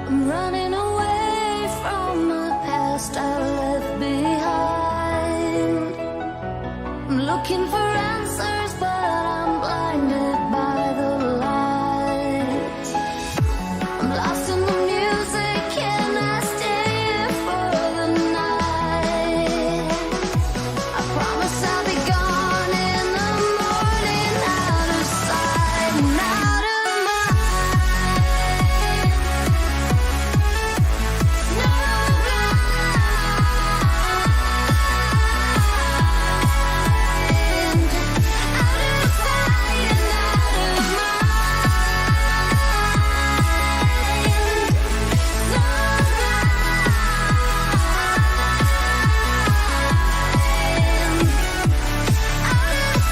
I'm running away from the past I left behind. I'm looking for answers, but I'm blinded by the light. I'm lost in the music, and I stay here for the night. I promise I'll be gone in the morning, out of sight and out of mind. No blind, out of sight and out of mind.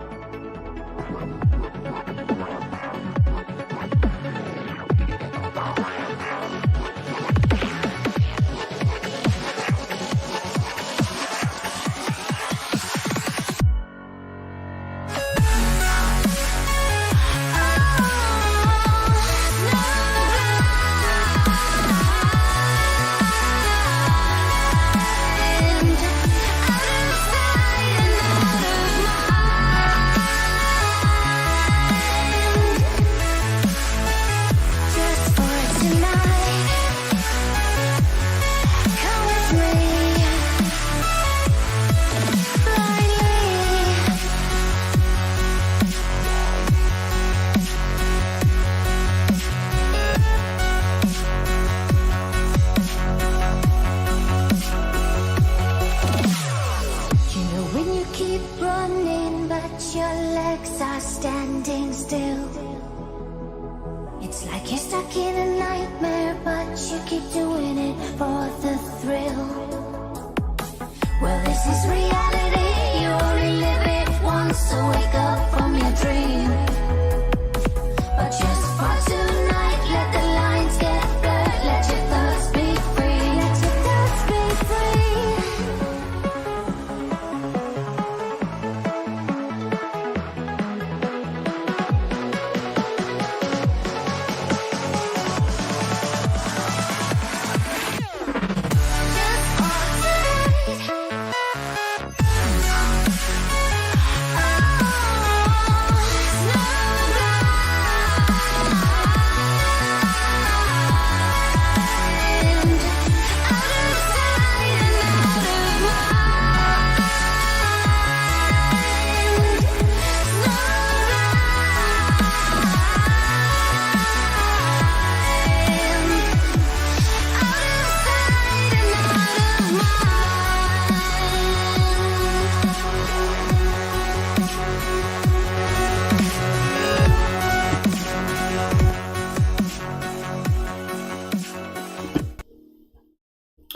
No standing still. It's like you're stuck in a nightmare, but you keep doing it for the thrill. Well, this is reality, you only live it once, so wake up from your dream. But just for tonight, let the lines get blurred, let your thoughts be free, let your thoughts be free.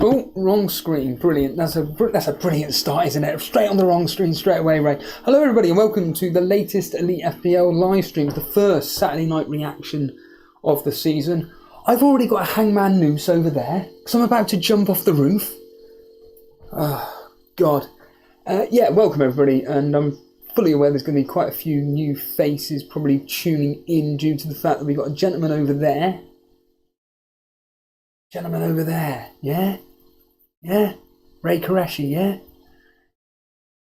Oh, wrong screen. Brilliant. That's a brilliant start, isn't it? Straight on the wrong screen straight away, Ray. Hello, everybody, and welcome to the latest Elite FPL live stream, the first Saturday night reaction of the season. I've already got a hangman noose over there because I'm about to jump off the roof. Oh, God. Yeah, welcome, everybody, and I'm fully aware there's going to be quite a few new faces probably tuning in due to the fact that we've got a gentleman over there. Gentleman over there, yeah? Yeah? Ray Qureshi, yeah?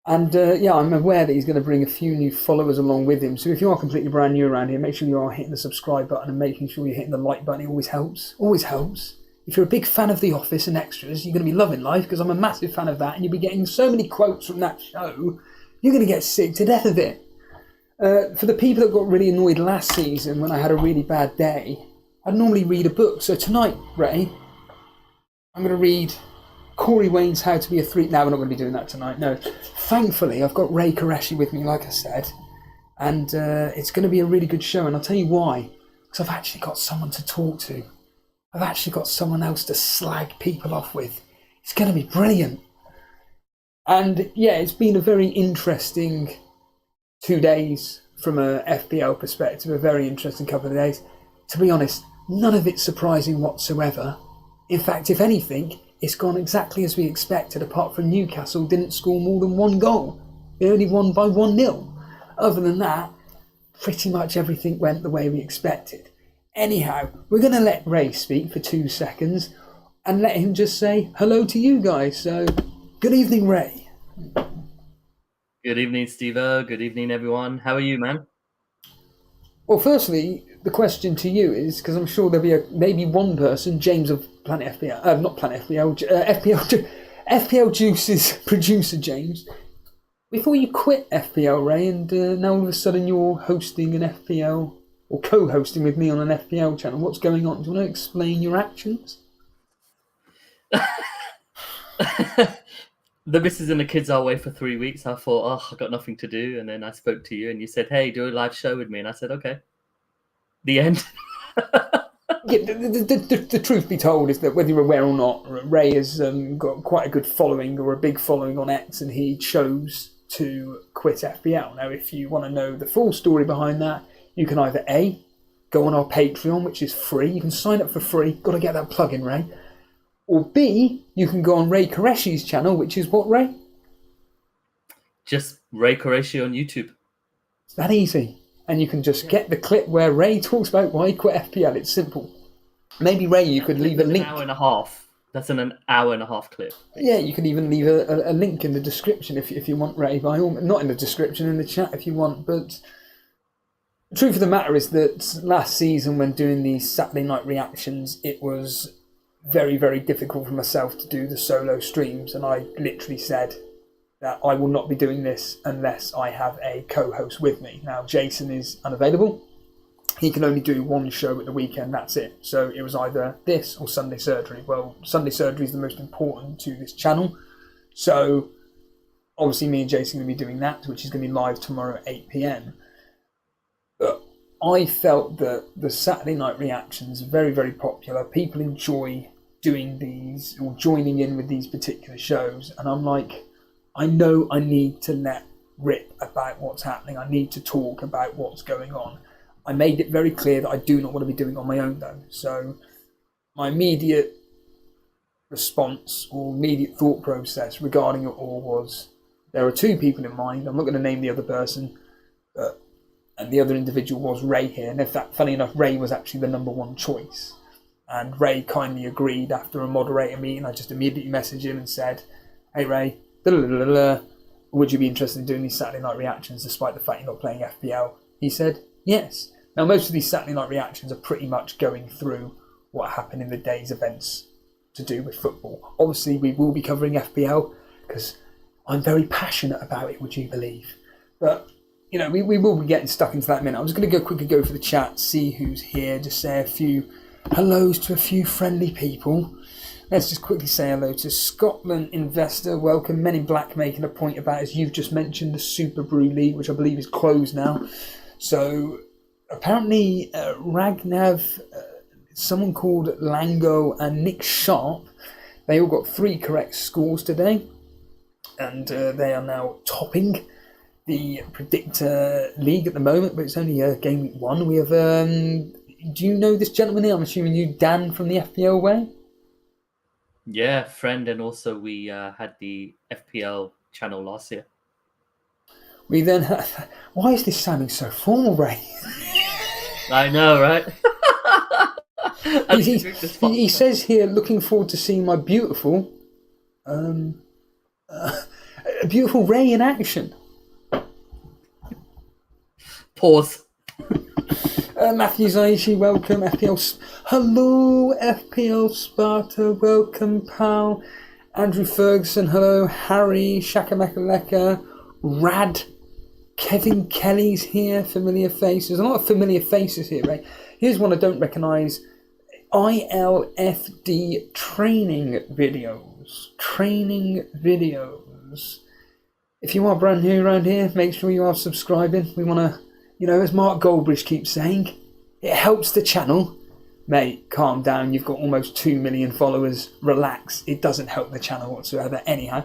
And yeah, I'm aware that he's going to bring a few new followers along with him. So if you are completely brand new around here, make sure you are hitting the subscribe button and making sure you're hitting the like button. It always helps. Always helps. If you're a big fan of The Office and Extras, you're going to be loving life because I'm a massive fan of that. And you'll be getting so many quotes from that show, you're going to get sick to death of it. For the people that got really annoyed last season when I had a really bad day, I'd normally read a book. So tonight, Ray, I'm going to read Corey Wayne's How to Be a Three... No, we're not going to be doing that tonight, no. Thankfully, I've got Ray Qureshi with me, like I said, and it's going to be a really good show, and I'll tell you why. Because I've actually got someone to talk to. I've actually got someone else to slag people off with. It's going to be brilliant. And yeah, it's been a very interesting 2 days from a FPL perspective, a very interesting couple of days. To be honest, none of it's surprising whatsoever. In fact, if anything, it's gone exactly as we expected, apart from Newcastle didn't score more than 1 goal. They only won by 1-0. Other than that, pretty much everything went the way we expected. Anyhow, we're going to let Ray speak for 2 seconds and let him just say hello to you guys. So, good evening, Ray. Good evening, Steve-O. Good evening, everyone. How are you, man? Well, firstly, the question to you is, because I'm sure there'll be maybe one person, James of Planet FPL, not Planet FPL, FPL Juice's producer, James. Before you quit FPL, Ray, and now all of a sudden you're hosting an FPL, or co-hosting with me on an FPL channel, what's going on? Do you want to explain your actions? The missus and the kids are away for 3 weeks. I thought, I've got nothing to do. And then I spoke to you and you said, hey, do a live show with me. And I said, okay. The end. Yeah, the truth be told is that whether you're aware or not, Ray has got quite a good following, or a big following on X, and he chose to quit FPL. Now, if you want to know the full story behind that, you can either A, go on our Patreon, which is free. You can sign up for free. Got to get that plug-in, Ray. Or B, you can go on Ray Qureshi's channel, which is what, Ray? Just Ray Qureshi on YouTube. It's that easy. And you can just get the clip where Ray talks about why he quit FPL. It's simple. Maybe, Ray, you could leave a link. An hour and a half. That's an hour and a half clip. Yeah, you could even leave a link in the description if you want, Ray. Not in the description, in the chat if you want. But the truth of the matter is that last season, when doing these Saturday night reactions, it was very, very difficult for myself to do the solo streams, and I literally said that I will not be doing this unless I have a co-host with me. Now, Jason is unavailable. He can only do one show at the weekend, that's it. So it was either this or Sunday Surgery. Well, Sunday Surgery is the most important to this channel. So obviously me and Jason are going to be doing that, which is going to be live tomorrow at 8 p.m. But I felt that the Saturday night reactions are very, very popular. People enjoy doing these or joining in with these particular shows. And I'm like, I know I need to let rip about what's happening. I need to talk about what's going on. I made it very clear that I do not want to be doing it on my own, though. So my immediate response or immediate thought process regarding it all was, there are 2 people in mind. I'm not going to name the other person, and the other individual was Ray here. And in fact, funny enough, Ray was actually the number 1 choice. And Ray kindly agreed after a moderator meeting. I just immediately messaged him and said, hey, Ray, would you be interested in doing these Saturday night reactions despite the fact you're not playing FPL? He said, yes. Now, most of these Saturday night reactions are pretty much going through what happened in the day's events to do with football. Obviously, we will be covering FPL because I'm very passionate about it, would you believe? But, you know, we will be getting stuck into that in a minute. I'm just going to quickly go for the chat, see who's here, just say a few hellos to a few friendly people. Let's just quickly say hello to Scotland Investor. Welcome. Men in Black making a point about, as you've just mentioned, the Super Brew League, which I believe is closed now. So apparently Ragnav, someone called Lango and Nick Sharp, they all got 3 correct scores today. And they are now topping the Predictor League at the moment, but it's only game week 1. We have, do you know this gentleman here? I'm assuming you, Dan from the FPL way? Yeah, friend, and also we had the FPL channel last year. We then have... Why is this sounding so formal, Ray? I know, right? He says here, looking forward to seeing my beautiful... beautiful Ray in action. Pause. Matthew Zaishi, welcome. Hello, FPL Sparta, welcome, pal. Andrew Ferguson, hello. Harry, Shakamakaleka, Rad, Kevin Kelly's here, familiar faces. A lot of familiar faces here, right? Here's one I don't recognise. ILFD training videos. If you are brand new around here, make sure you are subscribing. We want to, you know, as Mark Goldbridge keeps saying, it helps the channel. Mate, calm down. You've got almost 2 million followers. Relax. It doesn't help the channel whatsoever. Anyhow,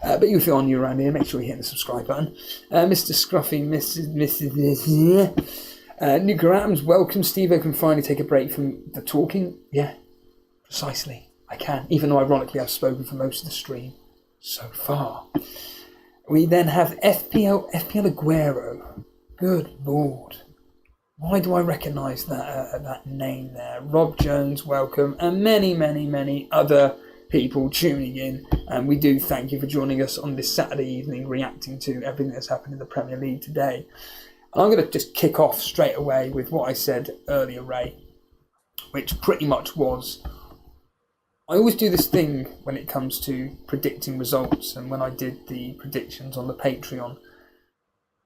but if you're new around here, make sure you hit the subscribe button. Mr. Scruffy, Mrs. Nuka Atoms, welcome. Steve, I can finally take a break from the talking. Yeah, precisely. I can, even though ironically I've spoken for most of the stream so far. We then have FPL Aguero. Good Lord. Why do I recognise that name there? Rob Jones, welcome, and many, many, many other people tuning in. And we do thank you for joining us on this Saturday evening, reacting to everything that's happened in the Premier League today. And I'm going to just kick off straight away with what I said earlier, Ray, which pretty much was, I always do this thing when it comes to predicting results, and when I did the predictions on the Patreon,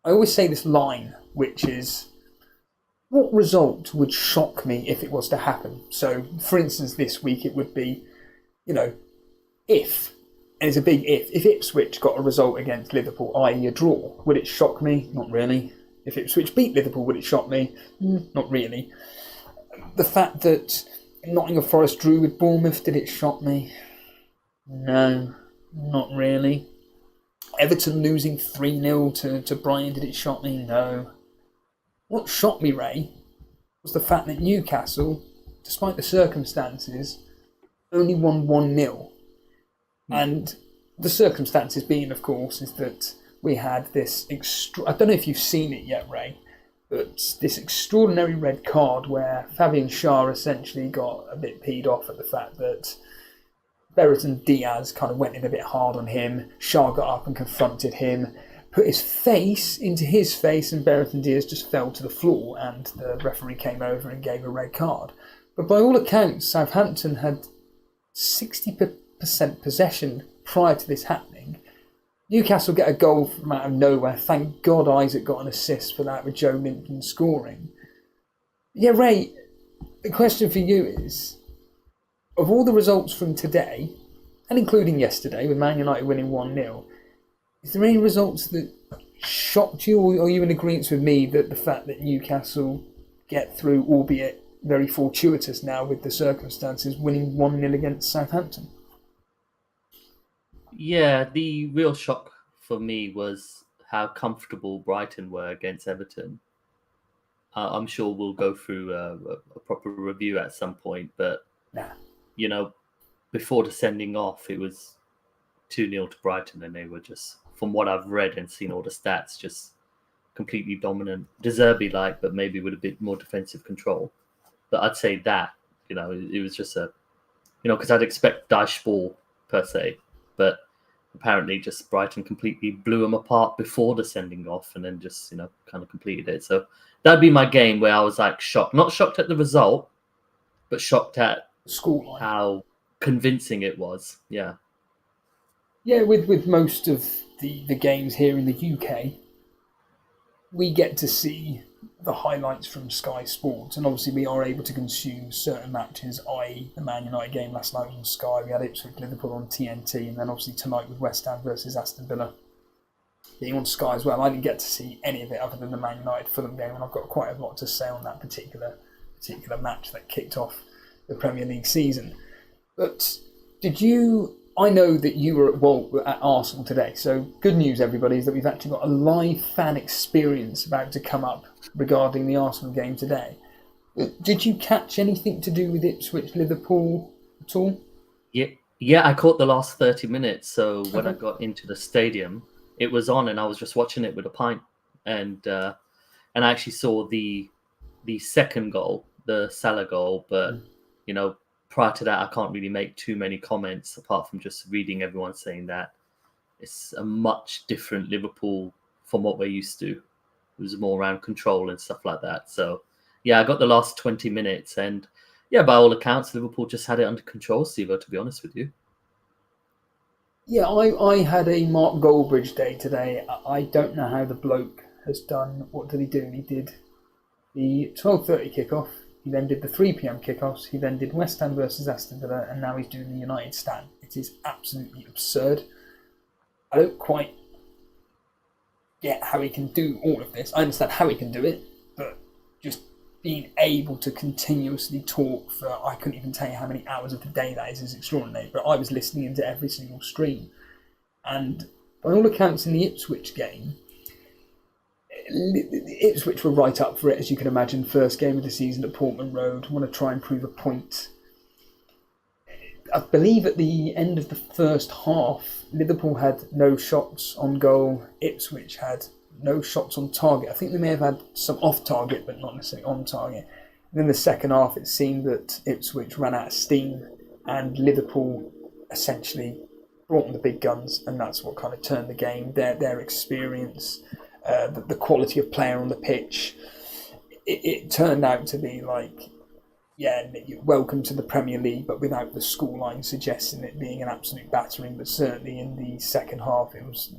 I always say this line, which is, what result would shock me if it was to happen? So, for instance, this week it would be, if, and it's a big if Ipswich got a result against Liverpool, i.e. a draw, would it shock me? Not really. If Ipswich beat Liverpool, would it shock me? Not really. The fact that Nottingham Forest drew with Bournemouth, did it shock me? No, not really. Everton losing 3-0 to Brighton, did it shock me? No. What shocked me, Ray, was the fact that Newcastle, despite the circumstances, only won 1-0. And the circumstances being, of course, is that we had this I don't know if you've seen it yet, Ray, but this extraordinary red card where Fabian Schär essentially got a bit peed off at the fact that Brereton Diaz kind of went in a bit hard on him. Schär got up and confronted him, put his face into his face, and Brereton Diaz just fell to the floor, and the referee came over and gave a red card. But by all accounts, Southampton had 60% possession prior to this happening. Newcastle get a goal from out of nowhere. Thank God Isaac got an assist for that with Joe Linton scoring. Yeah, Ray, the question for you is, of all the results from today, and including yesterday with Man United winning 1-0, is there any results that shocked you, or are you in agreement with me that the fact that Newcastle get through, albeit very fortuitous now with the circumstances, winning 1-0 against Southampton? Yeah, the real shock for me was how comfortable Brighton were against Everton. I'm sure we'll go through a proper review at some point, but before the sending off, it was 2-0 to Brighton, and they were just, from what I've read and seen all the stats, just completely dominant. De Zerbi-like, but maybe with a bit more defensive control. But I'd say that, it was just because I'd expect Dyche ball per se, but apparently just Brighton completely blew them apart before the sending off, and then just, kind of completed it. So that'd be my game where I was like shocked. Not shocked at the result, but shocked at how convincing it was. Yeah. Yeah, with most of the games here in the UK, we get to see the highlights from Sky Sports, and obviously we are able to consume certain matches, i.e. the Man United game last night on Sky, we had Ipswich Liverpool on TNT, and then obviously tonight with West Ham versus Aston Villa being on Sky as well. I didn't get to see any of it other than the Man United Fulham game, and I've got quite a lot to say on that particular match that kicked off the Premier League season. But I know that you were at Arsenal today, so good news, everybody, is that we've actually got a live fan experience about to come up regarding the Arsenal game today. Did you catch anything to do with Ipswich Liverpool at all? Yeah, I caught the last 30 minutes, so when I got into the stadium, it was on, and I was just watching it with a pint, and I actually saw the second goal, the Salah goal, but prior to that, I can't really make too many comments apart from just reading everyone saying that it's a much different Liverpool from what we're used to. It was more around control and stuff like that. So, yeah, I got the last 20 minutes, and yeah, by all accounts, Liverpool just had it under control, Sivo, to be honest with you. Yeah, I had a Mark Goldbridge day today. I don't know how the bloke has done. What did he do? He did the 12:30 kickoff. He then did the 3 p.m. kickoffs. He then did West Ham versus Aston Villa, and now he's doing the United stand. It is absolutely absurd. I don't quite get how he can do all of this. I understand how he can do it, but just being able to continuously talk for, I couldn't even tell you how many hours of the day that is extraordinary. But I was listening into every single stream. And by all accounts in the Ipswich game, Ipswich were right up for it, as you can imagine. First game of the season at Portman Road. Want to try and prove a point. I believe at the end of the first half, Liverpool had no shots on goal. Ipswich had no shots on target. I think they may have had some off target, but not necessarily on target. And in the second half, it seemed that Ipswich ran out of steam and Liverpool essentially brought on the big guns, and that's what kind of turned the game. Their experience, the quality of player on the pitch, it turned out to be like, yeah, welcome to the Premier League, but without the scoreline suggesting it being an absolute battering. But certainly in the second half, it was,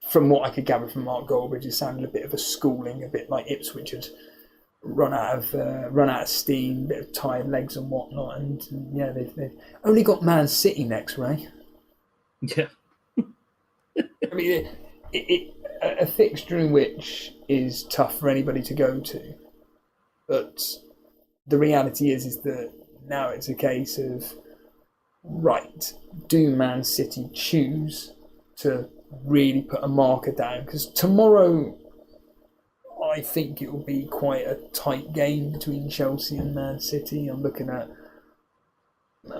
from what I could gather from Mark Goldbridge, it sounded a bit of a schooling, a bit like Ipswich had run out of steam, a bit of tired legs and whatnot. And yeah, they've only got Man City next, Ray. Yeah. I mean, a fixture in which is tough for anybody to go to, but the reality is that now it's a case of, right, do Man City choose to really put a marker down? Because tomorrow, I think it will be quite a tight game between Chelsea and Man City. I'm looking at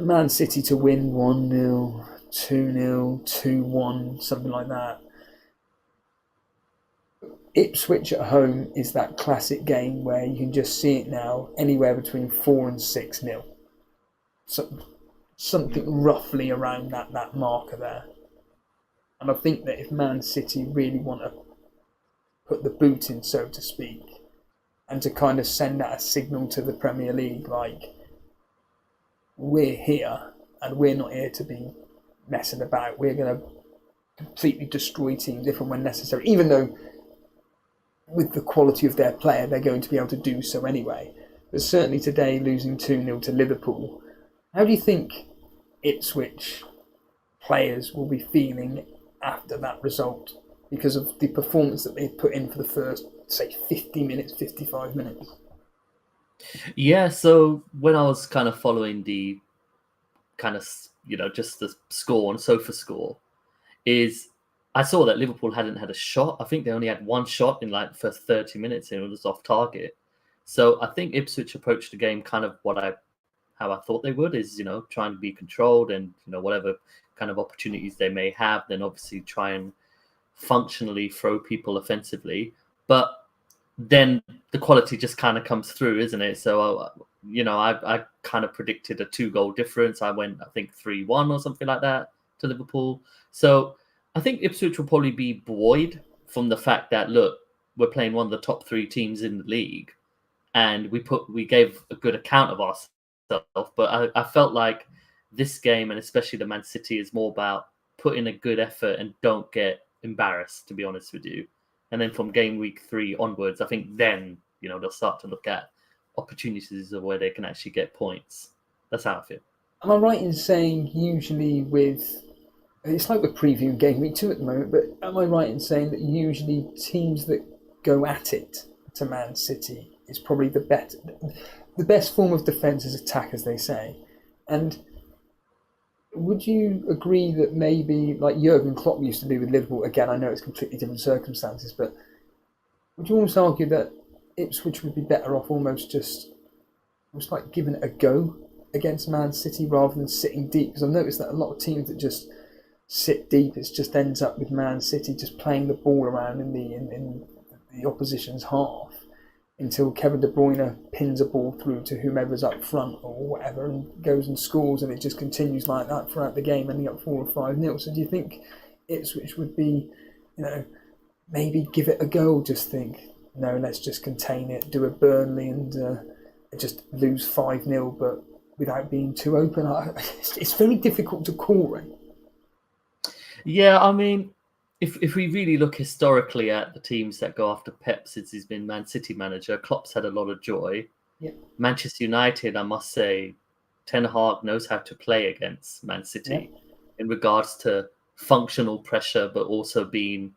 Man City to win 1-0, 2-0, 2-1, something like that. Ipswich at home is that classic game where you can just see it now, anywhere between 4 and 6-0. So, something roughly around that marker there. And I think that if Man City really want to put the boot in, so to speak, and to kind of send out a signal to the Premier League, like, we're here and we're not here to be messing about. We're going to completely destroy teams if and when necessary, even though with the quality of their player, they're going to be able to do so anyway. But certainly today, losing 2-0 to Liverpool, how do you think Ipswich players will be feeling after that result because of the performance that they've put in for the first, say, 50 minutes, 55 minutes? Yeah, so when I was kind of following the kind of, just the score on SofaScore, I saw that Liverpool hadn't had a shot. I think they only had one shot in like the first 30 minutes and it was off target. So I think Ipswich approached the game kind of how I thought they would, is, trying to be controlled and, whatever kind of opportunities they may have, then obviously try and functionally throw people offensively. But then the quality just kind of comes through, isn't it? So, I kind of predicted a 2-goal difference. I went, I think, 3-1 or something like that to Liverpool. So I think Ipswich will probably be buoyed from the fact that, look, we're playing one of the top 3 teams in the league, and we gave a good account of ourselves. But I felt like this game, and especially the Man City, is more about putting a good effort and don't get embarrassed, to be honest with you. And then from game week 3 onwards, I think then, they'll start to look at opportunities of where they can actually get points. That's how I feel. Am I right in saying usually it's like we're previewing game week 2 at the moment, but am I right in saying that usually teams that go at it to Man City is probably the best form of defence is attack, as they say? And would you agree that maybe, like Jurgen Klopp used to do with Liverpool, again, I know it's completely different circumstances, but would you almost argue that Ipswich would be better off almost like giving it a go against Man City rather than sitting deep? Because I've noticed that a lot of teams that just sit deep, it just ends up with Man City just playing the ball around in the opposition's half until Kevin De Bruyne pins a ball through to whomever's up front or whatever and goes and scores, and it just continues like that throughout the game, ending up 4 or 5-0. So do you think Ipswich would be, maybe give it a go, just think, no, let's just contain it, do a Burnley and just lose 5-0, but without being too open? It's very difficult to call, right? Yeah, I mean, if we really look historically at the teams that go after Pep since he's been Man City manager, Klopp's had a lot of joy. Yeah. Manchester United, I must say, Ten Hag knows how to play against Man City in regards to functional pressure, but also being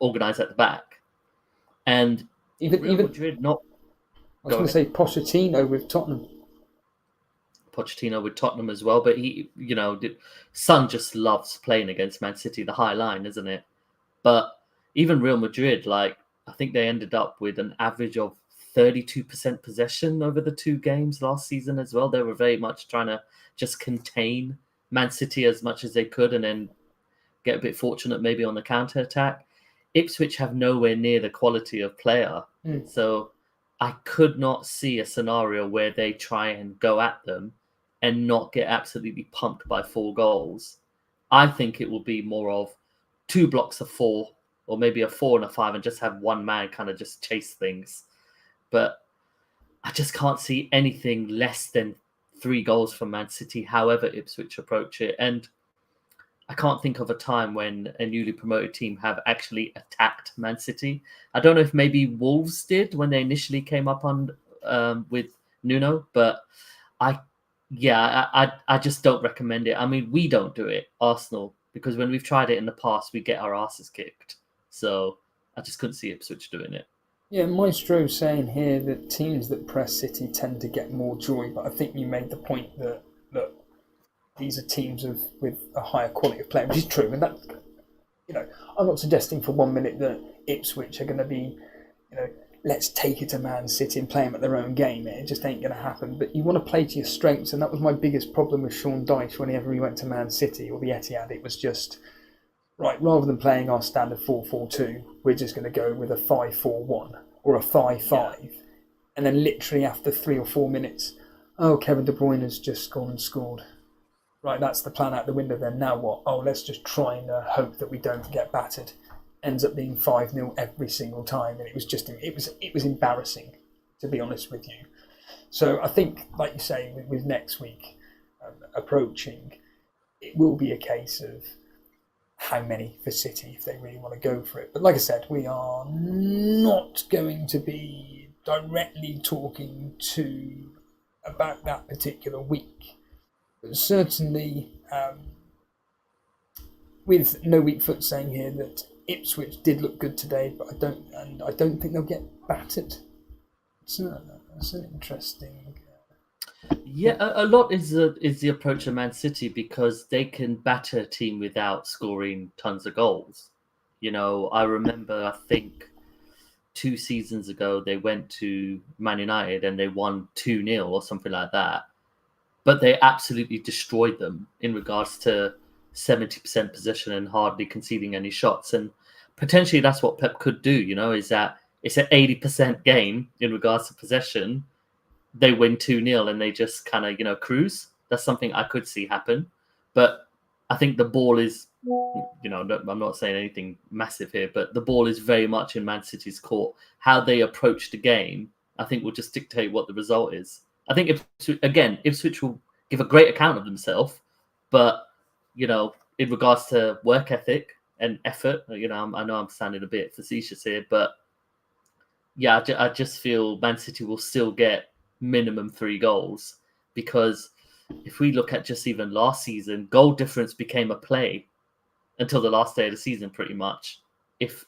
organised at the back. And even Madrid not. I was going to say Pochettino with Tottenham. Pochettino with Tottenham as well, but Son just loves playing against Man City, the high line, isn't it? But even Real Madrid, I think they ended up with an average of 32% possession over the 2 games last season as well. They were very much trying to just contain Man City as much as they could and then get a bit fortunate maybe on the counter-attack. Ipswich have nowhere near the quality of player. So I could not see a scenario where they try and go at them and not get absolutely pumped by 4 goals. I think it will be more of 2 blocks of 4 or maybe a 4 and a 5 and just have one man kind of just chase things. But I just can't see anything less than 3 goals from Man City, however Ipswich approach it. And I can't think of a time when a newly promoted team have actually attacked Man City. I don't know if maybe Wolves did when they initially came up on with Nuno, but I just don't recommend it. I mean, we don't do it, Arsenal, because when we've tried it in the past, we get our asses kicked. So I just couldn't see Ipswich doing it. Yeah, Maestro saying here that teams that press City tend to get more joy, but I think you made the point that, look, these are teams with a higher quality of play, which is true. And that, I'm not suggesting for 1 minute that Ipswich are going to be, let's take it to Man City and play them at their own game. It just ain't going to happen. But you want to play to your strengths, and that was my biggest problem with Sean Dyche whenever he went to Man City or the Etihad. It was just, right, rather than playing our standard 4-4-2, we're just going to go with a 5-4-1 or a 5-5. And then literally after 3 or 4 minutes, Kevin De Bruyne has just gone and scored. Right, that's the plan out the window then. Now what? Let's just try and hope that we don't get battered. Ends up being 5-0 every single time. And it was embarrassing, to be honest with you. So I think, like you say, with next week approaching, it will be a case of how many for City if they really want to go for it. But like I said, we are not going to be directly talking about that particular week. But certainly, with No Weak Foot saying here that Ipswich did look good today, but I don't think they'll get battered. That's an interesting. Yeah, a lot is the approach of Man City because they can batter a team without scoring tons of goals. I remember, I think 2 seasons ago they went to Man United and they won 2-0 or something like that. But they absolutely destroyed them in regards to 70% possession and hardly conceding any shots. And potentially that's what Pep could do, is that it's an 80% game in regards to possession. They win 2-0 and they just kind of, cruise. That's something I could see happen. But I think the ball is, I'm not saying anything massive here, but the ball is very much in Man City's court. How they approach the game, I think, will just dictate what the result is. I think Ipswich will give a great account of themselves, but in regards to work ethic and effort, I know I'm sounding a bit facetious here, but yeah, I just feel Man City will still get minimum 3 goals because if we look at just even last season, goal difference became a play until the last day of the season, pretty much. If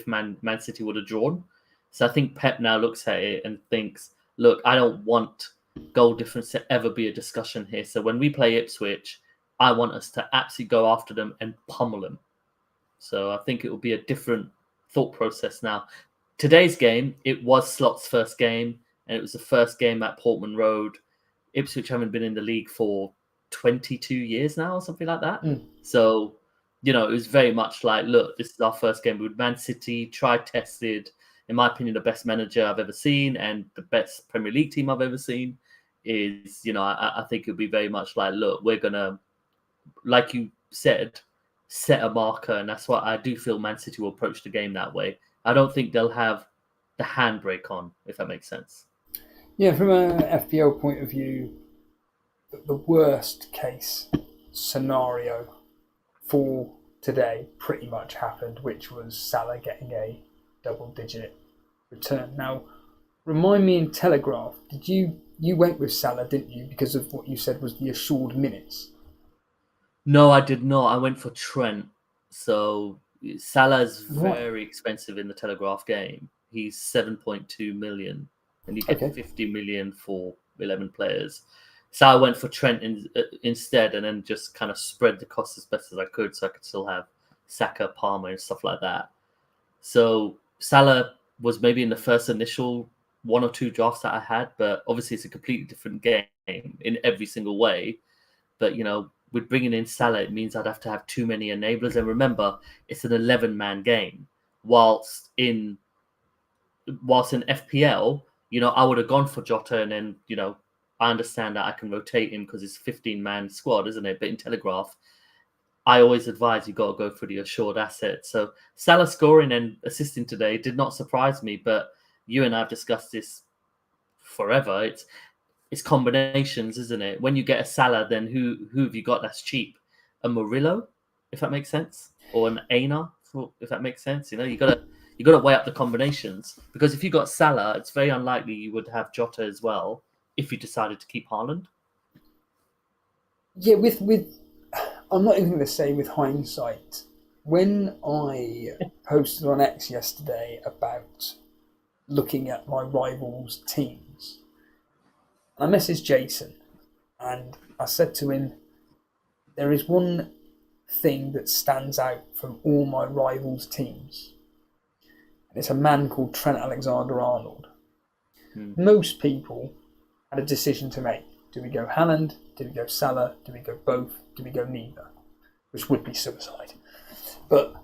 Man City would have drawn, so I think Pep now looks at it and thinks, look, I don't want goal difference to ever be a discussion here. So when we play Ipswich, I want us to absolutely go after them and pummel them. So I think it will be a different thought process now. Today's game, it was Slot's first game, and it was the first game at Portman Road. Ipswich haven't been in the league for 22 years now or something like that. So, it was very much like, look, this is our first game with Man City, tried, tested. In my opinion, the best manager I've ever seen and the best Premier League team I've ever seen is, I think it'll be very much like, look, we're going to, like you said, set a marker. And that's why I do feel Man City will approach the game that way. I don't think they'll have the handbrake on, if that makes sense. Yeah, from an FPL point of view, the worst case scenario for today pretty much happened, which was Salah getting a double-digit return. Now, remind me in Telegraph, you went with Salah, didn't you, because of what you said was the assured minutes? No, I did not. I went for Trent. So Salah's very expensive in the Telegraph game. He's 7.2 million, and you get 50 million for 11 players. So I went for Trent instead, and then just kind of spread the cost as best as I could, so I could still have Saka, Palmer, and stuff like that. So Salah was maybe in the first initial one or two drafts that I had, but obviously it's a completely different game in every single way. But, with bringing in Salah, it means I'd have to have too many enablers. And remember, it's an 11-man game. Whilst in FPL, I would have gone for Jota, and then, I understand that I can rotate him because it's a 15-man squad, isn't it? But in Telegraph, I always advise you got to go for the assured asset. So Salah scoring and assisting today did not surprise me, but you and I have discussed this forever. It's combinations, isn't it? When you get a Salah, then who have you got that's cheap? A Murillo, if that makes sense, or an Aina, if that makes sense. You gotta weigh up the combinations, because if you got Salah, it's very unlikely you would have Jota as well if you decided to keep Haaland. Yeah, with I'm not even going to say with hindsight. When I posted on X yesterday about looking at my rivals' teams, I messaged Jason and I said to him, there is one thing that stands out from all my rivals' teams. And it's a man called Trent Alexander-Arnold. Most people had a decision to make. Do we go Haaland? Do we go Salah? Do we go both? Do we go neither? Which would be suicide. But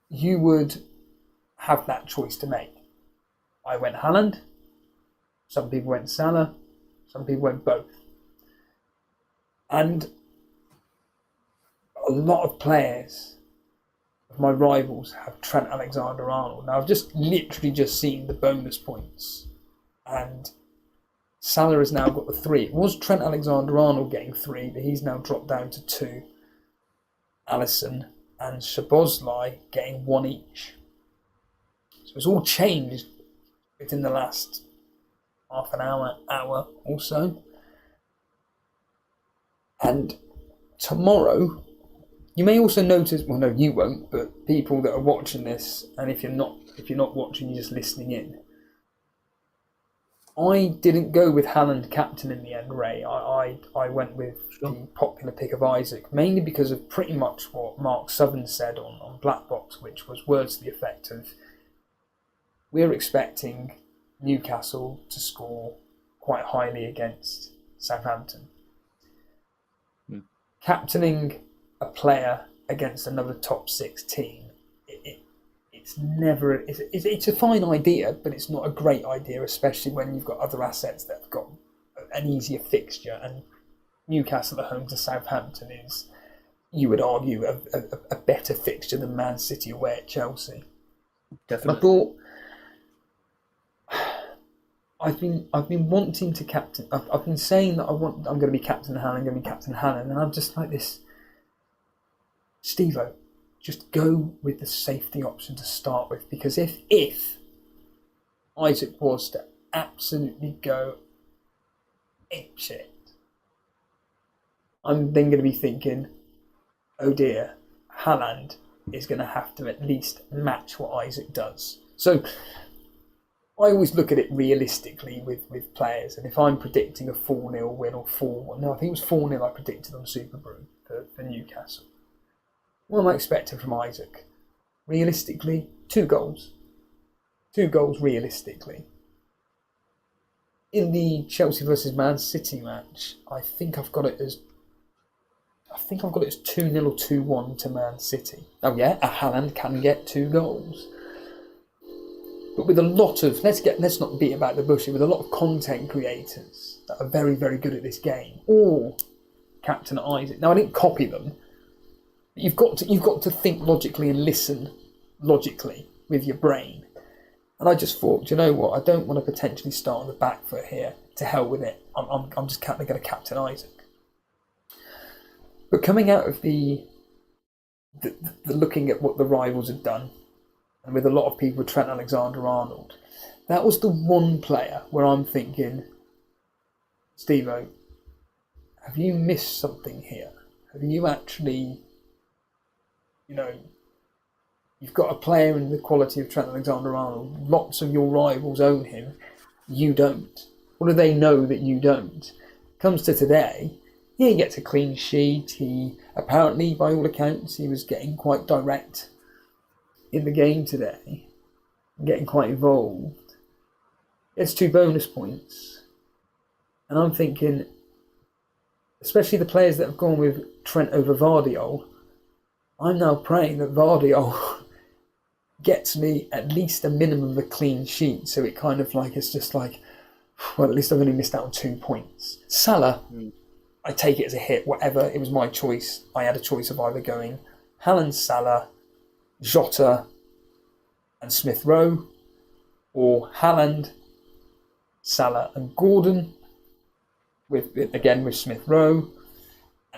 you would have that choice to make. I went Haaland. Some people went Salah. Some people went both. And a lot of players of my rivals have Trent Alexander-Arnold. Now, I've literally just seen the bonus points. And Salah has now got the 3. It was Trent Alexander-Arnold getting 3, but he's now dropped down to 2. Alisson and Szoboszlai getting 1 each. So it's all changed within the last half an hour or so. And tomorrow, you may also notice, well, no, you won't, but people that are watching this, and if you're not watching, you're just listening in. I didn't go with Haaland captain in the end, Ray. I went with the popular pick of Isaac, mainly because of pretty much what Mark Southern said on Black Box, which was words to the effect of, we're expecting Newcastle to score quite highly against Southampton. Captaining a player against another top 6 team, it's a fine idea, but it's not a great idea, especially when you've got other assets that have got an easier fixture. And Newcastle at home to Southampton is, you would argue, a better fixture than Man City away at Chelsea. Definitely. I thought I've been wanting to captain. I've been saying that I'm going to be captain Haaland, and I'm just like this. Steve-O, just go with the safety option to start with, because if Isaac was to absolutely go apeshit, I'm then going to be thinking, oh dear, Haaland is going to have to at least match what Isaac does. So I always look at it realistically with players, and if I'm predicting a 4-0 win or 4-1, no, I think it was 4-0 I predicted on Super Brew for Newcastle. What am I expecting from Isaac? Realistically, 2 goals. 2 goals realistically. In the Chelsea versus Man City match, I think I've got it as 2-0 or 2-1 to Man City. Oh yeah, a Haaland can get 2 goals. But with a lot of, let's not beat about the bush, with a lot of content creators that are very, very good at this game, or Captain Isaac. Now, I didn't copy them. You've got to think logically and listen logically with your brain. And I just thought, you know what? I don't want to potentially start on the back foot here. To hell with it. I'm just going to captain Isaac. But coming out of the looking at what the rivals had done, and with a lot of people with Trent Alexander-Arnold, that was the one player where I'm thinking, Steve-O, have you missed something here? Have you actually, you've got a player in the quality of Trent Alexander-Arnold, lots of your rivals own him, you don't. What do they know that you don't? Comes to today, yeah, he gets a clean sheet. He apparently, by all accounts, he was getting quite direct in the game today, getting quite involved. It's 2 bonus points. And I'm thinking, especially the players that have gone with Trent over Vardiol, I'm now praying that Vardiol gets me at least a minimum of a clean sheet. So it kind of like, it's just like, well, at least I've only missed out on 2 points. Salah, I take it as a hit, whatever. It was my choice. I had a choice of either going Haaland, Salah, Jota, and Smith Rowe, or Haaland, Salah, and Gordon, with Smith Rowe,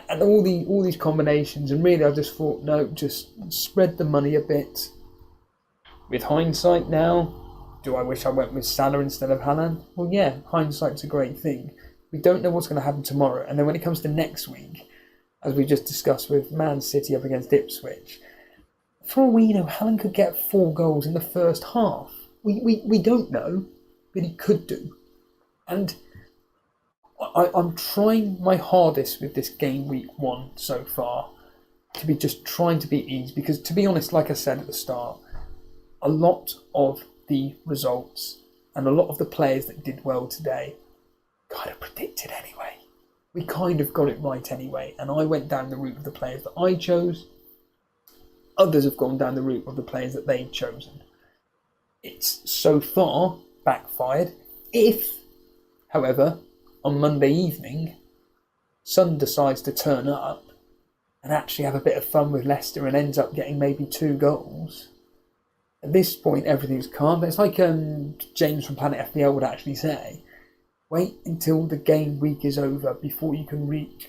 and all these combinations. And really, I just thought, no, just spread the money a bit. With hindsight now, do I wish I went with Salah instead of Haaland? Well, yeah, hindsight's a great thing. We don't know what's going to happen tomorrow. And then when it comes to next week, as we just discussed with Man City up against Ipswich, for all we know, Haaland could get 4 goals in the first half. We don't know, but he could do. And I'm trying my hardest with this game week 1 so far to be just trying to be easy, because to be honest, like I said at the start, a lot of the results and a lot of the players that did well today kind of predicted anyway. We kind of got it right anyway, and I went down the route of the players that I chose. Others have gone down the route of the players that they've chosen. It's so far backfired. If, however, on Monday evening, Son decides to turn up and actually have a bit of fun with Leicester and ends up getting maybe 2 goals, at this point everything's calm. But it's like James from Planet FPL would actually say, wait until the game week is over before you can reach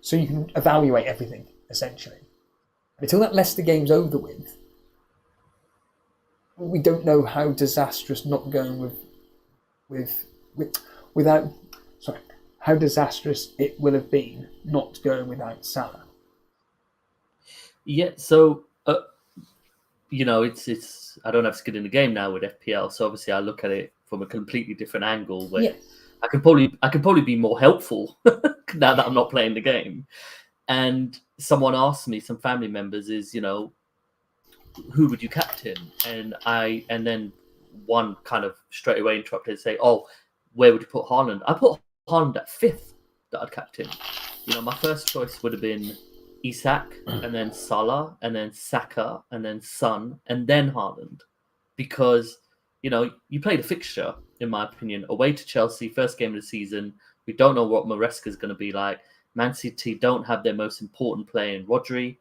so you can evaluate everything, essentially. Until that Leicester game's over with, we don't know how disastrous not going how disastrous it will have been not going without Salah. Yeah, so it's I don't have skin in the game now with FPL, so obviously I look at it from a completely different angle where I can probably be more helpful now that I'm not playing the game. And someone asked me, some family members, is who would you captain? And then one kind of straight away interrupted and say, oh, where would you put Haaland? I put Haaland at 5th that I'd captain. My first choice would have been Isak, and then Salah, and then Saka, and then Son, and then Haaland. Because, you play the fixture, in my opinion, away to Chelsea, first game of the season. We don't know what Maresca's going to be like. Man City don't have their most important player in Rodri,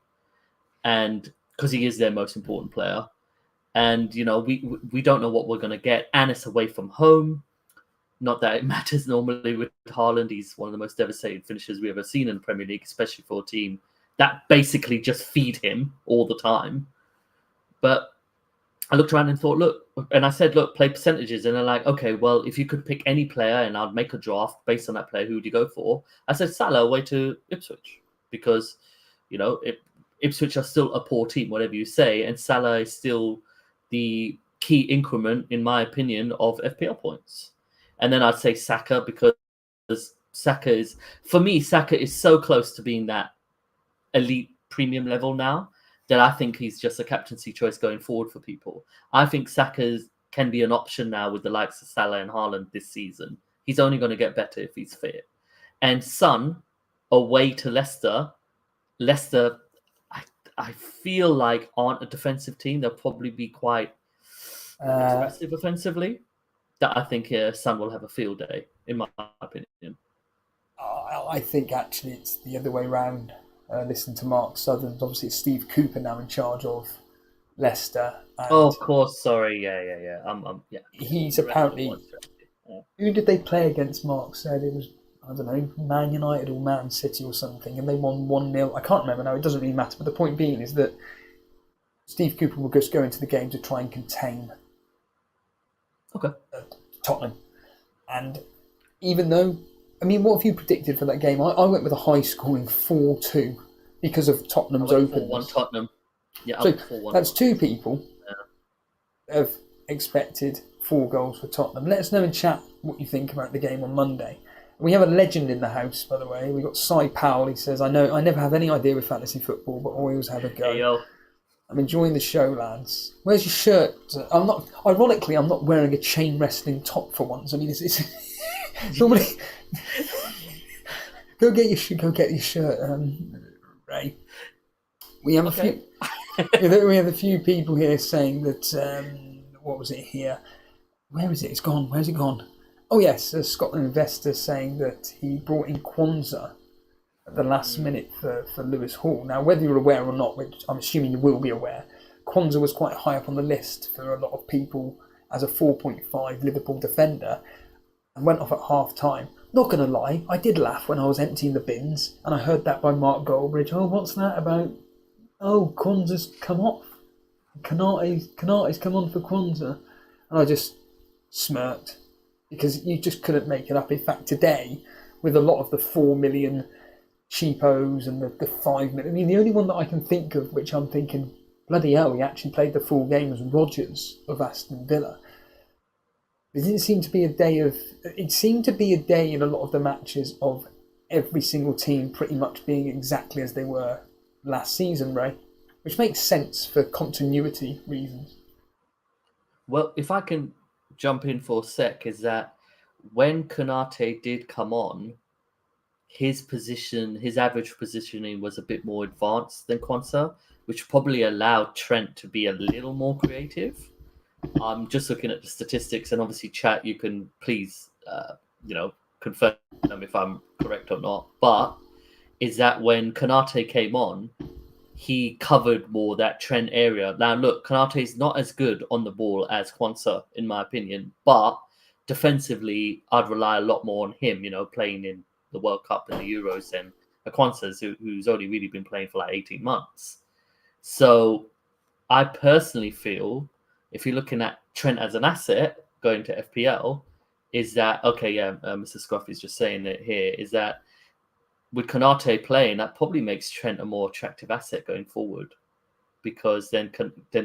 and because he is their most important player. And, we don't know what we're going to get. And it's away from home. Not that it matters normally with Haaland. He's one of the most devastating finishers we've ever seen in the Premier League, especially for a team that basically just feed him all the time. But I looked around and thought, I said, play percentages. And they're like, okay, well, if you could pick any player and I'd make a draft based on that player, who would you go for? I said Salah away to Ipswich because, Ipswich are still a poor team, whatever you say. And Salah is still the key increment, in my opinion, of FPL points. And then I'd say Saka because Saka is so close to being that elite premium level now that I think he's just a captaincy choice going forward for people. I think Saka can be an option now with the likes of Salah and Haaland this season. He's only going to get better if he's fit. And Son, away to Leicester. Leicester, I feel like aren't a defensive team. They'll probably be quite aggressive offensively. That I think Son will have a field day, in my opinion. I think actually it's the other way around. Listen to Mark Sutherland. Obviously, it's Steve Cooper now in charge of Leicester. Of course. Sorry. Yeah. Yeah. He's apparently. Yeah. Who did they play against? Mark said it was, I don't know, Man United or Man City or something, and they won 1-0. I can't remember now. It doesn't really matter. But the point being is that Steve Cooper will just go into the game to try and contain Tottenham. And even though, what have you predicted for that game? I went with a high scoring 4-2 because of Tottenham's openness. 4-1 Tottenham. Yeah, so that's 2 people have expected 4 goals for Tottenham. Let us know in chat what you think about the game on Monday. We have a legend in the house, by the way. We've got Cy Powell. He says, I never have any idea with fantasy football, but always have a go. Hey, yo. I'm enjoying the show, lads. Where's your shirt? Ironically, I'm not wearing a chain wrestling top for once. I mean, it's normally go get your shirt, Ray. We have a few people here saying that. What was it here? Where is it? It's gone. Where's it gone? Oh yes, a Scotland investor saying that he brought in Kwanzaa at the last minute for Lewis Hall. Now, whether you're aware or not, which I'm assuming you will be aware, Kwanzaa was quite high up on the list for a lot of people as a 4.5 Liverpool defender and went off at half time. Not going to lie, I did laugh when I was emptying the bins and I heard that by Mark Goldbridge. Oh, what's that about? Oh, Kwanzaa's come off. Kanate's come on for Kwanzaa. And I just smirked because you just couldn't make it up. In fact, today, with a lot of the 4 million cheapos and the 5 million. I mean, the only one that I can think of, which I'm thinking, bloody hell, he actually played the full game, was Rodgers of Aston Villa. It didn't seem to be a day of. It seemed to be a day in a lot of the matches of every single team pretty much being exactly as they were last season, Ray, which makes sense for continuity reasons. Well, if I can jump in for a sec, is that when Konate did come on, his average positioning was a bit more advanced than Kwanzaa, which probably allowed Trent to be a little more creative. I'm just looking at the statistics, and obviously, chat, you can please, confirm if I'm correct or not. But is that when Konate came on, he covered more that Trent area. Now, look, Konate is not as good on the ball as Kwanzaa, in my opinion, but defensively, I'd rely a lot more on him, playing in the World Cup and the Euros than Kwanzaa, who's only really been playing for like 18 months. So I personally feel, if you're looking at Trent as an asset going to FPL, is that, Mr. Scruffy's just saying it here, is that with Konate playing, that probably makes Trent a more attractive asset going forward, because then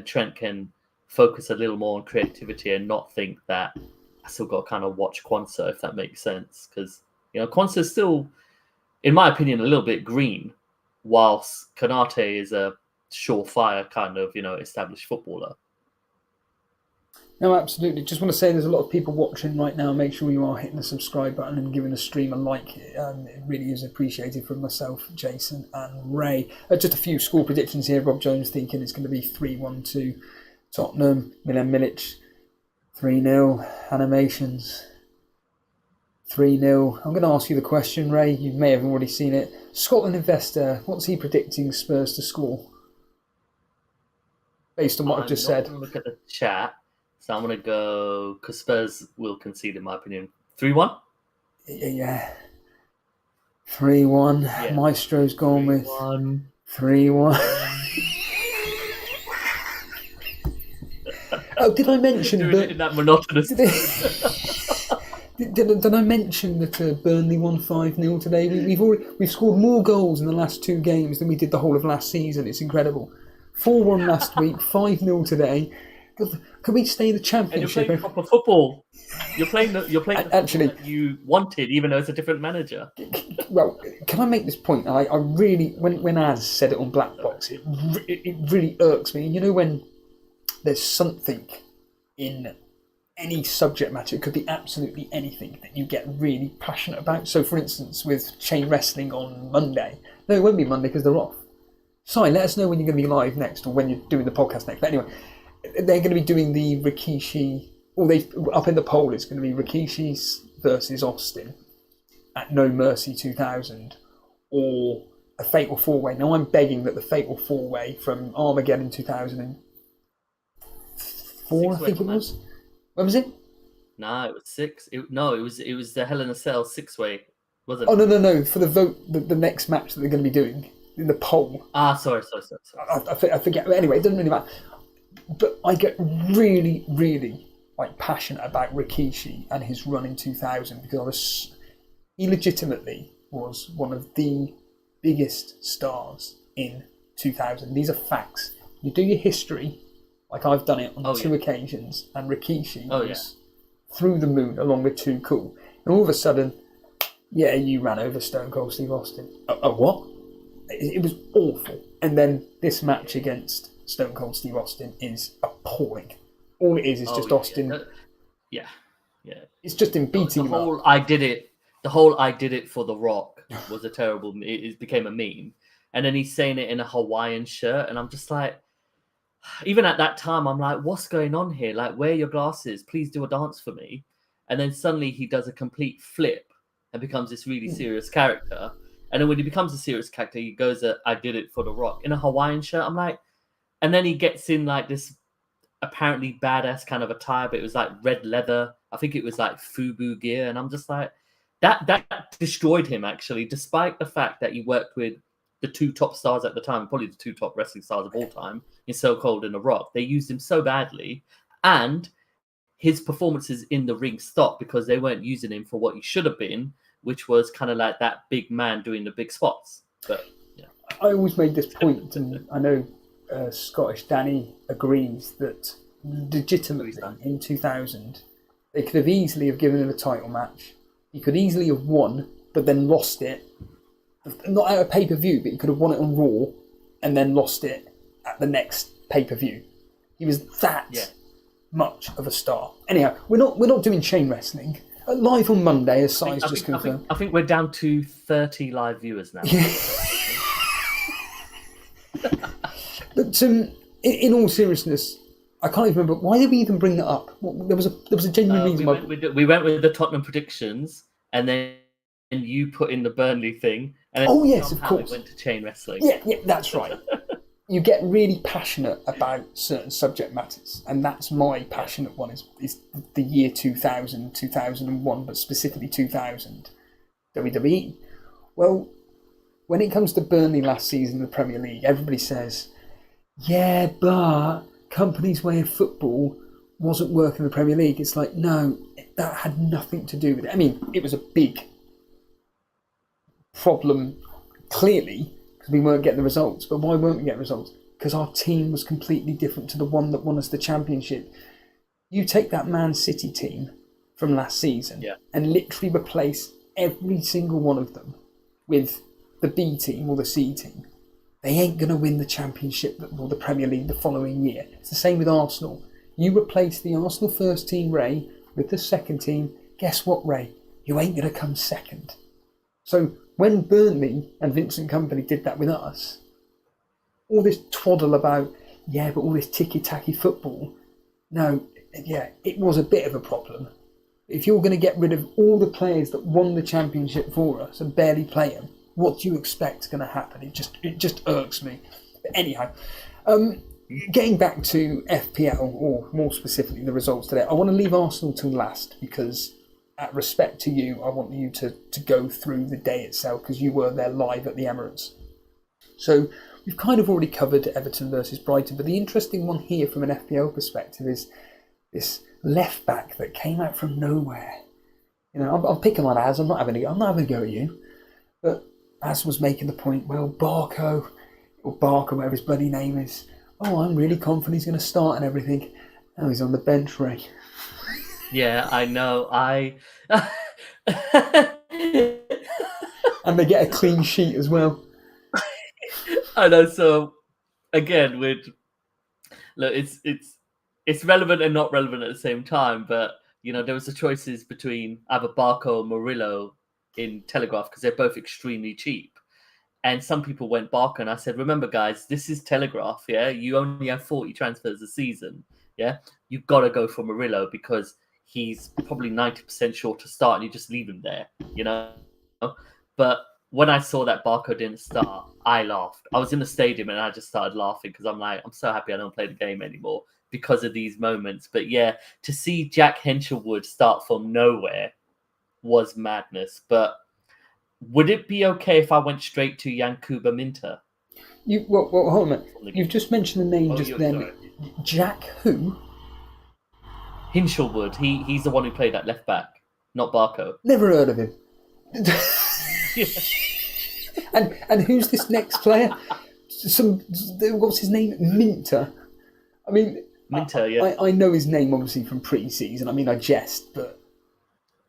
Trent can focus a little more on creativity and not think that I still got to kind of watch Kwanzaa, if that makes sense. Because, Kwanzaa is still, in my opinion, a little bit green, whilst Konate is a surefire kind of, established footballer. No, absolutely. Just want to say there's a lot of people watching right now. Make sure you are hitting the subscribe button and giving the stream a like. It really is appreciated from myself, Jason and Ray. Just a few score predictions here. Rob Jones thinking it's going to be 3-1 to Tottenham. Milan Milic, 3-0. Animations, 3-0. I'm going to ask you the question, Ray. You may have already seen it. Scotland investor, what's he predicting Spurs to score? Based on what I've just said. Look at the chat. So I'm going to go, because Spurs will concede, in my opinion. 3-1? Yeah. 3-1. Yeah. Maestro's gone 3-1. With 3-1. Oh, did I mention it in that monotonous? Did I mention that Burnley won 5-0 today? We've scored more goals in the last 2 games than we did the whole of last season. It's incredible. 4-1 last week, 5-0 today. Can we stay in the Championship? And you're playing proper football. You're playing the actually that you wanted, even though it's a different manager. Well, can I make this point? I really, when Az said it on Black Box, it really irks me. And when there's something in any subject matter, it could be absolutely anything that you get really passionate about. So, for instance, with chain wrestling on Monday, no, it won't be Monday because they're off. Sorry, let us know when you're going to be live next, or when you're doing the podcast next. But anyway, they're going to be doing the Rikishi, up in the poll, it's going to be Rikishi versus Austin at No Mercy 2000, or a Fatal 4-Way. Now, I'm begging that the Fatal 4-Way from Armageddon 2004, I think it was. When was it? No, it was 6. It was the Hell in a Cell 6-Way, wasn't it? Oh, no. For the vote, the next match that they're going to be doing, in the poll. Sorry. I forget. Anyway, it doesn't really matter. But I get really, really passionate about Rikishi and his run in 2000, because he legitimately was one of the biggest stars in 2000. These are facts. You do your history, like I've done it on 2 occasions, and Rikishi was through the moon along with Too Cool. And all of a sudden, you ran over Stone Cold Steve Austin. What? It was awful. And then this match against Stone Cold Steve Austin is appalling. All it is just Austin. Yeah. It's just him beating the him whole up. The whole I did it for The Rock was a terrible. It became a meme, and then he's saying it in a Hawaiian shirt, and I'm just like, even at that time, I'm like, what's going on here? Like, wear your glasses, please do a dance for me. And then suddenly he does a complete flip and becomes this really serious character. And then when he becomes a serious character, he goes, I did it for The Rock in a Hawaiian shirt. I'm like, and then he gets in like this apparently badass kind of attire, but it was like red leather. I think it was like FUBU gear. And I'm just like, that destroyed him, actually, despite the fact that he worked with the two top stars at the time, probably the two top wrestling stars of all time, in So Cold and The Rock. They used him so badly, and his performances in the ring stopped because they weren't using him for what he should have been, which was kind of like that big man doing the big spots. But yeah, I always made this point, and I know Scottish Danny agrees that legitimately in 2000 they could have easily have given him a title match. He could easily have won, but then lost it. Not at a pay-per-view, but he could have won it on Raw and then lost it at the next pay-per-view. He was that much of a star. Anyhow, we're not doing chain wrestling. Live on Monday, as Si's just confirmed. I think we're down to 30 live viewers now. But in all seriousness, I can't even remember, why did we even bring that up? There was a genuine reason why. We went with the Tottenham predictions, and then you put in the Burnley thing. And then yes, of course. It went to chain wrestling. Yeah, that's right. You get really passionate about certain subject matters, and that's my passionate one is the year 2000, 2001, but specifically 2000 WWE. Well, when it comes to Burnley last season in the Premier League, everybody says, yeah, but Company's way of football wasn't working in the Premier League. It's like, no, that had nothing to do with it. I mean, it was a big problem, clearly, because we weren't getting the results. But why weren't we getting results? Because our team was completely different to the one that won us the championship. You take that Man City team from last season and literally replace every single one of them with the B team or the C team. They ain't going to win the championship or the Premier League the following year. It's the same with Arsenal. You replace the Arsenal first team, Ray, with the second team. Guess what, Ray? You ain't going to come second. So when Burnley and Vincent Kompany did that with us, all this twaddle about, but all this ticky-tacky football, no, it was a bit of a problem. If you're going to get rid of all the players that won the championship for us and barely play them, what do you expect is going to happen? It just irks me. But anyhow, getting back to FPL, or more specifically the results today, I want to leave Arsenal till last because, at respect to you, I want you to go through the day itself because you were there live at the Emirates. So we've kind of already covered Everton versus Brighton, but the interesting one here from an FPL perspective is this left back that came out from nowhere. You know, I'm picking on Az. I'm not having a go at you, but Az was making the point, well, Barco, or Barker, whatever his bloody name is, I'm really confident he's going to start and everything. Now he's on the bench, Ray. Yeah, I know. And they get a clean sheet as well. I know. So, again, it's relevant and not relevant at the same time, but, there was the choices between either Barco or Murillo in Telegraph because they're both extremely cheap. And some people went Barker, and I said, remember, guys, this is Telegraph, yeah? You only have 40 transfers a season, yeah? You've got to go for Murillo because he's probably 90% sure to start, and you just leave him there, But when I saw that Barco didn't start, I laughed. I was in the stadium, and I just started laughing because I'm like, I'm so happy I don't play the game anymore because of these moments. But yeah, to see Jack Henshelwood start from nowhere was madness. But would it be okay if I went straight to Yankuba Minter? Hold on a minute. You've just mentioned the name just then. Sorry. Jack who? Hinshelwood. He's the one who played at left back, not Barco. Never heard of him. And who's this next player? What's his name? Minter. I mean, Minter. Yeah. I know his name obviously from pre-season. I mean, I jest, but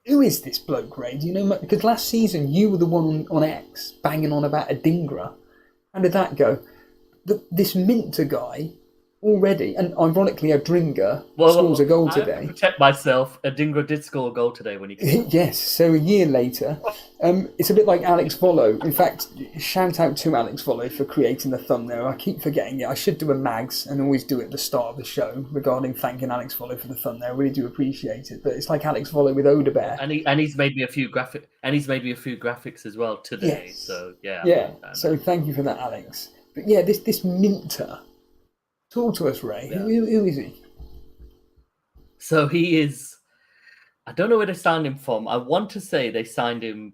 who is this bloke, Ray? Do you know? Because last season you were the one on X banging on about Adingra. How did that go? This Minter guy already, and ironically, Adringa scores a goal I have to today. protect myself. Adingra did score a goal today when he came. Yes, so a year later, it's a bit like Alex Vollo. In fact, shout out to Alex Vollo for creating the thumbnail. I keep forgetting it. I should do a mags and always do it at the start of the show regarding thanking Alex Vollo for the thumbnail. I really do appreciate it. But it's like Alex Vollo with Odebear. And he's made me a few graphics as well today. Yes. So yeah. So thank you for that, Alex. But yeah, this Minter. Talk to us, Ray. Yeah. Who is he? So he is. I don't know where they signed him from. I want to say they signed him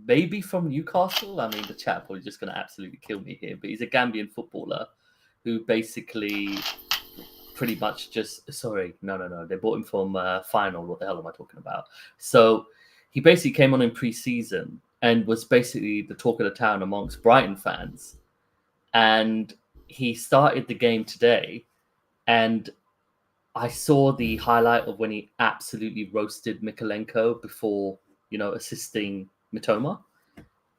maybe from Newcastle. I mean, the chat probably just going to absolutely kill me here, but he's a Gambian footballer who basically pretty much just. Sorry, no. They bought him from Final. What the hell am I talking about? So he basically came on in pre-season and was basically the talk of the town amongst Brighton fans, and he started the game today, and I saw the highlight of when he absolutely roasted Mikalenko before, assisting Mitoma.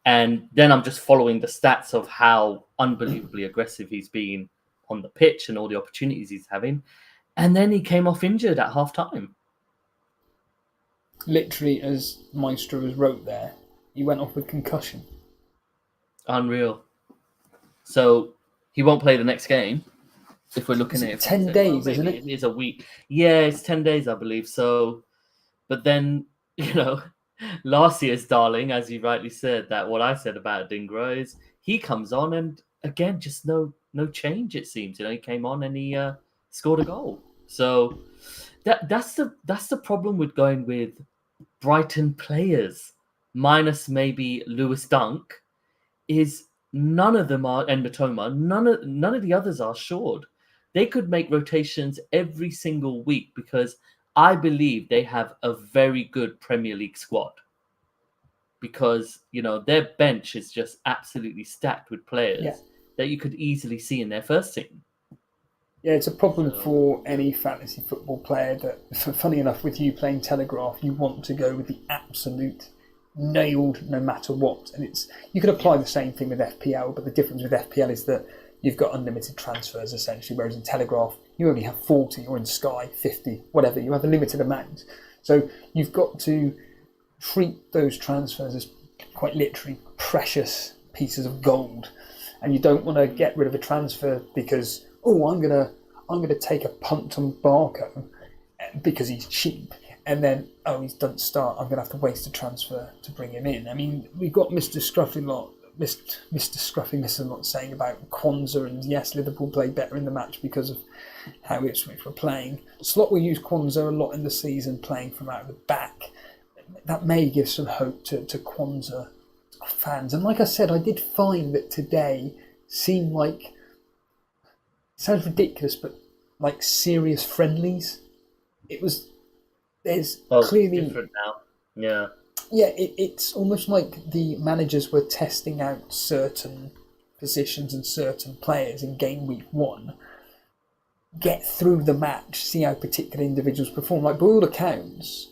And then I'm just following the stats of how unbelievably aggressive he's been on the pitch and all the opportunities he's having. And then he came off injured at half-time. Literally, as Maestro has wrote there, he went off with concussion. Unreal. So he won't play the next game. If we're looking at it, 10 days, isn't it? It is a week. Yeah, it's 10 days, I believe. So, but then, last year's darling, as you rightly said, that what I said about Dingra is he comes on and again, just no change, it seems. He came on and he scored a goal. So that's the problem with going with Brighton players, minus maybe Lewis Dunk, is none of them are, and Mitoma, none of the others are assured. They could make rotations every single week because I believe they have a very good Premier League squad. Because, their bench is just absolutely stacked with players that you could easily see in their first team. Yeah, it's a problem for any fantasy football player that, funny enough, with you playing Telegraph, you want to go with the absolute nailed no matter what. And you can apply the same thing with FPL, but the difference with FPL is that you've got unlimited transfers essentially, whereas in Telegraph you only have 40, or in Sky 50, whatever. You have a limited amount. So you've got to treat those transfers as quite literally precious pieces of gold, and you don't want to get rid of a transfer because I'm gonna take a punt on Barco because he's cheap. And then, he doesn't start, I'm going to have to waste a transfer to bring him in. I mean, we've got Mr. Scruffy saying about Kwanzaa, and yes, Liverpool played better in the match because of how Ipswich were playing. Slot will use Kwanzaa a lot in the season, playing from out of the back. That may give some hope to Kwanzaa fans. And like I said, I did find that today seemed like, it sounds ridiculous, but like serious friendlies. There's clearly different now. Yeah. Yeah, it's almost like the managers were testing out certain positions and certain players in game week 1. Get through the match, see how particular individuals perform. Like, by all accounts,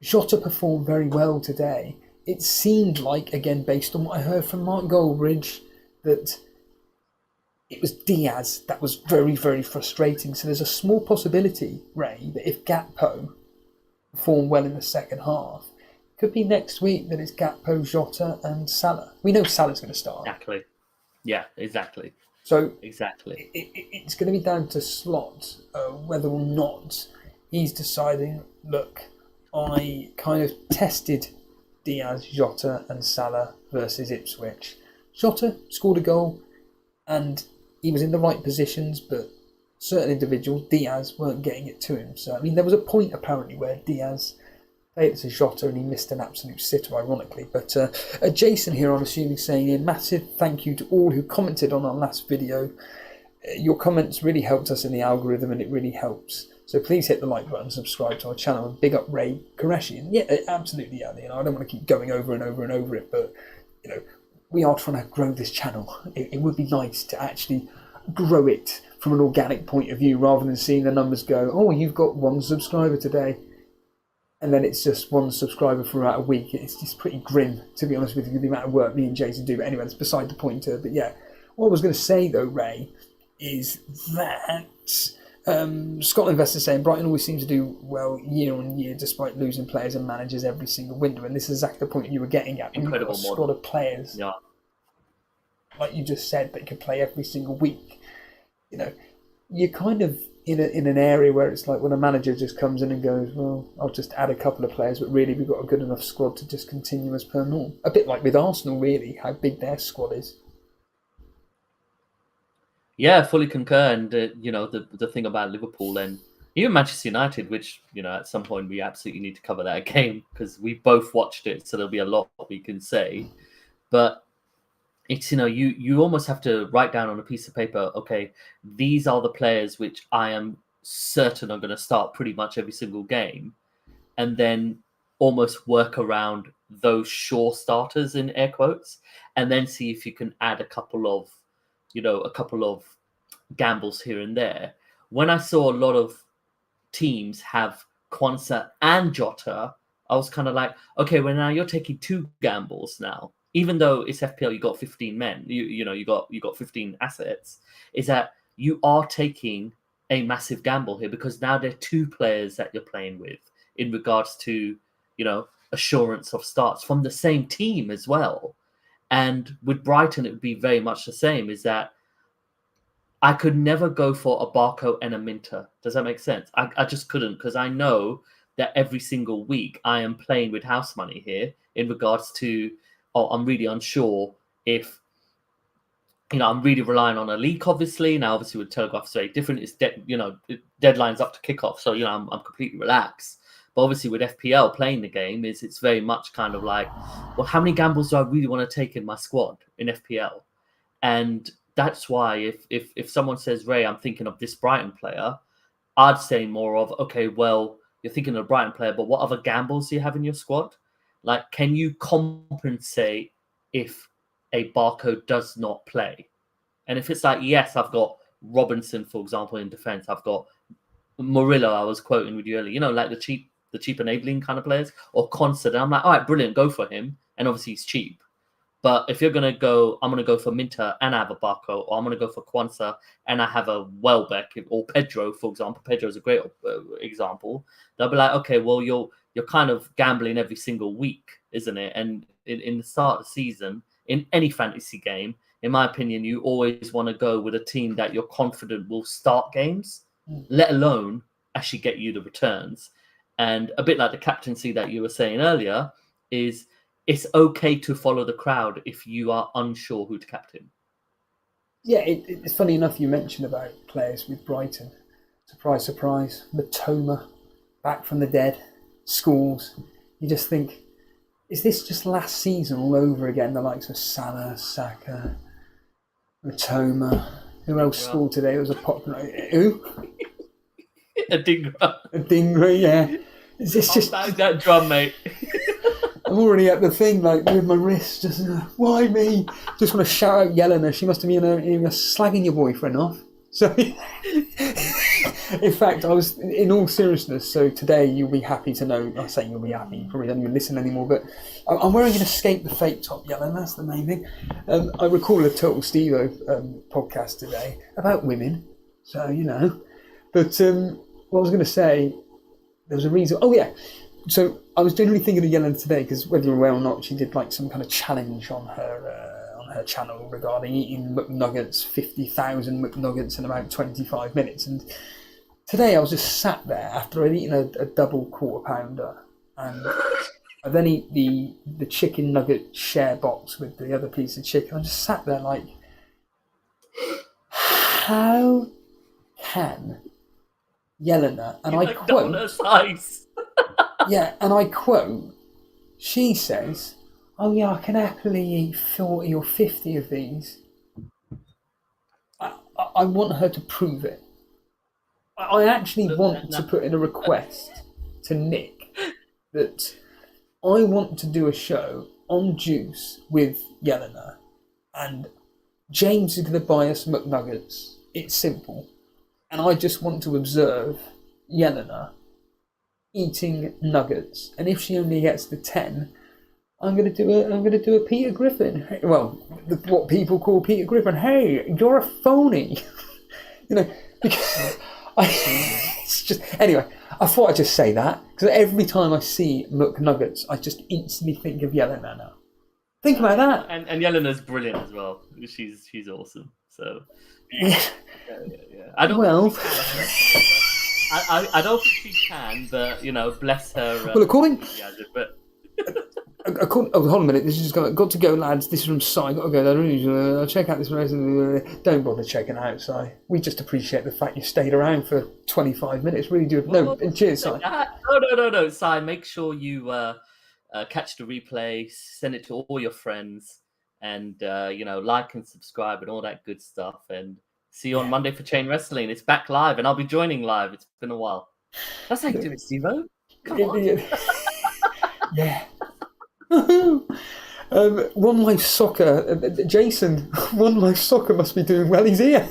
Jota performed very well today. It seemed like, again, based on what I heard from Mark Goldbridge, that it was Diaz that was very, very frustrating. So there's a small possibility, Ray, that if Gakpo perform well in the second half, could be next week that it's Gakpo, Jota and Salah. We know Salah's going to start. Exactly. Yeah, exactly. So exactly, it's going to be down to Slot whether or not he's deciding, look, I kind of tested Diaz, Jota and Salah versus Ipswich. Jota scored a goal and he was in the right positions, but certain individuals, Diaz, weren't getting it to him. So, I mean, there was a point apparently where Diaz played it to Jota and he missed an absolute sitter, ironically. But Jason here, I'm assuming, saying a massive thank you to all who commented on our last video. Your comments really helped us in the algorithm and it really helps. So please hit the like button, subscribe to our channel, and big up Ray Qureshi. And yeah, absolutely, yeah, I don't want to keep going over and over and over it, but we are trying to grow this channel. It would be nice to actually grow it from an organic point of view, rather than seeing the numbers go, oh, you've got 1 subscriber today, and then it's just 1 subscriber for about a week. It's just pretty grim, to be honest with you, the amount of work me and Jason do. But anyway, that's beside the point. But yeah, what I was going to say though, Ray, is that Scotland Investor saying Brighton always seem to do well year on year despite losing players and managers every single window. And this is exactly the point you were getting at. When Incredible you've got a squad of players, Yeah. like you just said, that could play every single week. You know, you're kind of in an area where it's like when a manager just comes in and goes, well, I'll just add a couple of players, but really we've got a good enough squad to just continue as per normal. A bit like with Arsenal, really, how big their squad is. Yeah, fully concur. And, the thing about Liverpool and even Manchester United, which, at some point we absolutely need to cover that game because we both watched it. So there'll be a lot we can say. But it's, you almost have to write down on a piece of paper, okay, these are the players which I am certain are going to start pretty much every single game. And then almost work around those sure starters in air quotes, and then see if you can add a couple of gambles here and there. When I saw a lot of teams have Quansah and Jota, I was kind of like, okay, well now you're taking 2 gambles now. Even though it's FPL, you got 15 men, you got 15 assets. Is that you are taking a massive gamble here because now there are 2 players that you're playing with in regards to, assurance of starts from the same team as well. And with Brighton, it would be very much the same. Is that I could never go for a Barco and a Minter. Does that make sense? I just couldn't because I know that every single week I am playing with house money here in regards to, I'm really unsure if, I'm really relying on a leak, obviously. Now, obviously, with Telegraph, it's very different. It's, deadline's up to kickoff. So, I'm completely relaxed. But obviously, with FPL, playing the game, it's very much kind of like, well, how many gambles do I really want to take in my squad in FPL? And that's why if someone says, Ray, I'm thinking of this Brighton player, I'd say more of, okay, well, you're thinking of a Brighton player, but what other gambles do you have in your squad? Like, can you compensate if a Barco does not play? And if it's like, yes, I've got Robinson, for example, in defense, I've got Murillo, I was quoting with you earlier, like the cheap enabling kind of players, or Quansah. And I'm like, all right, brilliant, go for him. And obviously he's cheap. But if you're going to go, I'm going to go for Minter and I have a Barco, or I'm going to go for Quansah and I have a Welbeck, or Pedro, for example. Pedro is a great example. They'll be like, okay, well, you're kind of gambling every single week, isn't it? And in the start of the season, in any fantasy game, in my opinion, you always want to go with a team that you're confident will start games, let alone actually get you the returns. And a bit like the captaincy that you were saying earlier is, it's okay to follow the crowd if you are unsure who to captain. Yeah, it's funny enough you mentioned about players with Brighton. Surprise, surprise. Matoma, back from the dead. Scholes. You just think, is this just last season all over again? The likes of Salah, Saka, Matoma. Who else scored today? It was a popular... Who? Adingra, yeah. It's just... Bang that drum, mate. I'm already at the thing, like, with my wrist, just, why me? Just want to shout out Yelena. She must have been slagging your boyfriend off. So, in fact, I was, in all seriousness, so today you'll be happy to know, I'm saying you'll be happy, you probably don't even listen anymore, but I'm wearing an Escape the Fate top, Yelena, that's the main thing. I recall a Total Stevo podcast today about women, so, But what I was going to say, there was a reason, so I was generally thinking of Yelena today because whether you're aware or not, she did like some kind of challenge on her channel regarding eating McNuggets, 50,000 McNuggets in about 25 minutes. And today I was just sat there after I'd eaten a double quarter pounder, and I then eat the chicken nugget share box with the other piece of chicken. I just sat there like, how can Yelena, and I quote, yeah, and I quote, she says, oh yeah, I can happily eat 40 or 50 of these. I want her to prove it. I actually want to put in a request to Nick that I want to do a show on juice with Yelena, and James is going to buy us McNuggets. It's simple. And I just want to observe Yelena eating nuggets, and if she only gets to 10, I'm going to do a Peter Griffin. Well, what people call Peter Griffin. Hey, you're a phony. You know, because it's just anyway. I thought I'd just say that because every time I see McNuggets, I just instantly think of Yelena now. Think about that. And Yelena's brilliant as well. She's awesome. So Yeah. I don't. Well, I don't think she can, but bless her. well, according. But Hold on a minute. This is got to go, lads. This is from Si. Got to go. I'll check out this race. Don't bother checking out, Si. We just appreciate the fact you stayed around for 25 minutes. Really do. No, cheers, Si. No, Si. Make sure you catch the replay, send it to all your friends, and like and subscribe and all that good stuff. And see you on Monday for Chain Wrestling. It's back live, and I'll be joining live. It's been a while. That's how you do it, Steve-O. Come on. Yeah. One Life Soccer, Jason. One Life Soccer must be doing well. He's here.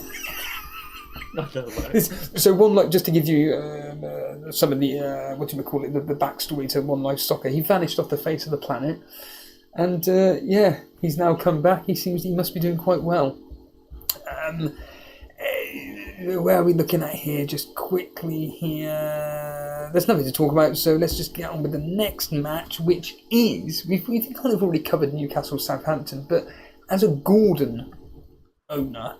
So One Life, just to give you some of the the backstory to One Life Soccer. He vanished off the face of the planet, and he's now come back. He must be doing quite well. Where are we looking at here? Just quickly here. There's nothing to talk about, so let's just get on with the next match, which is we've kind of already covered Newcastle Southampton, but as a Gordon owner,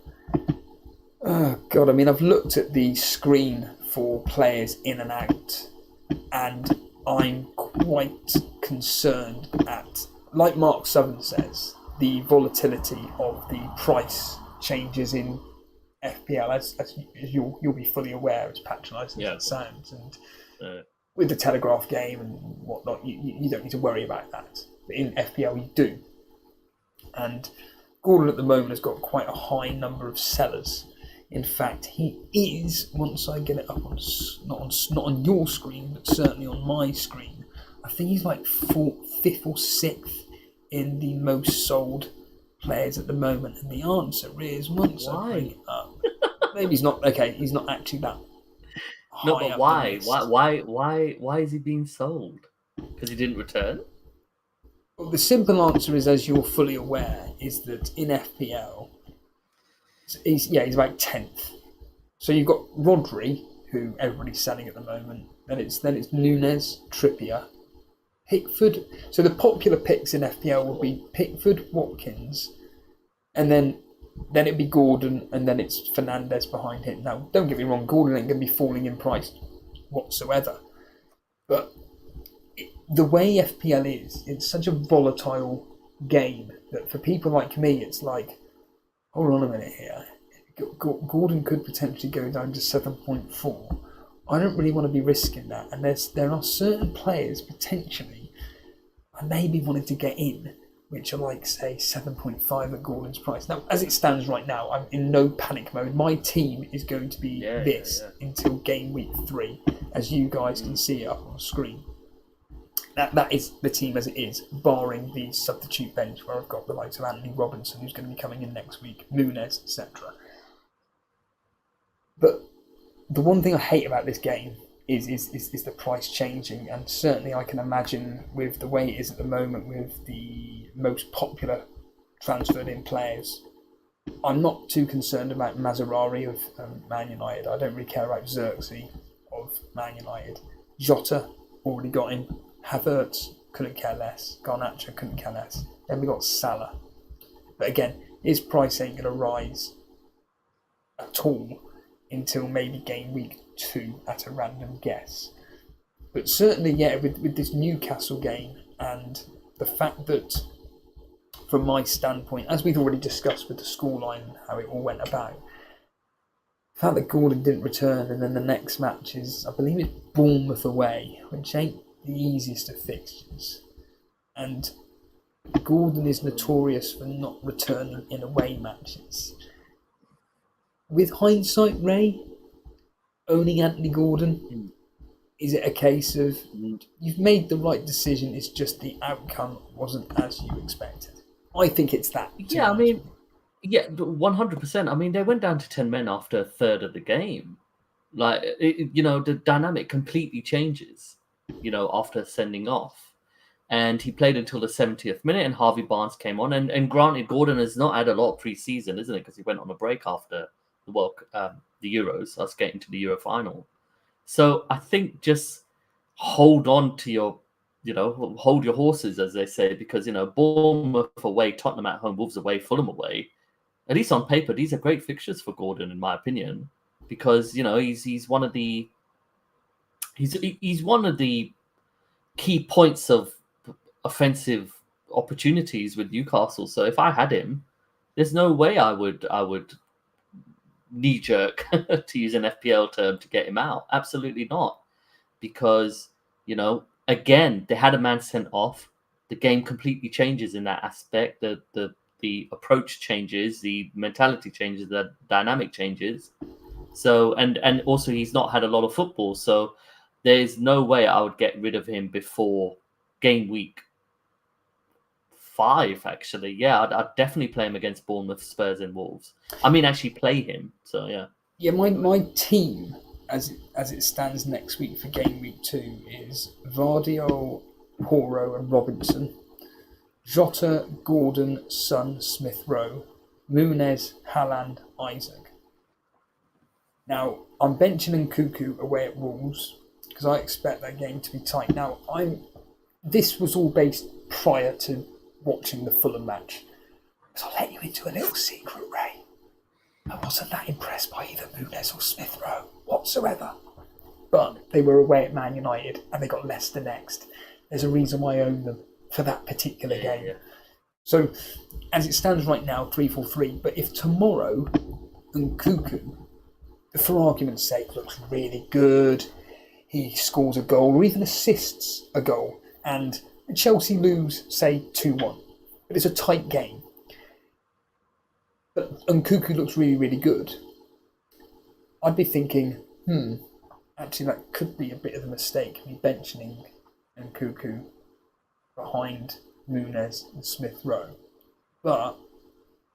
oh god, I mean I've looked at the screen for players in and out, and I'm quite concerned at, like Mark Southern says, the volatility of the price changes in FPL, as you'll be fully aware, as patronising as it sounds, and with the Telegraph game and whatnot, you don't need to worry about that. But in FPL, you do. And Gordon at the moment has got quite a high number of sellers. In fact, he is, once I get it up on not on your screen, but certainly on my screen, I think he's like 5th or 6th in the most sold players at the moment, and the answer is once I bring it up, maybe he's not actually that high. No, but why? Why is he being sold? Because he didn't return? Well, the simple answer is, as you're fully aware, is that in FPL, he's about 10th. So you've got Rodri, who everybody's selling at the moment. Then it's Nunes, Trippier, Pickford. So the popular picks in FPL will be Pickford, Watkins, and then it'd be Gordon, and then it's Fernandes behind him. Now, don't get me wrong, Gordon ain't going to be falling in price whatsoever. But the way FPL is, it's such a volatile game that for people like me, it's like, hold on a minute here. Gordon could potentially go down to 7.4. I don't really want to be risking that. And there are certain players potentially I maybe wanted to get in, which are like, say, 7.5 at Gordon's price. Now, as it stands right now, I'm in no panic mode. My team is going to be until game week 3, as you guys can see it up on the screen. That is the team as it is, barring the substitute bench where I've got the likes of Anthony Robinson, who's going to be coming in next week, Nunes, etc. But the one thing I hate about this game is the price changing, and certainly I can imagine with the way it is at the moment with the most popular transferred in players. I'm not too concerned about Mazzarari of Man United. I don't really care about Xerxes of Man United. Jota, already got him. Havertz, couldn't care less. Garnacho, couldn't care less. Then we got Salah. But again, his price ain't going to rise at all until maybe game week 2 at a random guess. But certainly, with this Newcastle game and the fact that, from my standpoint, as we've already discussed with the scoreline and how it all went about, the fact that Gordon didn't return, and then the next match is, I believe it's Bournemouth away, which ain't the easiest of fixtures. And Gordon is notorious for not returning in away matches. With hindsight, Ray, owning Anthony Gordon, is it a case of you've made the right decision, it's just the outcome wasn't as you expected? I think it's that. Yeah, I mean, 100%. I mean, they went down to 10 men after a third of the game. Like, the dynamic completely changes, after sending off. And he played until the 70th minute, and Harvey Barnes came on. And granted, Gordon has not had a lot of pre-season, isn't it? Because he went on a break after the the Euros, us getting to the Euro final. So I think just hold on to your, hold your horses, as they say, because, Bournemouth away, Tottenham at home, Wolves away, Fulham away. At least on paper, these are great fixtures for Gordon, in my opinion, because, he's one of the key points of offensive opportunities with Newcastle. So if I had him, there's no way I would knee jerk, to use an FPL term, to get him out. Absolutely not, because again, they had a man sent off. The game completely changes in that aspect. The approach changes, the mentality changes, the dynamic changes. So and also he's not had a lot of football, so there's no way I would get rid of him before game week 5. Actually, yeah, I'd definitely play him against Bournemouth, Spurs, and Wolves. I mean, actually play him. So yeah. Yeah, my team as it stands next week for game week 2 is Vardiol, Poro, and Robinson, Jota, Gordon, Son, Smith Rowe, Muniz, Haaland, Isaac. Now I'm benching Nkuku away at Wolves because I expect that game to be tight. Now this was all based prior to watching the Fulham match. So I'll let you into a little secret, Ray. I wasn't that impressed by either Muniz or Smith Rowe whatsoever. But they were away at Man United and they got Leicester next. There's a reason why I own them for that particular game. Yeah. So as it stands right now, 3-4-3. But if tomorrow Nkuku, for argument's sake, looks really good, he scores a goal or even assists a goal, and Chelsea lose, say, 2-1, but it's a tight game, but Nkuku looks really, really good, I'd be thinking, actually that could be a bit of a mistake, me benching Nkuku behind Muniz and Smith Rowe. But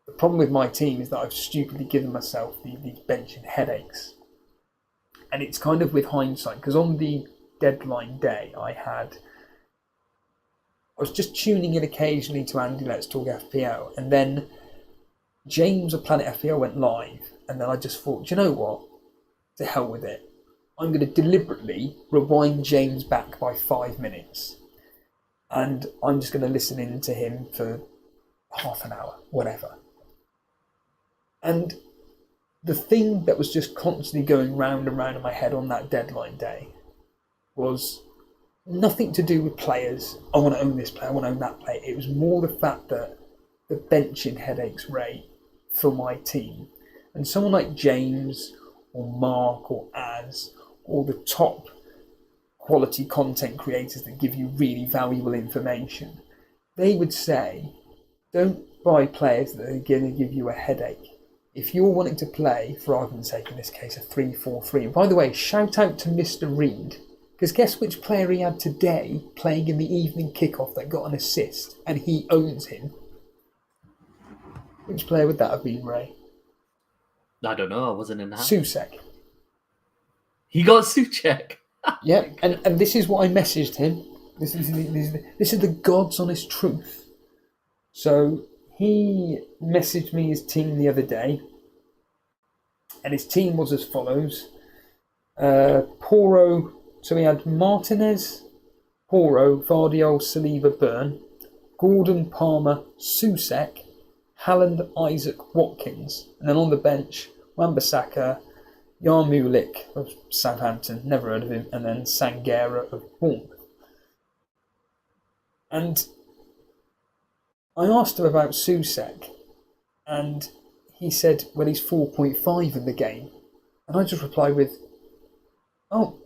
the problem with my team is that I've stupidly given myself these benching headaches. And it's kind of with hindsight, because on the deadline day I was just tuning in occasionally to Andy Let's Talk FPL, and then James of Planet FPL went live, and then I just thought, do you know what? To hell with it. I'm going to deliberately rewind James back by 5 minutes, and I'm just going to listen in to him for half an hour, whatever. And the thing that was just constantly going round and round in my head on that deadline day was nothing to do with players. I want to own this player, I want to own that player. It was more the fact that the benching headaches rate for my team. And someone like James or Mark or Az or the top quality content creators that give you really valuable information, they would say, don't buy players that are going to give you a headache. If you're wanting to play, for argument's sake, in this case, a 3-4-3. And by the way, shout out to Mr. Reed, because guess which player he had today playing in the evening kickoff that got an assist, and he owns him? Which player would that have been, Ray? I don't know. I wasn't in that. Susek. He got Souček. Yeah, and this is what I messaged him. This is the God's honest truth. So he messaged me his team the other day, and his team was as follows. Poro, so he had Martinez, Poro, Vardiol, Saliba, Byrne, Gordon, Palmer, Souček, Haaland, Isaac, Watkins, and then on the bench, Wan-Bissaka, Yarmouk of Southampton, never heard of him, and then Sangera of Bournemouth. And I asked him about Souček, and he said, well, he's 4.5 in the game. And I just replied with, oh,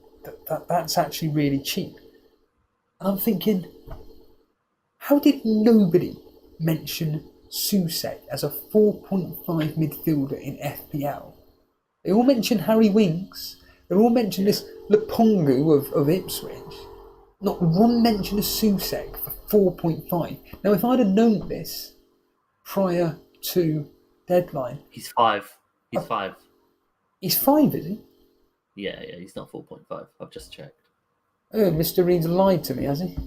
that's actually really cheap. And I'm thinking, how did nobody mention Souček as a 4.5 midfielder in FPL? They all mention Harry Winks. They all mention this Lepongu of Ipswich. Not one mention of Souček for 4.5. Now, if I'd have known this prior to deadline... He's 5. He's 5. He's 5, is he? Yeah, he's not 4.5. I've just checked. Oh, Mr. Reed's lied to me, has he?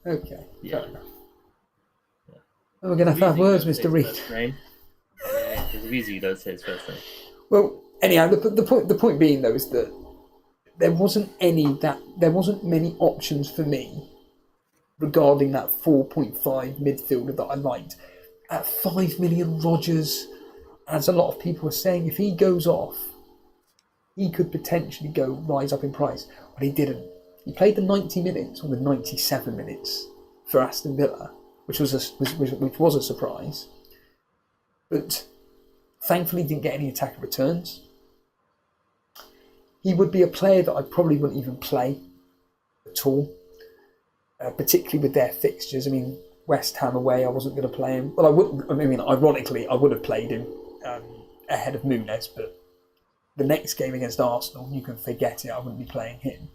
Okay, fair enough. Yeah. Oh, we're going to have words, Mr. Reed. Yeah, because of easy you don't say his first name. Well, Anyhow, the point being though is that there wasn't many options for me regarding that 4.5 midfielder that I liked. At 5 million, Rodgers, as a lot of people are saying, if he goes off, he could potentially rise up in price, but he didn't. He played the 90 minutes or the 97 minutes for Aston Villa, which was a surprise. But thankfully, didn't get any attack returns. He would be a player that I probably wouldn't even play at all, particularly with their fixtures. I mean, West Ham away, I wasn't going to play him. Well, I wouldn't. I mean, ironically, I would have played him ahead of Muniz, but the next game against Arsenal, you can forget it. I wouldn't be playing him.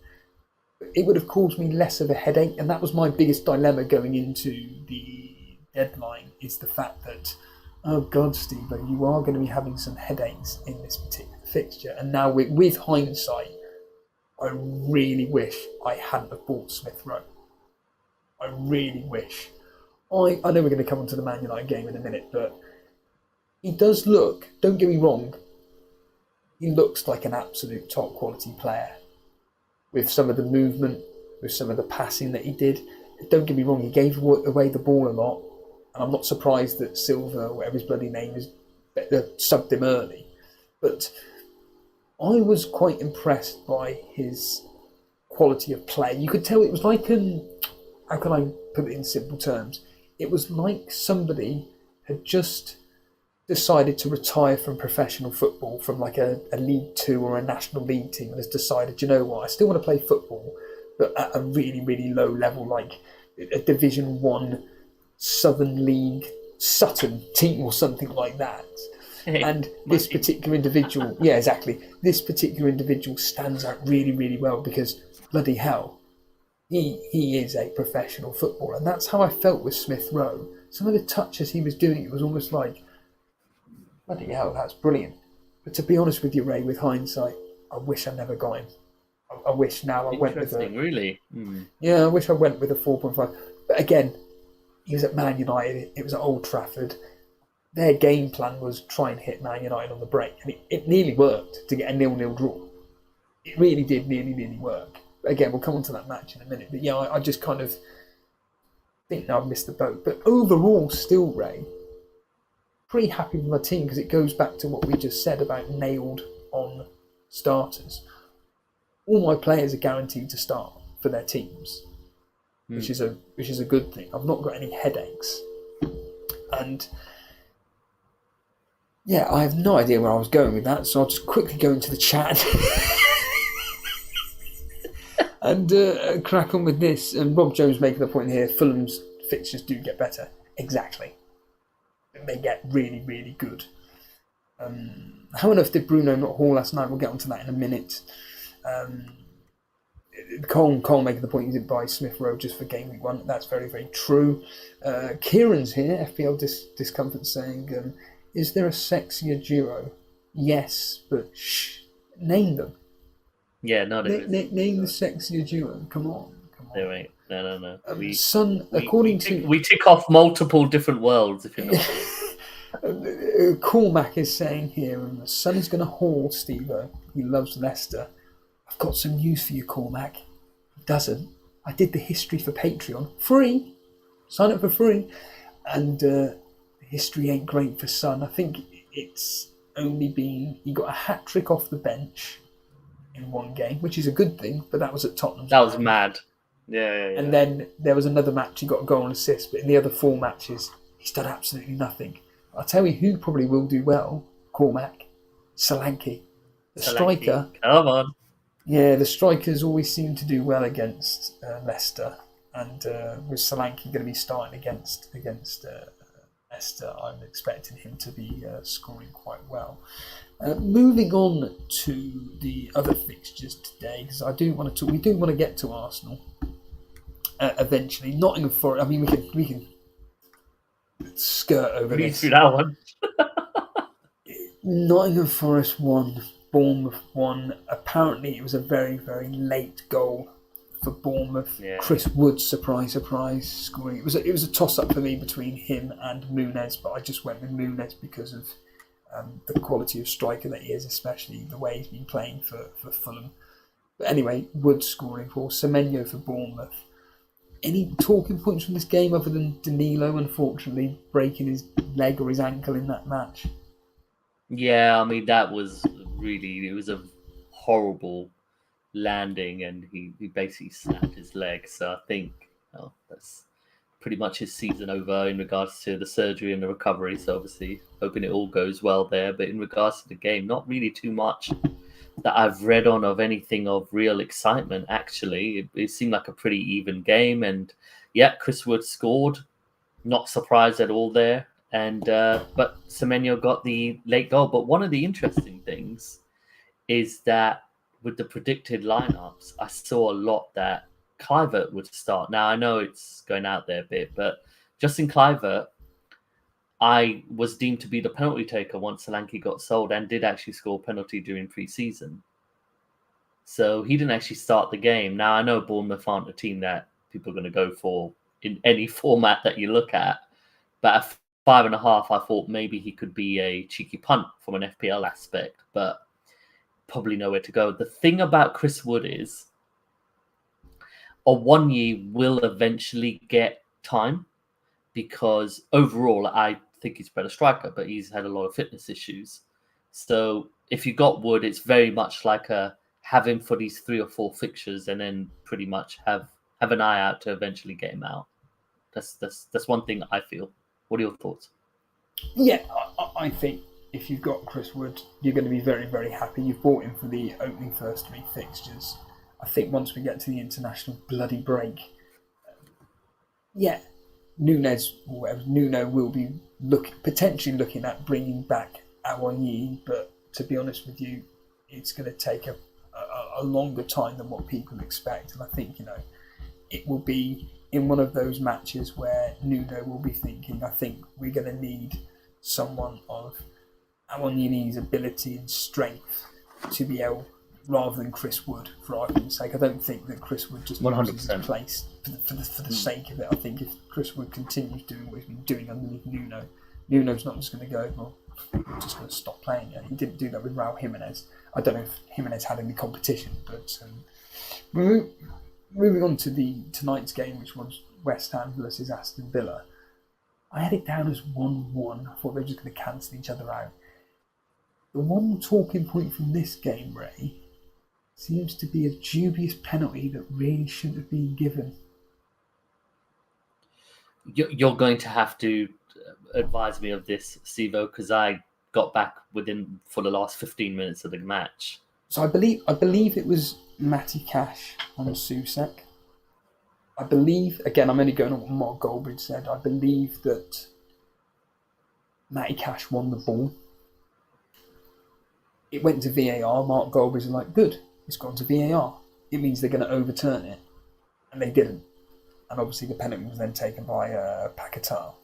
It would have caused me less of a headache, and that was my biggest dilemma going into the deadline, is the fact that, oh God, Steve, you are going to be having some headaches in this particular fixture. And now with hindsight, I really wish I hadn't have bought Smith Rowe. I really wish. I know we're going to come on to the Man United game in a minute, but he does look, don't get me wrong, he looks like an absolute top quality player. With some of the movement, with some of the passing that he did. Don't get me wrong, he gave away the ball a lot. And I'm not surprised that Silva, whatever his bloody name is, subbed him early. But I was quite impressed by his quality of play. You could tell it was like, how can I put it in simple terms? It was like somebody had just decided to retire from professional football, from like a League Two or a National League team, and has decided, you know what, I still want to play football, but at a really, really low level, like a Division 1 Southern League Sutton team or something like that. Hey, and this particular individual, yeah, exactly, this particular individual stands out really, really well because, bloody hell, he is a professional footballer. And that's how I felt with Smith Rowe. Some of the touches he was doing, it was almost like, bloody hell, that's brilliant. But to be honest with you, Ray, with hindsight, I wish I never got him. I wish now I went with really? Yeah, I wish I went with a 4.5. But again, he was at Man United. It was at Old Trafford. Their game plan was try and hit Man United on the break. And it nearly worked to get a 0-0 draw. It really did nearly work. But again, we'll come on to that match in a minute. But yeah, I just kind of think now I've missed the boat. But overall, still, Ray, pretty happy with my team because it goes back to what we just said about nailed on starters. All my players are guaranteed to start for their teams, which is a good thing. I've not got any headaches, and yeah, I have no idea where I was going with that, so I'll just quickly go into the chat and crack on with this. And Rob Jones making the point here: Fulham's fixtures do get better. Exactly. They get really, really good. How on earth did Bruno not haul last night? We'll get onto that in a minute. Cole making the point he didn't buy Smith Rowe just for Gameweek 1. That's very, very true. Kieran's here, FPL Discomfort, saying, is there a sexier duo? Yes, but name them. Yeah, no, there is. Name the sexier duo. Come on. No, wait. No. We tick off multiple different worlds, if you know. Cormac is saying here, and the Son is going to haul Steve-O. He loves Leicester. I've got some news for you, Cormac. He doesn't. I did the history for Patreon. Free. Sign up for free. And the history ain't great for Son. I think it's only been... He got a hat-trick off the bench in one game, which is a good thing, but that was at Tottenham. That was mad. Yeah. And then there was another match he got a goal and assist, but in the other 4 matches, he's done absolutely nothing. I'll tell you who probably will do well, Cormac, Solanke. The striker. Come on. Yeah, the strikers always seem to do well against Leicester. And with Solanke going to be starting against Leicester, I'm expecting him to be scoring quite well. Moving on to the other fixtures today, because we do want to get to Arsenal eventually. Nottingham Forest. I mean, we can skirt over this. Through that one. Nottingham Forest won, Bournemouth won. Apparently, it was a very, very late goal for Bournemouth. Yeah. Chris Wood, surprise, scoring. It was a toss-up for me between him and Muniz, but I just went with Muniz because of the quality of striker that he is, especially the way he's been playing for Fulham. But anyway, Wood scoring for Semenyo for Bournemouth. Any talking points from this game other than Danilo, unfortunately, breaking his leg or his ankle in that match? Yeah, I mean, it was a horrible landing, and he basically snapped his leg. So I think that's pretty much his season over in regards to the surgery and the recovery. So obviously, hoping it all goes well there. But in regards to the game, not really too much that I've read on of anything of real excitement, actually. It seemed like a pretty even game. And yeah, Chris Wood scored. Not surprised at all there. And but Semenyo got the late goal. But one of the interesting things is that with the predicted lineups, I saw a lot that Kluivert would start. Now, I know it's going out there a bit, but Justin Kluivert, I was deemed to be the penalty taker once Solanke got sold and did actually score a penalty during pre-season. So he didn't actually start the game. Now, I know Bournemouth aren't a team that people are going to go for in any format that you look at, but at 5.5, I thought maybe he could be a cheeky punt from an FPL aspect, but probably nowhere to go. The thing about Chris Wood is Onye will eventually get time because overall I think he's a better striker, but he's had a lot of fitness issues. So if you got Wood, it's very much like have him for these 3 or 4 fixtures and then pretty much have an eye out to eventually get him out. That's one thing I feel. What are your thoughts? Yeah, I think if you've got Chris Wood, you're going to be very, very happy. You've bought him for the opening first 3 fixtures. I think once we get to the international bloody break, Nuno will be potentially looking at bringing back Onye, but to be honest with you, it's going to take a longer time than what people expect. And I think, it will be in one of those matches where Nuno will be thinking, I think we're going to need someone of Onye's ability and strength to be able, rather than Chris Wood, for argument's sake. I don't think that Chris Wood just 100% his place for the sake of it. I think if Chris Wood continues doing what he's been doing underneath Nuno's not just going to go, well, we're just going to stop playing it. He didn't do that with Raul Jimenez. I don't know if Jimenez had any competition, but moving on to tonight's game, which was West Ham versus Aston Villa. I had it down as 1-1. I thought they were just going to cancel each other out. The one talking point from this game, Ray, seems to be a dubious penalty that really shouldn't have been given. You're going to have to advise me of this, Sivo, because I got back for the last 15 minutes of the match. So I believe it was Matty Cash on Susek. I believe, again, I'm only going on what Mark Goldbridge said, I believe that Matty Cash won the ball. It went to VAR. Mark Goldbridge was like, good, it's gone to VAR. It means they're going to overturn it. And they didn't. And obviously the penalty was then taken by Paquetá.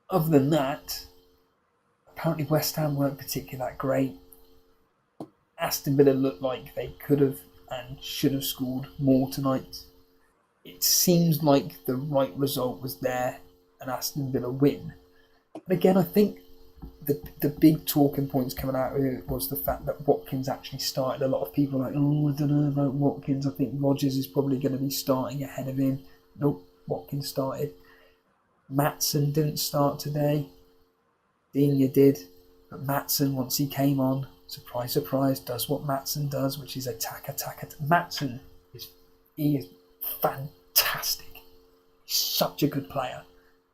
Other than that, apparently West Ham weren't particularly that great. Aston Villa looked like they could have and should have scored more tonight. It seems like the right result was there, and Aston Villa win. And again, I think the big talking points coming out of it was the fact that Watkins actually started. A lot of people are like, I don't know about Watkins. I think Rodgers is probably going to be starting ahead of him. Nope, Watkins started. Maatsen didn't start today. Digne did. But Maatsen, once he came on, surprise, surprise, does what Maatsen does, which is attack. Maatsen is fantastic. He's such a good player.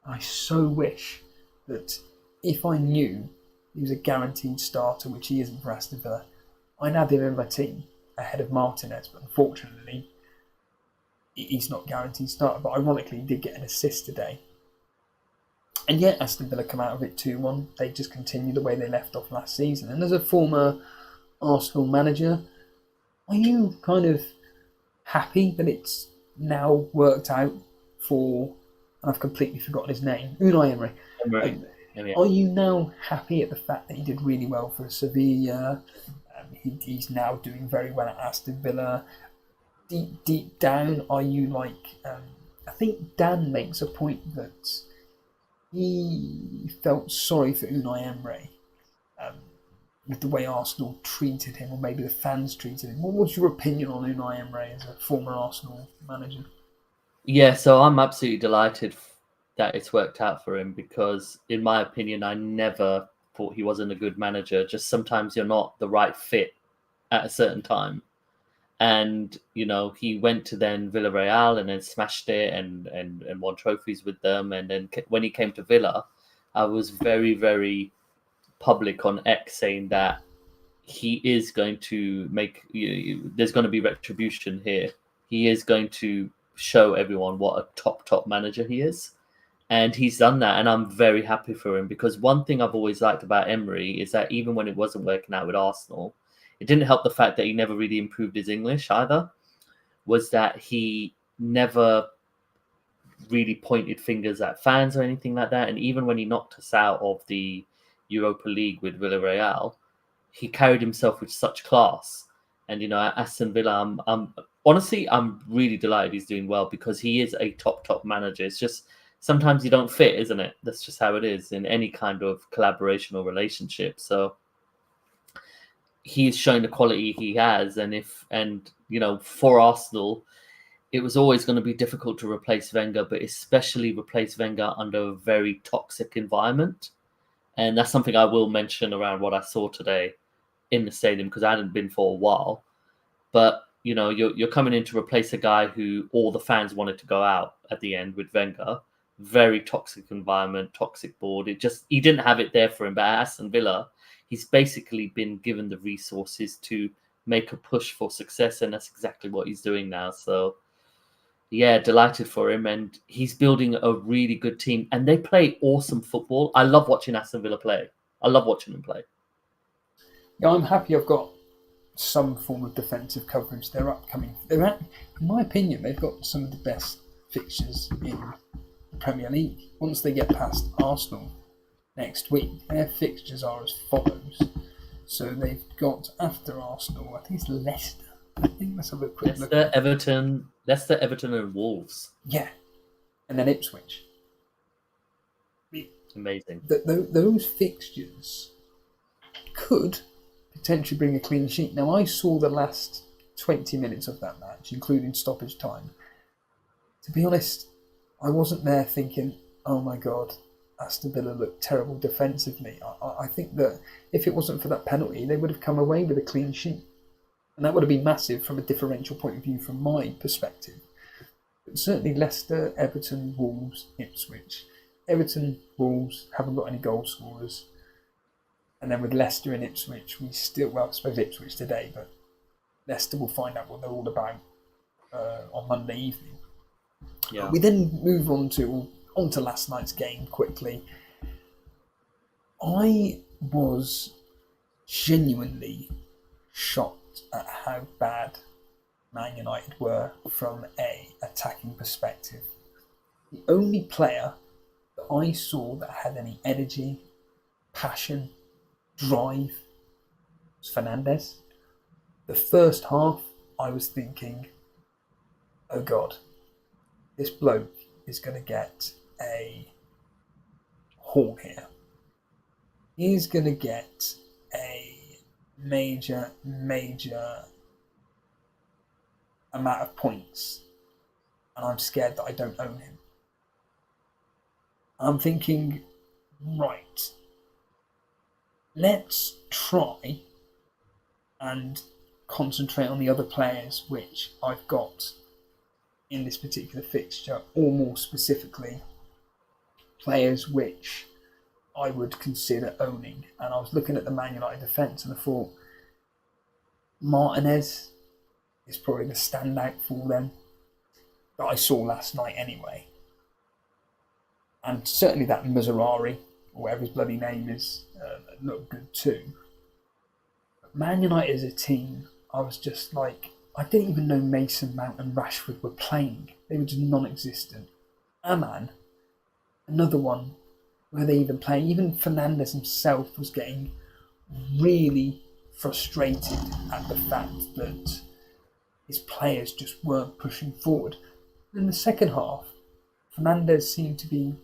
I so wish that if I knew he was a guaranteed starter, which he isn't for Aston Villa, I'd have him in my team ahead of Martinez. But unfortunately, he's not guaranteed starter. But ironically, he did get an assist today. And yet Aston Villa come out of it 2-1. They just continue the way they left off last season. And as a former Arsenal manager, are you kind of happy that it's now worked out for, and I've completely forgotten his name, Unai Emery. Are you now happy at the fact that he did really well for Sevilla? He's now doing very well at Aston Villa. Deep down, are you like... I think Dan makes a point that he felt sorry for Unai Emery with the way Arsenal treated him, or maybe the fans treated him. What's your opinion on Unai Emery as a former Arsenal manager? Yeah, so I'm absolutely delighted that it's worked out for him because, in my opinion, I never thought he wasn't a good manager. Just sometimes you're not the right fit at a certain time. And, he went to then Villarreal and then smashed it and won trophies with them. And then when he came to Villa, I was very, very public on X saying that he is going to there's going to be retribution here. He is going to show everyone what a top manager he is. And he's done that. And I'm very happy for him because one thing I've always liked about Emery is that even when it wasn't working out with Arsenal, it didn't help the fact that he never really improved his English either, was that he never really pointed fingers at fans or anything like that. And even when he knocked us out of the Europa League with Villarreal, he carried himself with such class. And, at Aston Villa, I'm really delighted he's doing well because he is a top manager. It's just sometimes you don't fit, isn't it? That's just how it is in any kind of collaboration or relationship. So he's shown the quality he has. And for Arsenal, it was always going to be difficult to replace Wenger, but especially replace Wenger under a very toxic environment. And that's something I will mention around what I saw today in the stadium because I hadn't been for a while. But, you're coming in to replace a guy who all the fans wanted to go out at the end with Wenger. Very toxic environment, toxic board. He didn't have it there for him. But at Aston Villa, he's basically been given the resources to make a push for success. And that's exactly what he's doing now. So, yeah, delighted for him. And he's building a really good team. And they play awesome football. I love watching Aston Villa play. I love watching them play. Yeah, I'm happy I've got some form of defensive coverage. In my opinion, they've got some of the best fixtures in the Premier League. Once they get past Arsenal next week, their fixtures are as follows. So they've got, after Arsenal, I think it's Leicester. Let's have a quick look. Leicester, Everton and Wolves. Yeah. And then Ipswich. Amazing. Those fixtures could potentially bring a clean sheet. Now, I saw the last 20 minutes of that match, including stoppage time. To be honest, I wasn't there thinking, oh my God, Aston Villa looked terrible defensively. I think that if it wasn't for that penalty, they would have come away with a clean sheet. And that would have been massive from a differential point of view from my perspective. But certainly Leicester, Everton, Wolves, Ipswich. Everton, Wolves haven't got any goal scorers. And then with Leicester and Ipswich, I suppose Ipswich today, but Leicester will find out what they're all about on Monday evening. Yeah. We then move on to last night's game quickly. I was genuinely shocked at how bad Man United were from an attacking perspective. The only player that I saw that had any energy, passion, drive was Fernandes. The first half, I was thinking, oh God, this bloke is going to get a haul here. He's going to get a major amount of points. And I'm scared that I don't own him. I'm thinking, right, let's try and concentrate on the other players which I've got in this particular fixture, or more specifically, players which I would consider owning. And I was looking at the Man United defence and I thought Martinez is probably the standout for them that I saw last night anyway. And certainly that Mazzarari, or whatever his bloody name is, looked good too. But Man United as a team, I was just like, I didn't even know Mason Mount and Rashford were playing. They were just non-existent. Aman, another one, where they even play. Even Fernandes himself was getting really frustrated at the fact that his players just weren't pushing forward. In the second half, Fernandes seemed to be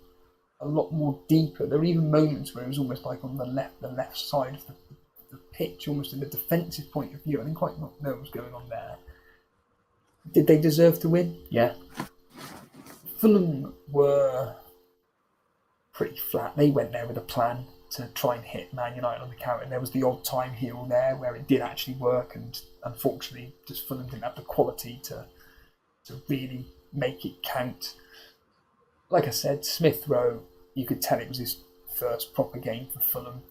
a lot more deeper. There were even moments where it was almost like on the left side of the pitch, almost in a defensive point of view. I didn't quite know what was going on there. Did they deserve to win? Yeah. Fulham were pretty flat. They went there with a plan to try and hit Man United on the counter, and there was the odd time here or there where it did actually work, and unfortunately just Fulham didn't have the quality to really make it count. Like I said, Smith Rowe, you could tell it was his first proper game for Fulham.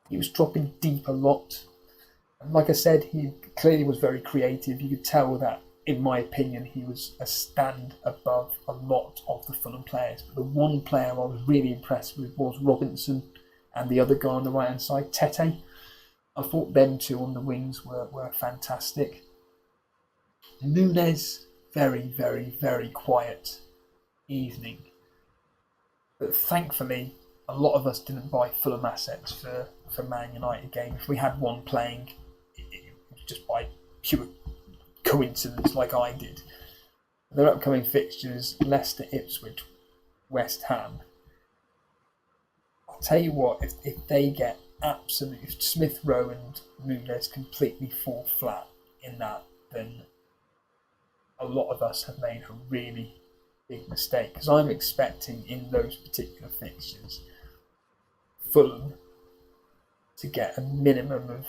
He was dropping deep a lot. And like I said, he clearly was very creative. You could tell that, in my opinion, he was a stand above a lot of the Fulham players. But the one player I was really impressed with was Robinson, and the other guy on the right-hand side, Tete. I thought them two on the wings were fantastic. Nunes, very, very, very quiet evening. But thankfully, a lot of us didn't buy Fulham assets for Man United game. If we had one playing, it was just by pure coincidence like I did. Their upcoming fixtures, Leicester, Ipswich, West Ham. I'll tell you what, if they get if Smith Rowe and Nunes completely fall flat in that, then a lot of us have made a really big mistake, because I'm expecting in those particular fixtures Fulham to get a minimum of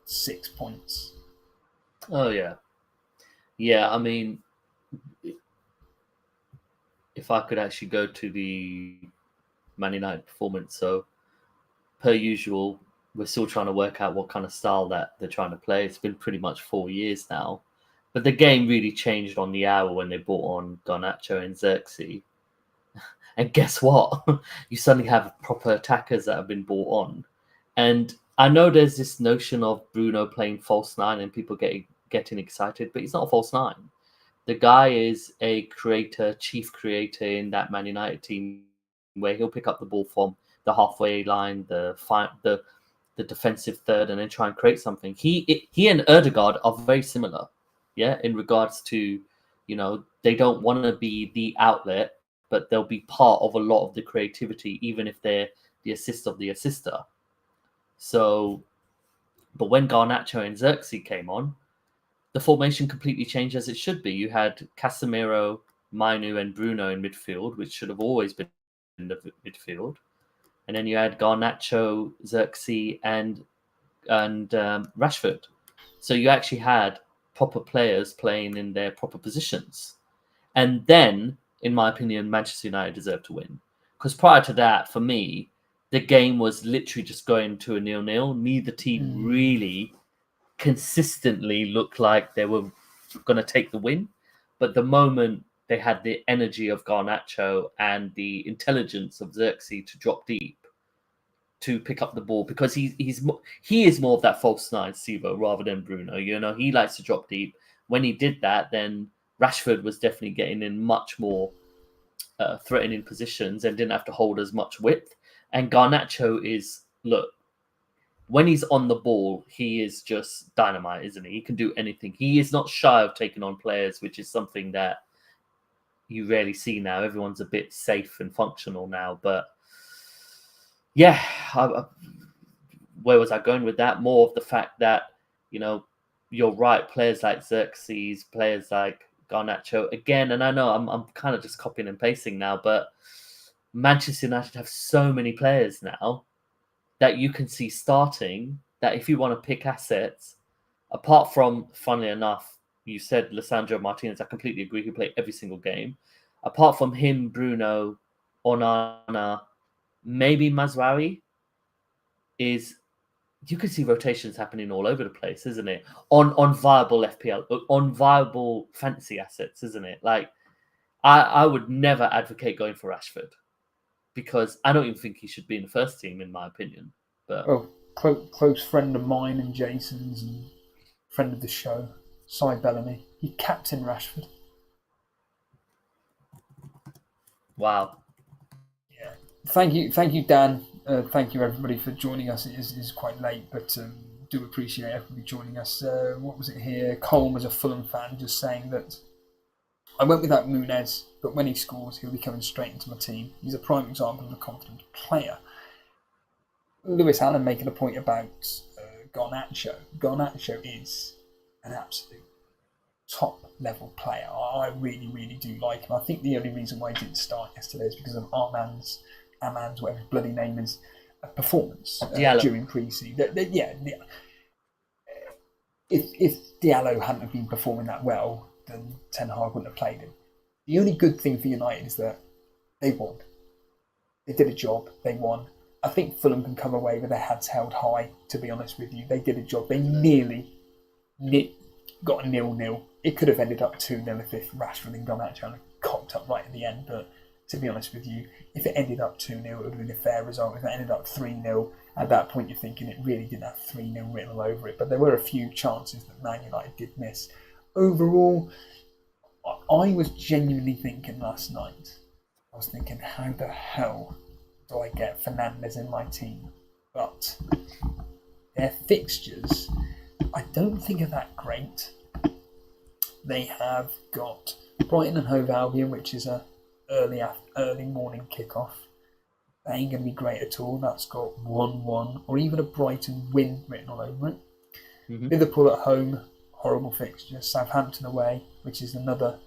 6 points. Oh yeah. I mean, if I could actually go to the Man United performance, so per usual, we're still trying to work out what kind of style that they're trying to play. It's been pretty much 4 years now. But the game really changed on the hour when they brought on Garnacho and Xerxes. And guess what? You suddenly have proper attackers that have been brought on. And I know there's this notion of Bruno playing false nine and people getting excited, but he's not a false nine. The guy is a creator, chief creator in that Man United team, where he'll pick up the ball from the halfway line, the defensive third, and then try and create something. He and Erdegaard are very similar. Yeah, in regards to, they don't want to be the outlet, but they'll be part of a lot of the creativity, even if they're the assist of the assister. So, but when Garnacho and Xerxes came on, the formation completely changed as it should be. You had Casemiro, Mainu, and Bruno in midfield, which should have always been in the midfield. And then you had Garnacho, Xerxes, and Rashford. So you actually had proper players playing in their proper positions. And then, in my opinion, Manchester United deserved to win. Because prior to that, for me, the game was literally just going to a 0-0. Neither team really consistently looked like they were going to take the win. But the moment they had the energy of Garnacho and the intelligence of Xerxes to drop deep, to pick up the ball, because he is more of that false nine, Sivo, rather than Bruno. He likes to drop deep. When he did that, then Rashford was definitely getting in much more threatening positions and didn't have to hold as much width. And Garnacho is, look, when he's on the ball, he is just dynamite, isn't he? He can do anything. He is not shy of taking on players, which is something that you rarely see now. Everyone's a bit safe and functional now, but yeah, where was I going with that? More of the fact that, you're right, players like Xerxes, players like Garnacho, again, and I know I'm kind of just copying and pasting now, but Manchester United have so many players now that you can see starting, that if you want to pick assets, apart from, funnily enough, you said Lisandro Martinez, I completely agree, he played every single game. Apart from him, Bruno, Onana, maybe Mazraoui, you can see rotations happening all over the place, isn't it? On viable FPL, on viable fantasy assets, isn't it? Like, I would never advocate going for Rashford, because I don't even think he should be in the first team, in my opinion. But close friend of mine and Jason's, and friend of the show, Cy Bellamy, he captained Rashford. Wow. Yeah. Thank you, Dan. Thank you, everybody, for joining us. It is quite late, but do appreciate everybody joining us. What was it here? Colm was a Fulham fan, just saying that I went without Munez, but when he scores, he'll be coming straight into my team. He's a prime example of a confident player. Lewis Allen making a point about Garnacho. Garnacho is an absolute top-level player. I really, really do like him. I think the only reason why he didn't start yesterday is because of Armand's, whatever his bloody name is, performance during pre-season. If Diallo hadn't have been performing that well, then Ten Hag wouldn't have played him. The only good thing for United is that they won. They did a job. They won. I think Fulham can come away with their heads held high, to be honest with you. They did a job. They nearly got a 0-0. It could have ended up 2-0 if Rashford and Garnacho had cocked up right at the end. But to be honest with you, if it ended up 2-0, it would have been a fair result. If it ended up 3-0, at that point you're thinking it really didn't have 3-0 written all over it. But there were a few chances that Man United did miss. Overall, I was genuinely thinking last night, how the hell do I get Fernandes in my team? But their fixtures, I don't think are that great. They have got Brighton and Hove Albion, which is a early morning kickoff. That ain't going to be great at all. That's got 1-1 or even a Brighton win written all over it. Mm-hmm. Liverpool at home, horrible fixture. Southampton away, which is another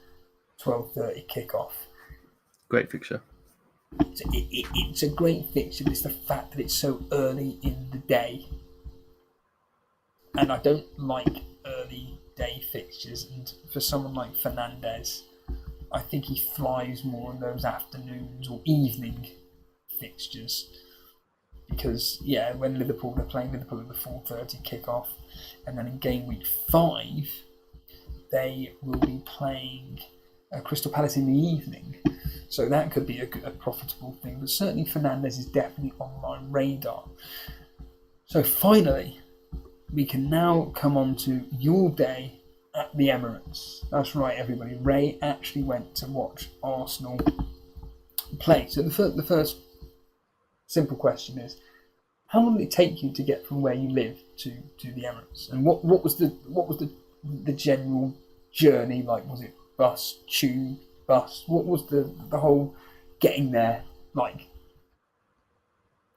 12:30 kickoff. Great fixture. It's a great fixture, but it's the fact that it's so early in the day. And I don't like early day fixtures. And for someone like Fernandes, I think he thrives more on those afternoons or evening fixtures. Because, when Liverpool are playing Liverpool at the 4:30 kickoff, and then in game week 5, they will be playing Crystal Palace in the evening. So that could be a profitable thing. But certainly Fernandes is definitely on my radar. So finally, we can now come on to your day at the Emirates. That's right, everybody. Ray actually went to watch Arsenal play. So the first simple question is, how long did it take you to get from where you live to the Emirates? And what was the general journey like? Was it bus, tube, bus? What was the whole getting there like?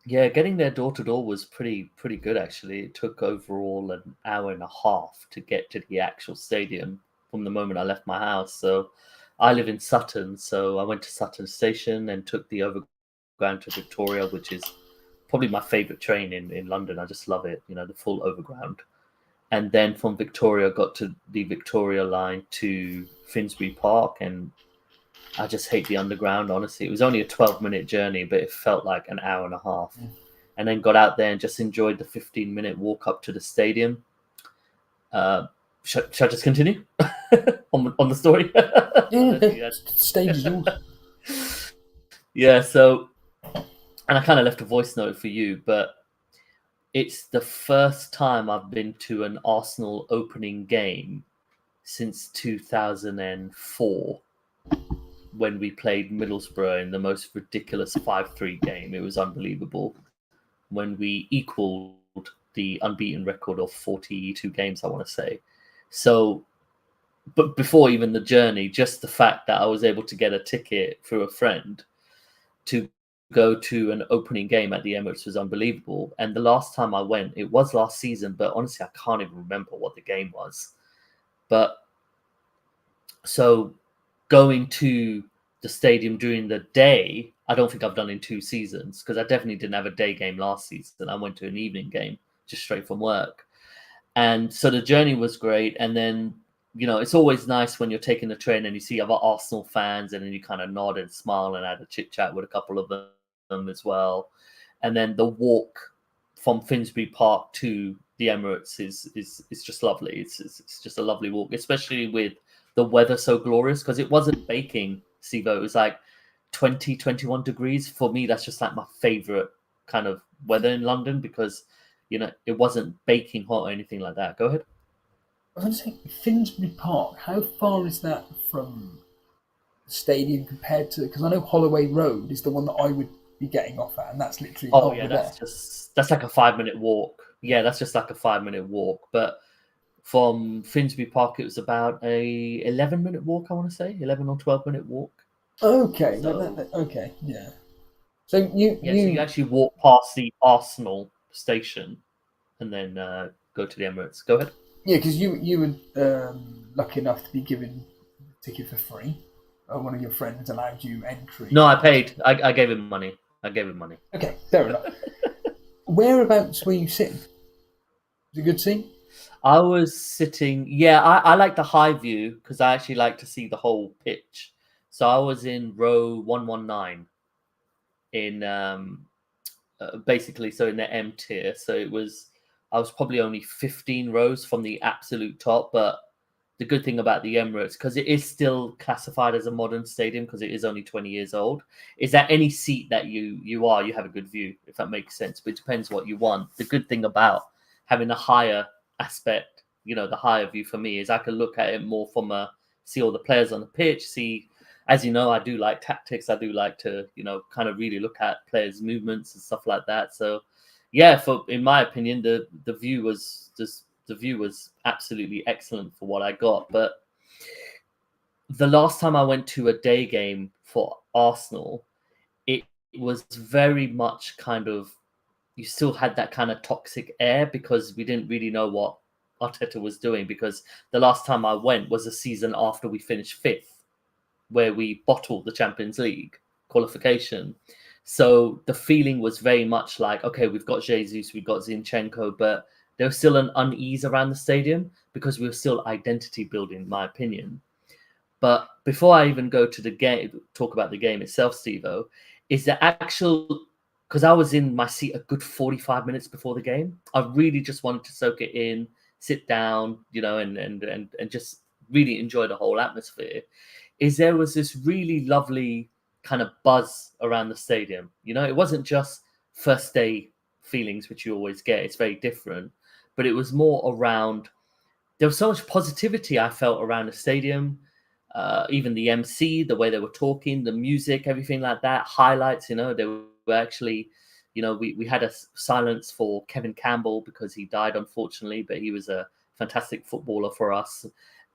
Yeah, getting there door to door was pretty good actually. It took overall an hour and a half to get to the actual stadium from the moment I left my house. So I live in Sutton, so I went to Sutton Station and took the overground to Victoria, which is probably my favourite train in London. I just love it, the full overground. And then from Victoria, got to the Victoria line to Finsbury Park, and I just hate the underground, honestly. It was only a 12-minute journey, but it felt like an hour and a half. And then got out there and just enjoyed the 15-minute walk up to the stadium. Should I just continue on the story? Yeah, stage is yours. Yeah, so, and I kind of left a voice note for you, but it's the first time I've been to an Arsenal opening game since 2004. When we played Middlesbrough in the most ridiculous 5-3 game. It was unbelievable. When we equaled the unbeaten record of 42 games, I want to say. So, but before even the journey, just the fact that I was able to get a ticket through a friend to go to an opening game at the Emirates was unbelievable. And the last time I went, it was last season, but honestly, I can't even remember what the game was. But so going to the stadium during the day, I don't think I've done in 2 seasons, because I definitely didn't have a day game last season. I went to an evening game just straight from work. And so the journey was great. And then, it's always nice when you're taking the train and you see other Arsenal fans, and then you kind of nod and smile and had a chit chat with a couple of them as well. And then the walk from Finsbury Park to the Emirates is just lovely. It's just a lovely walk, especially with the weather so glorious, because it wasn't baking, Sivo. It was like 20, 21 degrees. For me, that's just like my favorite kind of weather in London, because, it wasn't baking hot or anything like that. Go ahead. I was going to say, Finsbury Park, how far is that from the stadium compared to, because I know Holloway Road is the one that I would be getting off at, and that's literally that's like a 5-minute walk. Yeah, that's just like a 5-minute walk. But From Finsbury Park, it was about a 11-minute walk. I want to say 11 or 12-minute walk. Okay, So, okay, yeah. So you so you actually walk past the Arsenal station and then go to the Emirates. Go ahead. yeah, because you were lucky enough to be given a ticket for free. One of your friends allowed you entry. No, I paid. I gave him money. Okay, fair enough. Whereabouts were you sitting? Was it a good seat? I was sitting. Yeah, I like the high view because I actually like to see the whole pitch. So I was in row 119 in basically so in the M tier. So I was probably only 15 rows from the absolute top, but the good thing about the Emirates, because it is still classified as a modern stadium because it is only 20 years old, is that any seat that you have a good view, if that makes sense. But it depends what you want. The good thing about having a higher aspect, the higher view for me is I can look at it more from see all the players on the pitch, see, as you know, I do like tactics. I do like to, kind of really look at players' movements and stuff like that. So yeah, in my opinion, the view was just the view was absolutely excellent for what I got. But the last time I went to a day game for Arsenal, it was very much kind of, you still had that kind of toxic air because we didn't really know what Arteta was doing, because the last time I went was a season after we finished 5th, where we bottled the Champions League qualification. So the feeling was very much like, okay, we've got Jesus, we've got Zinchenko, but there was still an unease around the stadium because we were still identity building, in my opinion. But before I even go to the game, talk about the game itself, Steve-O, is the actual, because I was in my seat a good 45 minutes before the game. I really just wanted to soak it in, sit down, and just really enjoy the whole atmosphere. Is there was this really lovely kind of buzz around the stadium. It wasn't just first day feelings, which you always get. It's very different, but it was more around, there was so much positivity I felt around the stadium. Even the MC, the way they were talking, the music, everything like that, highlights, they were actually, we had a silence for Kevin Campbell because he died, unfortunately, but he was a fantastic footballer for us.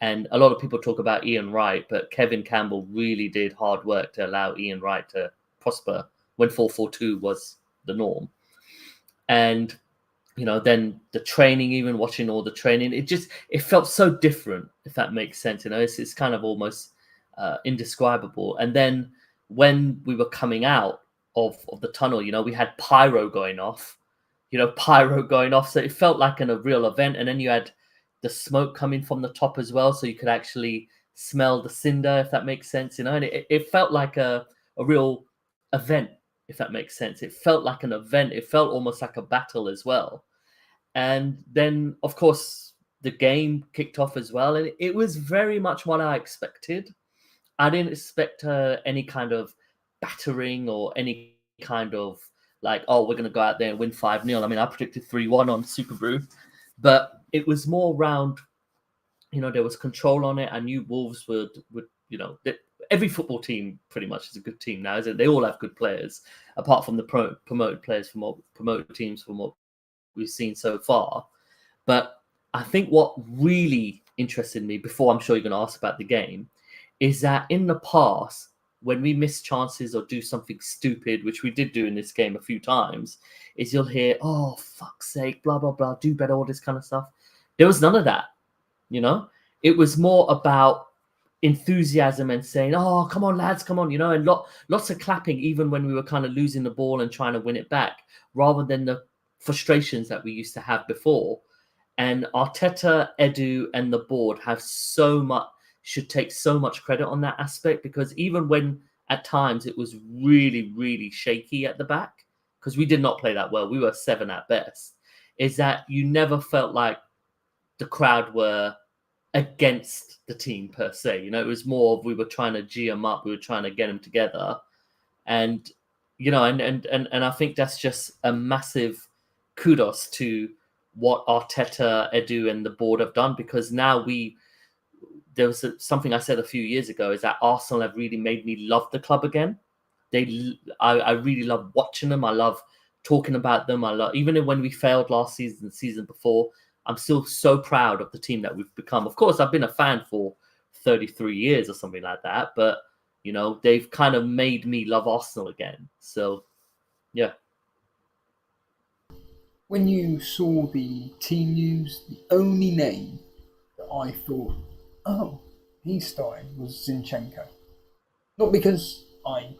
And a lot of people talk about Ian Wright, but Kevin Campbell really did hard work to allow Ian Wright to prosper when 4-4-2 was the norm. And, then the training, even watching all the training, it felt so different, if that makes sense. It's kind of almost indescribable. And then when we were coming out of the tunnel, we had pyro going off. So it felt like a real event. And then you had the smoke coming from the top as well, so you could actually smell the cinder, if that makes sense. And it felt like a real event, if that makes sense. It felt like an event. It felt almost like a battle as well. And then, of course, the game kicked off as well, and it was very much what I expected. I didn't expect any kind of battering or any kind of like, oh, we're going to go out there and win 5-0. I mean, I predicted 3-1 on Super Brew, but it was more around, there was control on it. I knew Wolves would every football team pretty much is a good team now, isn't it? They all have good players, apart from the promoted players from promoted teams from what we've seen so far. But I think what really interested me, before I'm sure you're going to ask about the game, is that in the past, when we miss chances or do something stupid, which we did do in this game a few times, is you'll hear, oh, fuck's sake, blah, blah, blah, do better, all this kind of stuff. There was none of that, It was more about enthusiasm and saying, oh, come on, lads, come on, and lots of clapping, even when we were kind of losing the ball and trying to win it back, rather than the frustrations that we used to have before. And Arteta, Edu, and the board should take so much credit on that aspect, because even when at times it was really, really shaky at the back, because we did not play that well, we were 7 at best, is that you never felt like the crowd were against the team per se. It was more of, we were trying to G them up, we were trying to get them together. And, and I think that's just a massive kudos to what Arteta, Edu, and the board have done, because now there was something I said a few years ago, is that Arsenal have really made me love the club again. I really love watching them. I love talking about them. Even when we failed last season, the season before, I'm still so proud of the team that we've become. Of course, I've been a fan for 33 years or something like that, but you know, they've kind of made me love Arsenal again. So, yeah. When you saw the team news, the only name that I thought, oh, he's starting, was Zinchenko. Not because I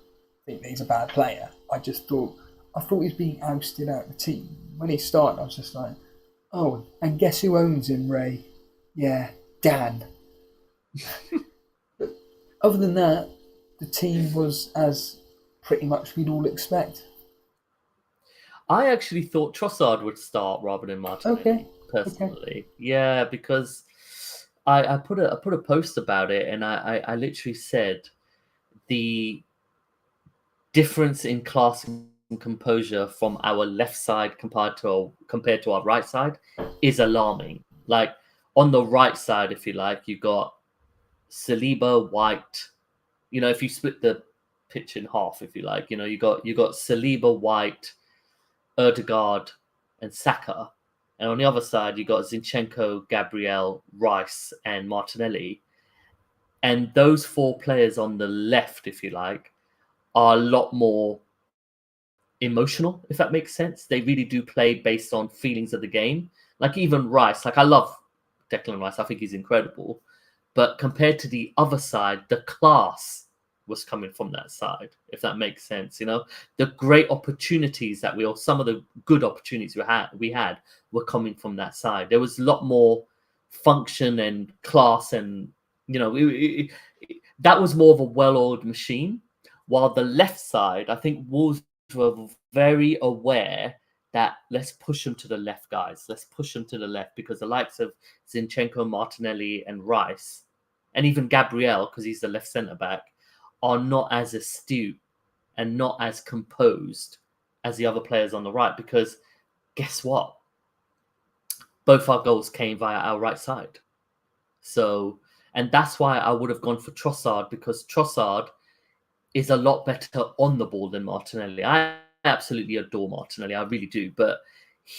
think that he's a bad player. I thought he's being ousted out of the team. When he started, I was just like, oh, and guess who owns him, Ray? Yeah, Dan. But other than that, the team was as pretty much we'd all expect. I actually thought Trossard would start rather than Martinelli, personally. Yeah, because I put a post about it, and I literally said the difference in class and composure from our left side compared to our right side is alarming. Like on the right side, if you like, you got Saliba, White. You know, if you split the pitch in half, if you like, you know, you got Saliba, White, Erdegaard, and Saka, and on the other side you got Zinchenko, Gabriel, Rice, and Martinelli. And those four players on the left, if you like, are a lot more emotional, if that makes sense. They really do play based on feelings of the game. Like even Rice, like I love Declan Rice, I think he's incredible. But compared to the other side, the class was coming from that side, if that makes sense. You know, the great opportunities that some of the good opportunities we had were coming from that side. There was a lot more function and class, and you know, that was more of a well-oiled machine. While the left side, I think Wolves were very aware that let's push them to the left, guys. Let's push them to the left, because the likes of Zinchenko, Martinelli, and Rice, and even Gabriel, because he's the left centre back, are not as astute and not as composed as the other players on the right. Because guess what? Both our goals came via our right side. So, and that's why I would have gone for Trossard, because Trossard is a lot better on the ball than Martinelli. I absolutely adore Martinelli. I really do. But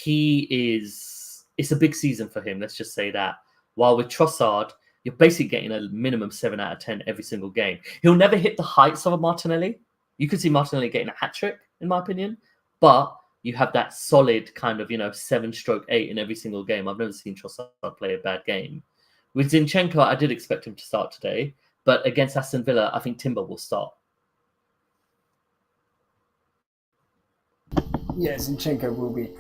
it's a big season for him. Let's just say that. While with Trossard, you're basically getting a minimum 7 out of 10 every single game. He'll never hit the heights of a Martinelli. You could see Martinelli getting a hat-trick, in my opinion. But you have that solid kind of, 7/8 in every single game. I've never seen Trossard play a bad game. With Zinchenko, I did expect him to start today. But against Aston Villa, I think Timber will start. Yeah, Zinchenko will be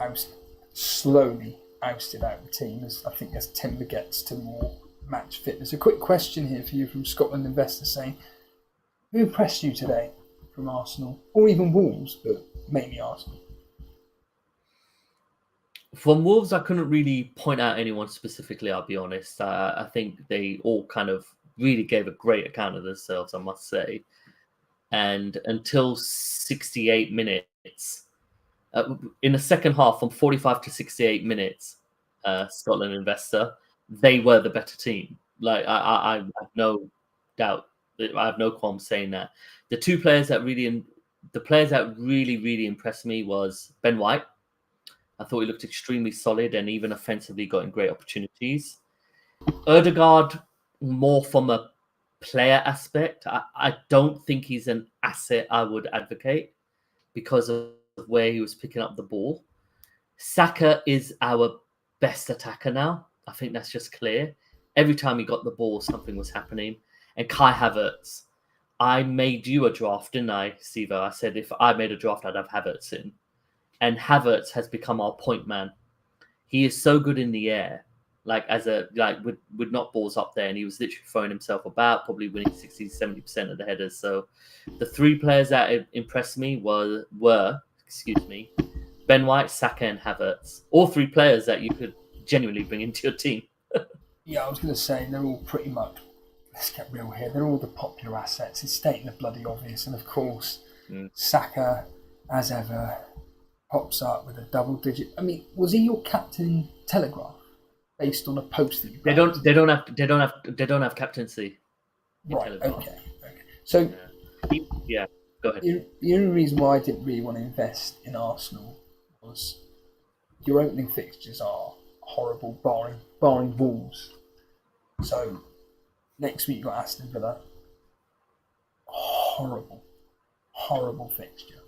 slowly ousted out of the team, as Timber gets to more match fitness. A quick question here for you from Scotland Investor saying, who impressed you today from Arsenal, or even Wolves, but mainly Arsenal? From Wolves, I couldn't really point out anyone specifically, I'll be honest. I think they all kind of really gave a great account of themselves, I must say. And until 68 minutes, in the second half, from 45 to 68 minutes, Scotland Investor, they were the better team. Like I have no doubt. I have no qualm saying that. The players that really impressed me was Ben White. I thought he looked extremely solid, and even offensively got in great opportunities. Erdegaard, more from a player aspect. I don't think he's an asset I would advocate because of where he was picking up the ball. Saka is our best attacker now. I think that's just clear. Every time he got the ball, something was happening. And Kai Havertz, I made you a draft, didn't I, Steve? I said if I made a draft, I'd have Havertz in. And Havertz has become our point man. He is so good in the air, would knock balls up there, and he was literally throwing himself about, probably winning 60-70% of the headers. So the three players that impressed me were Ben White, Saka, and Havertz. All three players that you could genuinely bring into your team. Yeah, I was going to say they're all pretty much, let's get real here, they're all the popular assets. It's stating the bloody obvious. And of course, Saka, as ever, pops up with a double digit. I mean, was he your captain in Telegraph based on a post that you got? They don't have captaincy. Right. Okay. So yeah, go ahead. The only reason why I didn't really want to invest in Arsenal was your opening fixtures are horrible, barring Wolves. So next week you've got Aston Villa. Horrible fixture.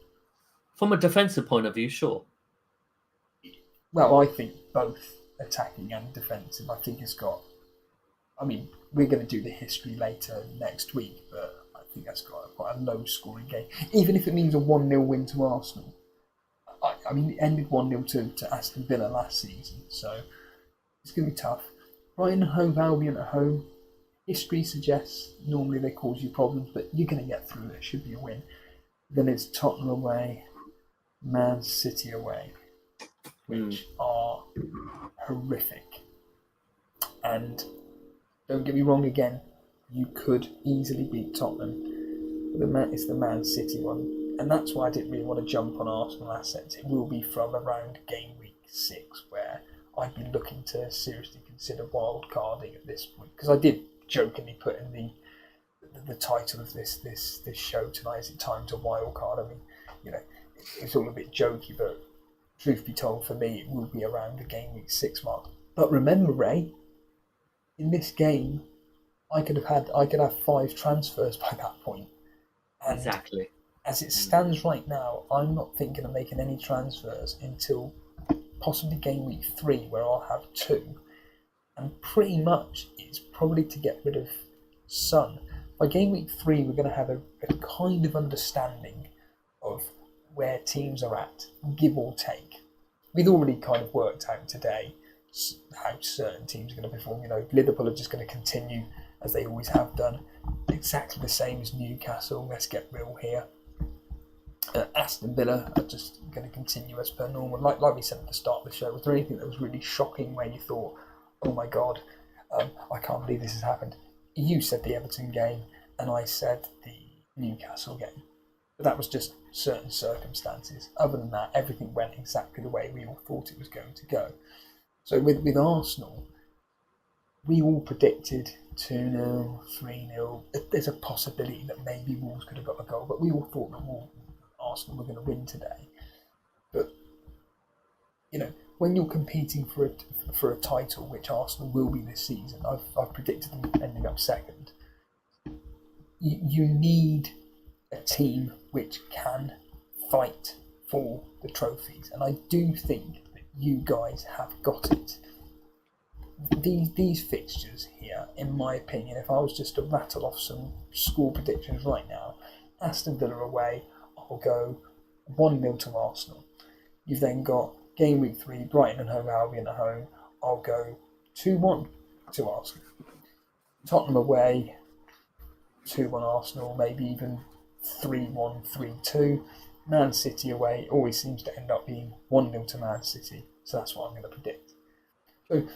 From a defensive point of view, sure. Well, I think both attacking and defensive. I think it's got. I mean, we're going to do the history later next week, but I think that's got quite a low-scoring game. Even if it means a 1-0 win to Arsenal. I mean, it ended 1-0 to Aston Villa last season, so it's going to be tough. Brighton and Hove Albion at home. History suggests normally they cause you problems, but you're going to get through it. It should be a win. Then it's Tottenham away, Man City away, which are horrific. And don't get me wrong again, you could easily beat Tottenham. It's the Man City one. And that's why I didn't really want to jump on Arsenal assets. It will be from around game week 6, where I'd be looking to seriously consider wildcarding at this point. Because I did jokingly put in the title of this show tonight, is it time to wildcard? I mean, you know, it's all a bit jokey, but truth be told, for me, it will be around the game week 6 mark. But remember, Ray, in this game, I could have 5 transfers by that point. And exactly. As it stands right now, I'm not thinking of making any transfers until possibly game week 3, where I'll have 2. And pretty much it's probably to get rid of Son. By game week 3, we're going to have a kind of understanding of where teams are at, give or take. We've already kind of worked out today how certain teams are going to perform. You know, Liverpool are just going to continue as they always have done, exactly the same as Newcastle. Let's get real here. Aston Villa are just going to continue as per normal. Like we said at the start of the show, was there anything that was really shocking where you thought, oh my God, I can't believe this has happened? You said the Everton game, and I said the Newcastle game. But that was just certain circumstances. Other than that, everything went exactly the way we all thought it was going to go. So with Arsenal, we all predicted 2-0, 3-0. There's a possibility that maybe Wolves could have got a goal, but we all thought that Arsenal were going to win today. But, you know, when you're competing for a title, which Arsenal will be this season, I've predicted them ending up second. You need a team which can fight for the trophies, and I do think that you guys have got it. These fixtures here, in my opinion, if I was just to rattle off some score predictions right now, Aston Villa away, I'll go 1-0 to Arsenal. You've then got game week 3, Brighton and Hove Albion at home. I'll go 2-1 to Arsenal. Tottenham away, 2-1 Arsenal, maybe even 3-1, 3-2. Man City away always seems to end up being 1-0 to Man City. So that's what I'm going to predict. So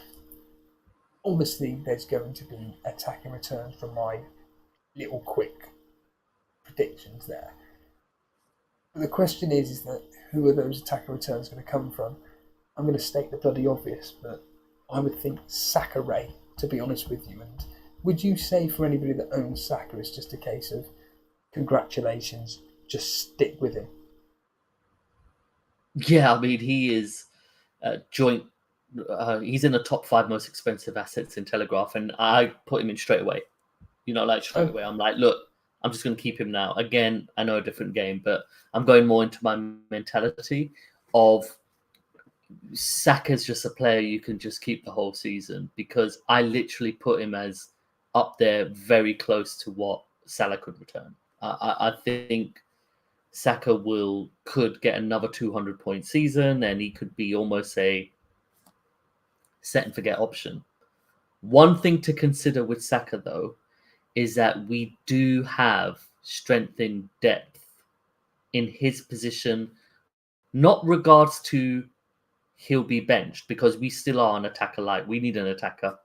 obviously there's going to be attacking returns from my little quick predictions there. But the question is that who are those attacking returns going to come from? I'm going to state the bloody obvious, but I would think Saka, Ray, to be honest with you. And would you say for anybody that owns Saka, it's just a case of congratulations, just stick with him? Yeah, I mean, he is joint. He's in the top 5 most expensive assets in Telegraph, and I put him in straight away. You know, like straight away. I'm like, look, I'm just going to keep him now. Again, I know a different game, but I'm going more into my mentality of Saka's just a player you can just keep the whole season, because I literally put him as up there very close to what Salah could return. I think Saka could get another 200-point season, and he could be almost a set and forget option. One thing to consider with Saka, though, is that we do have strength in depth in his position, not regards to he'll be benched, because we still are an attacker light. We need an attacker,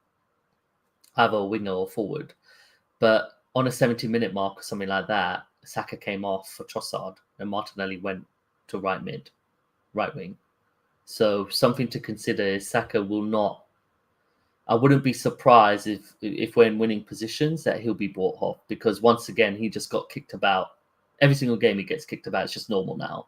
either a winger or forward. But on a 70-minute mark or something like that, Saka came off for Trossard and Martinelli went to right wing. So something to consider is Saka will not. I wouldn't be surprised if we're in winning positions that he'll be brought off, because once again he just got kicked about. Every single game he gets kicked about. It's just normal now.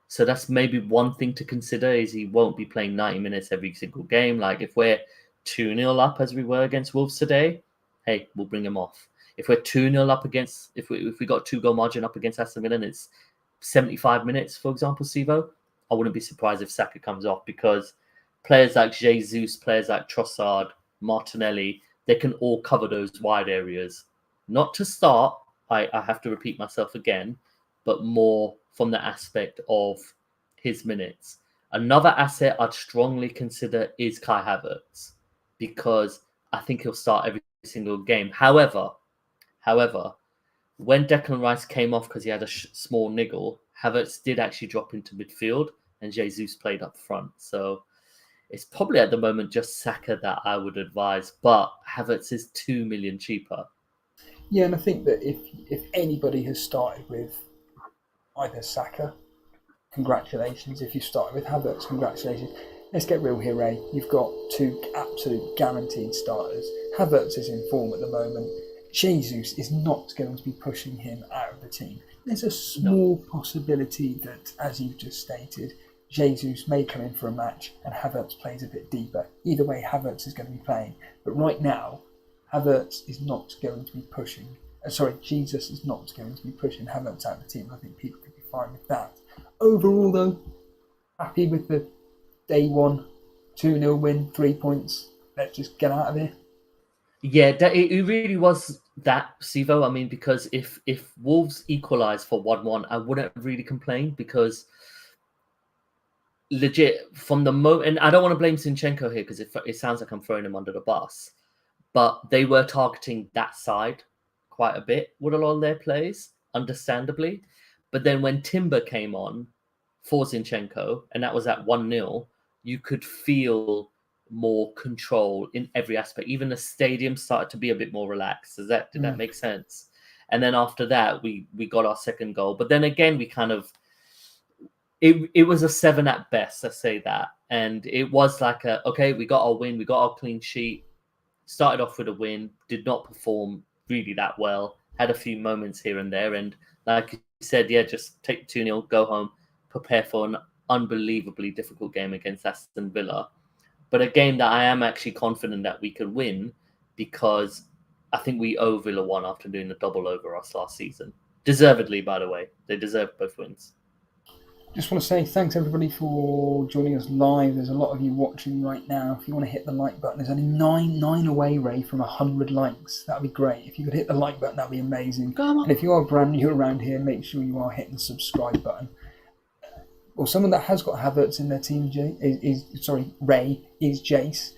So that's maybe one thing to consider is he won't be playing 90 minutes every single game. Like if we're 2-0 up as we were against Wolves today, hey, we'll bring him off. If we're 2-0 up against, if we got 2-goal margin up against Aston Villa and it's 75 minutes, for example, Sivo, I wouldn't be surprised if Saka comes off because players like Jesus, players like Trossard, Martinelli, they can all cover those wide areas. Not to start, I have to repeat myself again, but more from the aspect of his minutes. Another asset I'd strongly consider is Kai Havertz because I think he'll start every single game. However, when Declan Rice came off because he had a small niggle, Havertz did actually drop into midfield and Jesus played up front. So it's probably at the moment just Saka that I would advise, but Havertz is 2 million cheaper. Yeah, and I think that if anybody has started with either Saka, congratulations. If you started with Havertz, congratulations. Let's get real here, Ray. You've got two absolute guaranteed starters. Havertz is in form at the moment. Jesus is not going to be pushing him out of the team. There's a small possibility that, as you've just stated, Jesus may come in for a match and Havertz plays a bit deeper. Either way, Havertz is going to be playing. But right now, Havertz is not going to be pushing. Jesus is not going to be pushing Havertz out of the team. I think people could be fine with that. Overall, though, happy with the day one 2-0 win, 3 points. Let's just get out of here. Yeah, it really was that, Sivo. I mean, because if Wolves equalised for 1-1, I wouldn't really complain because legit from the moment, and I don't want to blame Zinchenko here because it sounds like I'm throwing him under the bus, but they were targeting that side quite a bit with a lot of their plays, understandably. But then when Timber came on for Zinchenko, and that was at 1-0, you could feel more control in every aspect. Even the stadium started to be a bit more relaxed. Did that make sense? And then after that, we got our second goal. But then again, we kind of it was a 7 at best, let's say that. And it was like okay, we got our win, we got our clean sheet. Started off with a win, did not perform really that well. Had a few moments here and there, and like you said, yeah, just take 2-0, go home, prepare for an unbelievably difficult game against Aston Villa. But a game that I am actually confident that we can win because I think we owe Villa one after doing the double over us last season. Deservedly, by the way. They deserve both wins. Just want to say thanks everybody for joining us live. There's a lot of you watching right now. If you want to hit the like button, there's only nine away, Ray, from 100 likes. That'd be great. If you could hit the like button, that'd be amazing. Come on. And if you are brand new around here, make sure you are hitting the subscribe button. Well, someone that has got Havertz in their team, Ray, is Jace.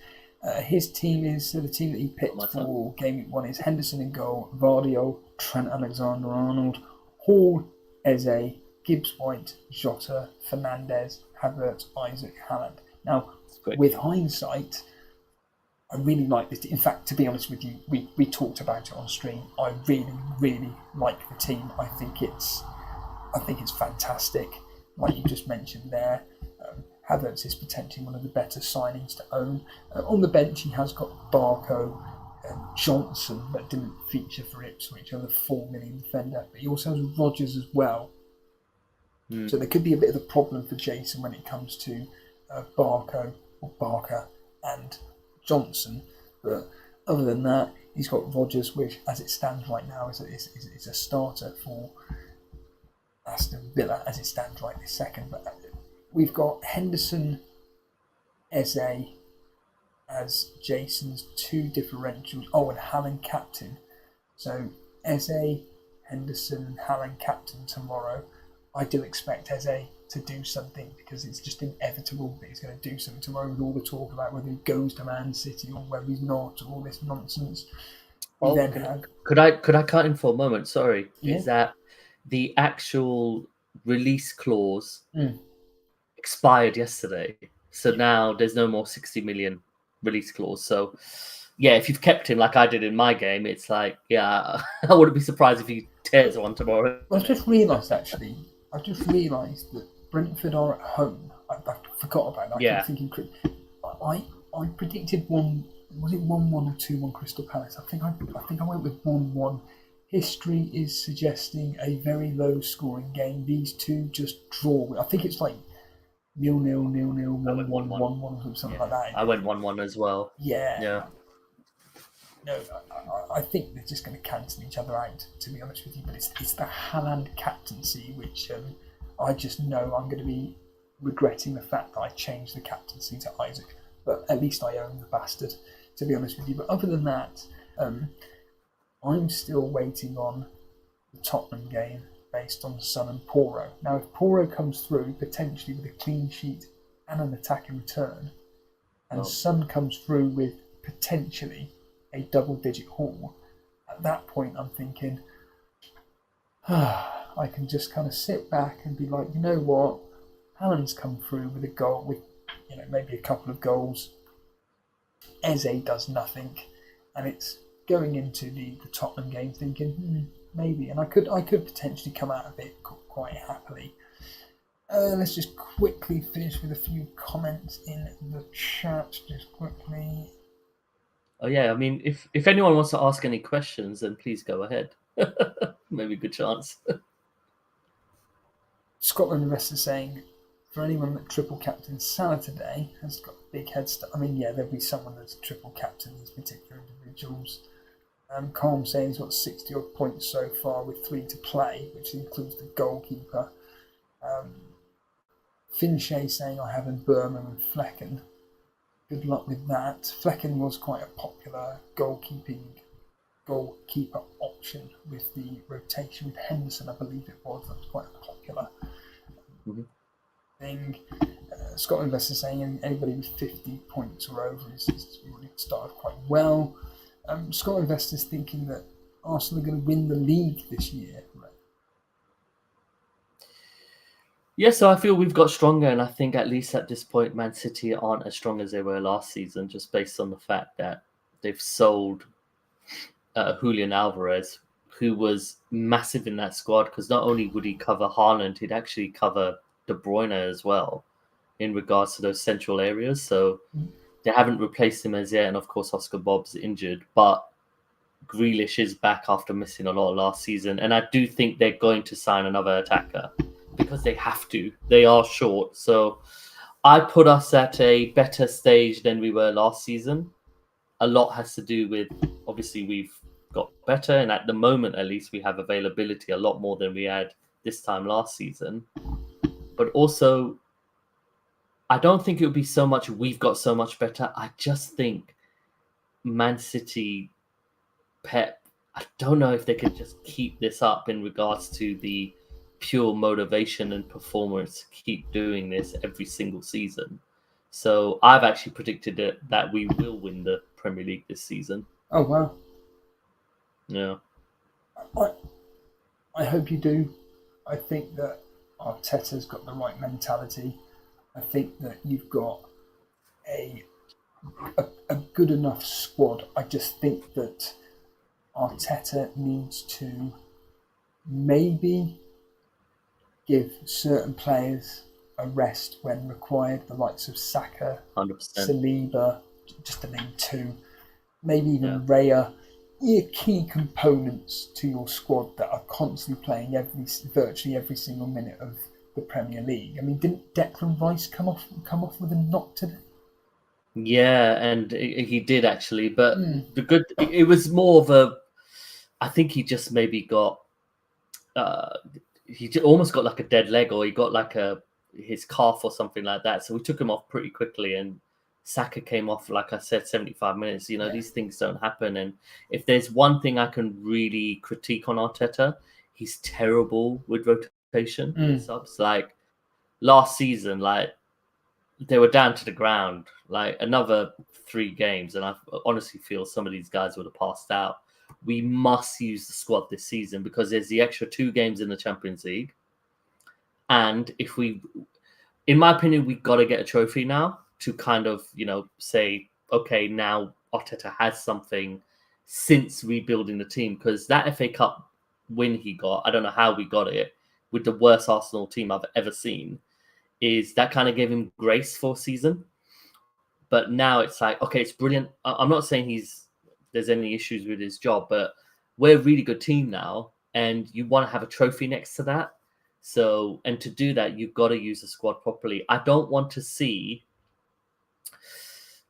His team is the team that he picked for Gameweek 1 is Henderson in goal, Vardio, Trent Alexander-Arnold, Hall, Eze, Gibbs-White, Jota, Fernandez, Havertz, Isaac, Haaland. Now, with hindsight, I really like this. In fact, to be honest with you, we talked about it on stream. I really, really like the team. I think it's fantastic. Like you just mentioned there, Havertz is potentially one of the better signings to own. On the bench, he has got Barco and Johnson that didn't feature for Ipswich, the 4 million defender. But he also has Rodgers as well. So there could be a bit of a problem for Jason when it comes to Barco or Barker and Johnson. But other than that, he's got Rodgers, which, as it stands right now, is a starter for Aston Villa as it stands right this second. But we've got Henderson, Eze as Jason's two differentials. Oh, and Haaland captain. So Eze, Henderson, Haaland captain tomorrow. I do expect Eze to do something because it's just inevitable that he's going to do something tomorrow with all the talk about whether he goes to Man City or whether he's not, all this nonsense. Could I cut in for a moment? Sorry. Yeah. Is that the actual release clause expired yesterday? So now there's no more 60 million release clause. So yeah, if you've kept him like I did in my game, it's like, yeah, I wouldn't be surprised if he tears one tomorrow. Well, I've just realised that Brentford are at home. I forgot about that. Yeah. I keep thinking, I predicted 1-1 or 2-1 Crystal Palace. I think I went with 1-1 history is suggesting a very low-scoring game. These two just draw. I think it's like 0-0, 0-0, 1-1, 1-1, something like that. I went 1-1 as well. Yeah. Yeah. No, I think they're just going to cancel each other out, to be honest with you. But it's the Haaland captaincy, which I just know I'm going to be regretting the fact that I changed the captaincy to Isaac. But at least I own the bastard, to be honest with you. But other than that, I'm still waiting on the Tottenham game based on Son and Porro. Now, if Porro comes through, potentially with a clean sheet and an attack in return, and Son comes through with potentially a double-digit haul, at that point I'm thinking, I can just kind of sit back and be like, you know what, Haaland's come through with a goal, with maybe a couple of goals. Eze does nothing, and it's going into the Tottenham game thinking, maybe, and I could potentially come out of it quite happily. Let's just quickly finish with a few comments in the chat, just quickly. Oh yeah, I mean, if anyone wants to ask any questions, then please go ahead. Maybe a good chance. Scotland Investor saying, for anyone that triple captain Salah today has got a big head start. I mean, yeah, there'll be someone that's triple captain these particular individuals. Calm saying he's got 60 odd points so far with 3 to play, which includes the goalkeeper. Finchay saying I have in Berman and Flecken. Good luck with that. Flecken was quite a popular goalkeeper option with the rotation with Henderson, I believe it was. That was quite a popular thing. Scotland Investor saying anybody with 50 points or over is really started quite well. Scotland Investors thinking that Arsenal are going to win the league this year. Yeah, so I feel we've got stronger, and I think at least at this point, Man City aren't as strong as they were last season, just based on the fact that they've sold Julian Alvarez, who was massive in that squad, because not only would he cover Haaland, he'd actually cover De Bruyne as well in regards to those central areas. So they haven't replaced him as yet, and of course Oscar Bobb's injured, but Grealish is back after missing a lot last season, and I do think they're going to sign another attacker because they have to. They are short, so I put us at a better stage than we were last season. A lot has to do with, obviously, we've got better, and at the moment, at least, we have availability a lot more than we had this time last season. But also, I don't think it would be so much we've got so much better. I just think Man City, Pep, I don't know if they could just keep this up in regards to the pure motivation and performance to keep doing this every single season. So I've actually predicted that we will win the Premier League this season. Oh, wow. Yeah. I hope you do. I think that Arteta's got the right mentality. I think that you've got a good enough squad. I just think that Arteta needs to maybe give certain players a rest when required, the likes of Saka, 100%. Saliba, just to name two, maybe even Raya. Your key components to your squad that are constantly playing virtually every single minute of the Premier League. I mean, didn't Declan Rice come off with a knock today? Yeah, and he did actually, but it was more of a. I think he just maybe got. He almost got like a dead leg, or he got like his calf or something like that. So we took him off pretty quickly, and Saka came off, like I said, 75 minutes. You know, these things don't happen. And if there's one thing I can really critique on Arteta, he's terrible with rotation and subs. Like last season, like they were down to the ground, like another 3 games, and I honestly feel some of these guys would have passed out. We must use the squad this season because there's the extra 2 games in the Champions League. And if we, in my opinion, we've got to get a trophy now to kind of, say, okay, now Arteta has something since rebuilding the team, because that FA Cup win he got, I don't know how we got it, with the worst Arsenal team I've ever seen, is that kind of gave him grace for a season. But now it's like, okay, it's brilliant. I'm not saying there's any issues with his job, but we're a really good team now, and you want to have a trophy next to that. So, and to do that, you've got to use the squad properly. I don't want to see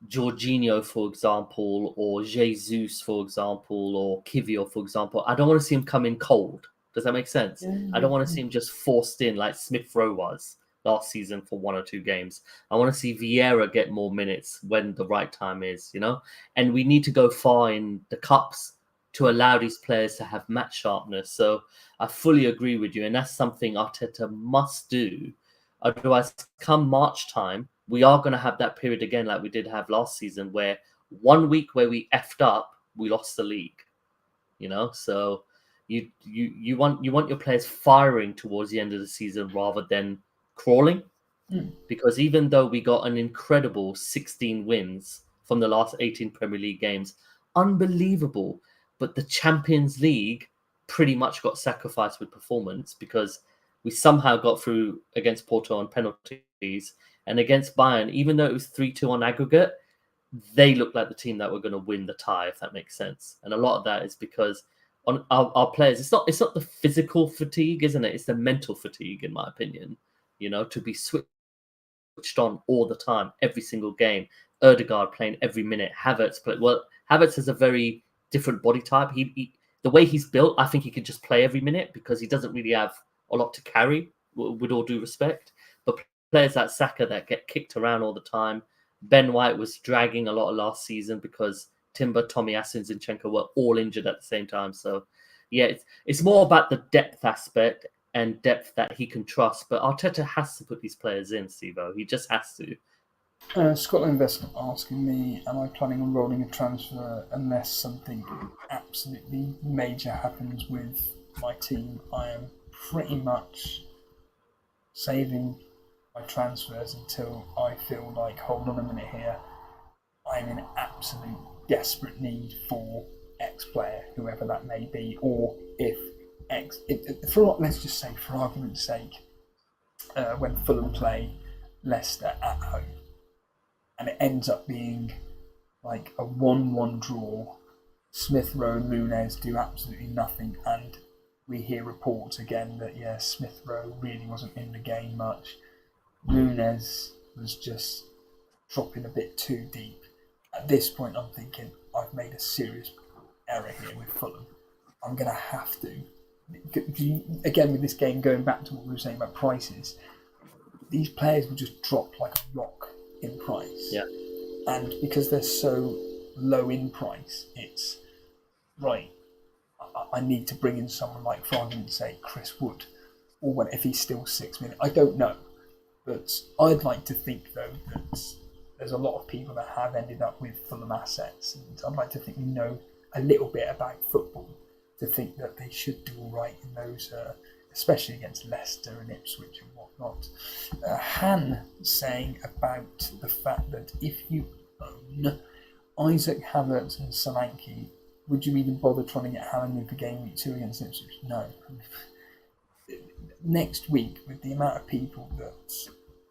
Jorginho, for example, or Jesus, for example, or Kivior, for example. I don't want to see him come in cold. Does that make sense? I don't want to see him just forced in like Smith Rowe was last season for 1 or 2 games. I want to see Vieira get more minutes when the right time is, you know? And we need to go far in the cups to allow these players to have match sharpness. So I fully agree with you. And that's something Arteta must do. Otherwise, come March time, we are going to have that period again like we did have last season where 1 week where we effed up, we lost the league, you know? So you want your players firing towards the end of the season rather than crawling. Because even though we got an incredible 16 wins from the last 18 Premier League games, unbelievable, but the Champions League pretty much got sacrificed with performance because we somehow got through against Porto on penalties, and against Bayern, even though it was 3-2 on aggregate, they looked like the team that were going to win the tie, if that makes sense. And a lot of that is because on our players, it's not the physical fatigue, isn't it? It's the mental fatigue, in my opinion. You know, to be switched on all the time, every single game. Erdegaard playing every minute. Havertz play well. Havertz has a very different body type. He the way he's built, I think he could just play every minute because he doesn't really have a lot to carry. With all due respect, but players like Saka that get kicked around all the time. Ben White was dragging a lot of last season because Timber, Tomiyasu, and Zinchenko were all injured at the same time. So, yeah, it's more about the depth aspect and depth that he can trust. But Arteta has to put these players in, Steve-O. He just has to. Scotland Investment asking me, am I planning on rolling a transfer unless something absolutely major happens with my team? I am pretty much saving my transfers until I feel like, hold on a minute here, I'm in absolute desperate need for X player, whoever that may be, or if let's just say, for argument's sake, when Fulham play Leicester at home, and it ends up being like a 1-1 draw, Smith Rowe and Nunez do absolutely nothing, and we hear reports again that, Smith Rowe really wasn't in the game much. Nunez was just dropping a bit too deep. At this point, I'm thinking, I've made a serious error here with Fulham. I'm going to have to. Again, with this game, going back to what we were saying about prices, these players will just drop like a rock in price. Yeah. And because they're so low in price, it's right. I need to bring in someone like, for argument's sake, Chris Wood, or if he's still 6 minutes. I don't know, but I'd like to think though that there's a lot of people that have ended up with Fulham assets, and I'd like to think we know a little bit about football to think that they should do all right in those, especially against Leicester and Ipswich and whatnot. Han saying about the fact that if you own Isaac, Havertz and Solanke, would you even bother trying to get Haaland in for game week 2 against Ipswich? No. Next week, with the amount of people that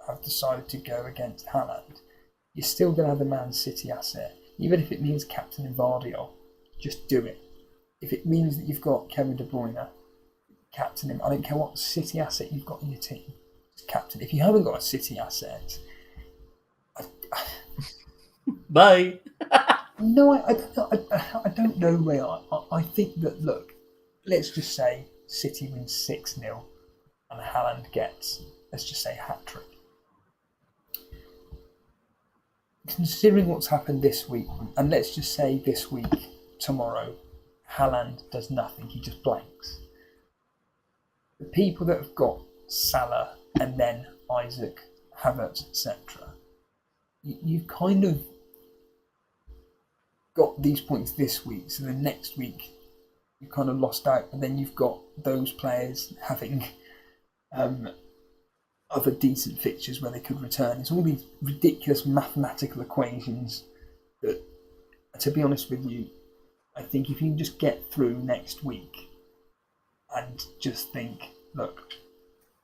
have decided to go against Haaland, you're still going to have the Man City asset. Even if it means captaining Vardy, just do it. If it means that you've got Kevin De Bruyne, captain him. I don't care what City asset you've got in your team, just captain. If you haven't got a City asset, Bye. No, I don't know where I think that, look, let's just say City wins 6-0 and Haaland gets, let's just say, a hat-trick. Considering what's happened this week, and let's just say this week, tomorrow, Haaland does nothing, he just blanks. The people that have got Salah and then Isaac, Havertz, etc., you've kind of got these points this week, so the next week you kind of lost out, and then you've got those players having other decent fixtures where they could return. It's all these ridiculous mathematical equations that, to be honest with you, I think if you can just get through next week and just think, look,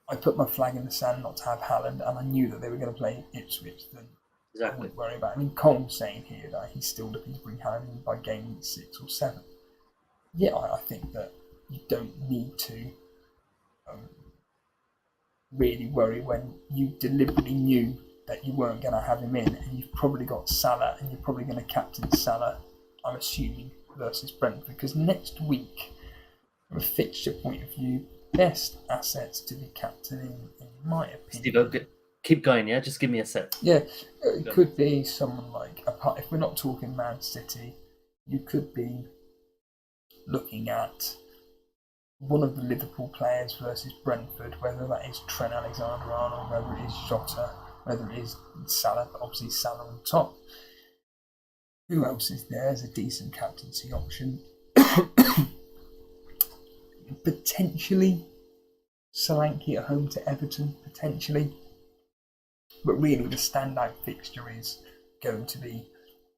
I put my flag in the sand not to have Haaland, and I knew that they were going to play Ipswich, then I wouldn't worry about it. I mean, Cole's saying here that he's still looking to bring Haaland in by game week 6 or 7. yeah, I think that you don't need to really worry when you deliberately knew that you weren't going to have him in, and you've probably got Salah, and you're probably going to captain Salah, I'm assuming, versus Brentford, because next week, from a fixture point of view, best assets to be captaining, in my opinion. Steve, keep going, yeah? Just give me a sec. Yeah, it could be someone like, if we're not talking Man City, you could be looking at one of the Liverpool players versus Brentford, whether that is Trent Alexander-Arnold, whether it is Jota, whether it is Salah, but obviously Salah on top. Who else is there as a decent captaincy option? Potentially Solanke at home to Everton, potentially. But really the standout fixture is going to be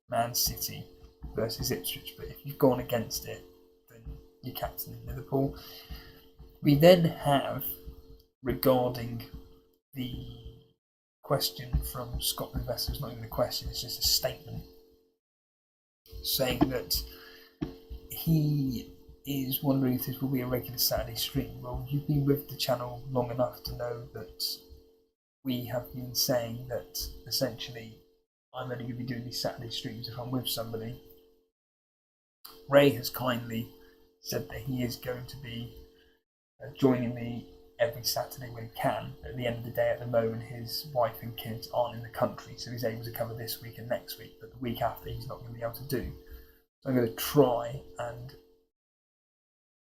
Man City versus Ipswich. But if you've gone against it, then you're captaining Liverpool. We then have, regarding the question from Scott Investor, it's not even a question, it's just a statement, saying that he is wondering if this will be a regular Saturday stream. Well, you've been with the channel long enough to know that we have been saying that essentially I'm only going to be doing these Saturday streams if I'm with somebody. Ray has kindly said that he is going to be joining me every Saturday when he can. At the end of the day, at the moment, his wife and kids aren't in the country, so he's able to cover this week and next week, but the week after he's not going to be able to do. So I'm going to try and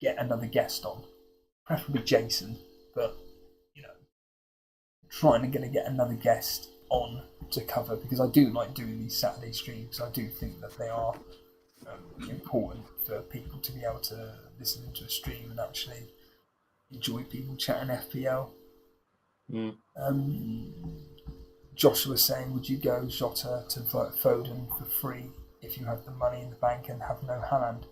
get another guest on, preferably Jason, but trying to get another guest on to cover, because I do like doing these Saturday streams. I do think that they are important for people to be able to listen into a stream and actually enjoy people chatting FPL. Joshua saying, would you go Jota to Foden for free if you have the money in the bank and have no Haaland?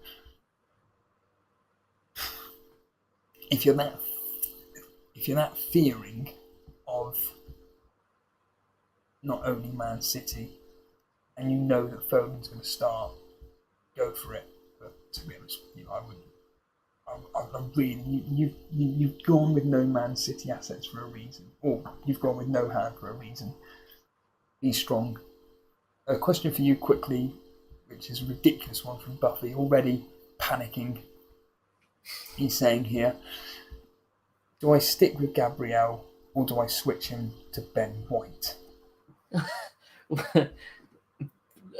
If you're that fearing of not owning Man City, and you know that Foden's going to start, go for it. But to be honest with you, I wouldn't. I'm really, you've gone with no Man City assets for a reason, or you've gone with no hand for a reason. Be strong. A question for you quickly, which is a ridiculous one from Buffy, already panicking. He's saying here, do I stick with Gabriel or do I switch him to Ben White?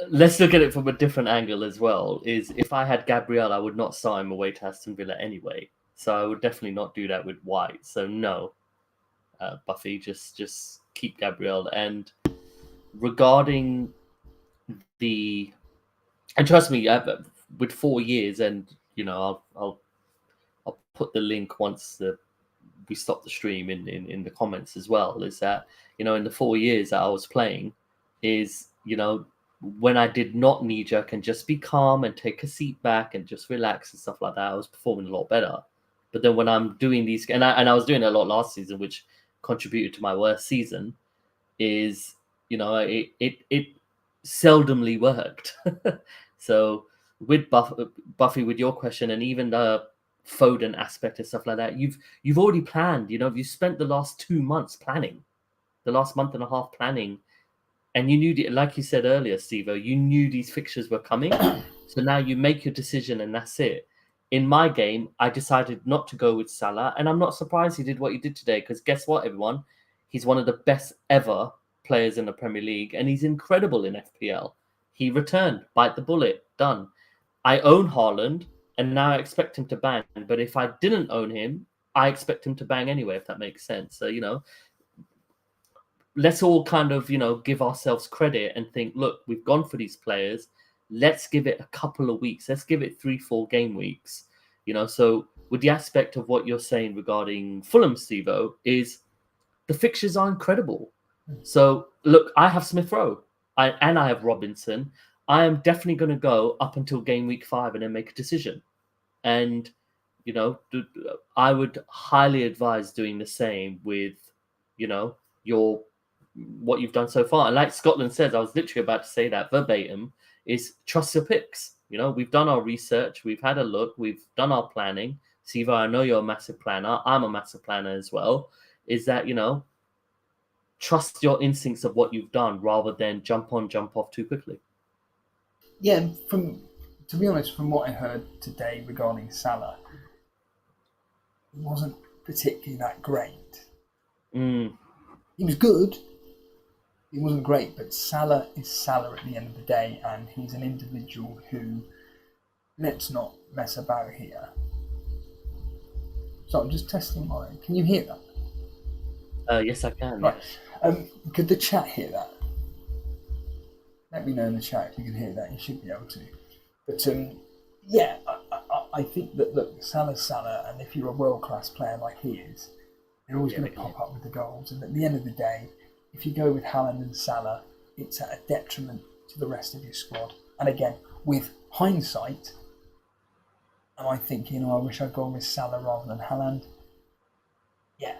Let's look at it from a different angle as well. Is if I had Gabriel, I would not sign him away to Aston Villa anyway. So I would definitely not do that with White. So no, Buffy, just keep Gabriel. And regarding and trust me, with 4 years, and I'll put the link once we stop the stream in the comments as well, is that in the 4 years that I was playing, is when I did not knee jerk and just be calm and take a seat back and just relax and stuff like that, I was performing a lot better. But then when I'm doing these, and I was doing a lot last season, which contributed to my worst season, is it seldomly worked. So with Buffy, with your question, and even the Foden aspect and stuff like that, you've already planned. You spent the last 2 months planning, the last month and a half planning, and you knew, like you said earlier, Steve, you knew these fixtures were coming. So now you make your decision, and that's it. In my game, I decided not to go with Salah, and I'm not surprised he did what he did today, because guess what, everyone? He's one of the best ever players in the Premier League, and he's incredible in FPL. He returned, bite the bullet, done. I own Haaland, and now I expect him to bang. But if I didn't own him, I expect him to bang anyway, if that makes sense. So, let's all kind of, give ourselves credit and think, look, we've gone for these players. Let's give it a couple of weeks. Let's give it 3-4 game weeks. So with the aspect of what you're saying regarding Fulham, Stevo, is the fixtures are incredible. So, look, I have Smith Rowe and I have Robinson. I am definitely going to go up until game week 5 and then make a decision. And, I would highly advise doing the same with, what you've done so far. And like Scotland says, I was literally about to say that verbatim, is trust your picks. You know, we've done our research, we've had a look, we've done our planning. Siva, I know you're a massive planner. I'm a massive planner as well. Is that, you know, trust your instincts of what you've done rather than jump on, jump off too quickly. Yeah, to be honest, from what I heard today regarding Salah, it wasn't particularly that great. He was good. He wasn't great, but Salah is Salah at the end of the day, and he's an individual who, let's not mess about here. So I'm just testing mine. Can you hear that? Yes, I can. Right. Could the chat hear that? Let me know in the chat if you can hear that. You should be able to. But yeah, I think that, look, Salah's Salah, and if you're a world-class player like he is, they're always going to pop up with the goals. And at the end of the day, if you go with Haaland and Salah, it's at a detriment to the rest of your squad. And again, with hindsight, am I thinking, I wish I'd gone with Salah rather than Haaland? Yeah.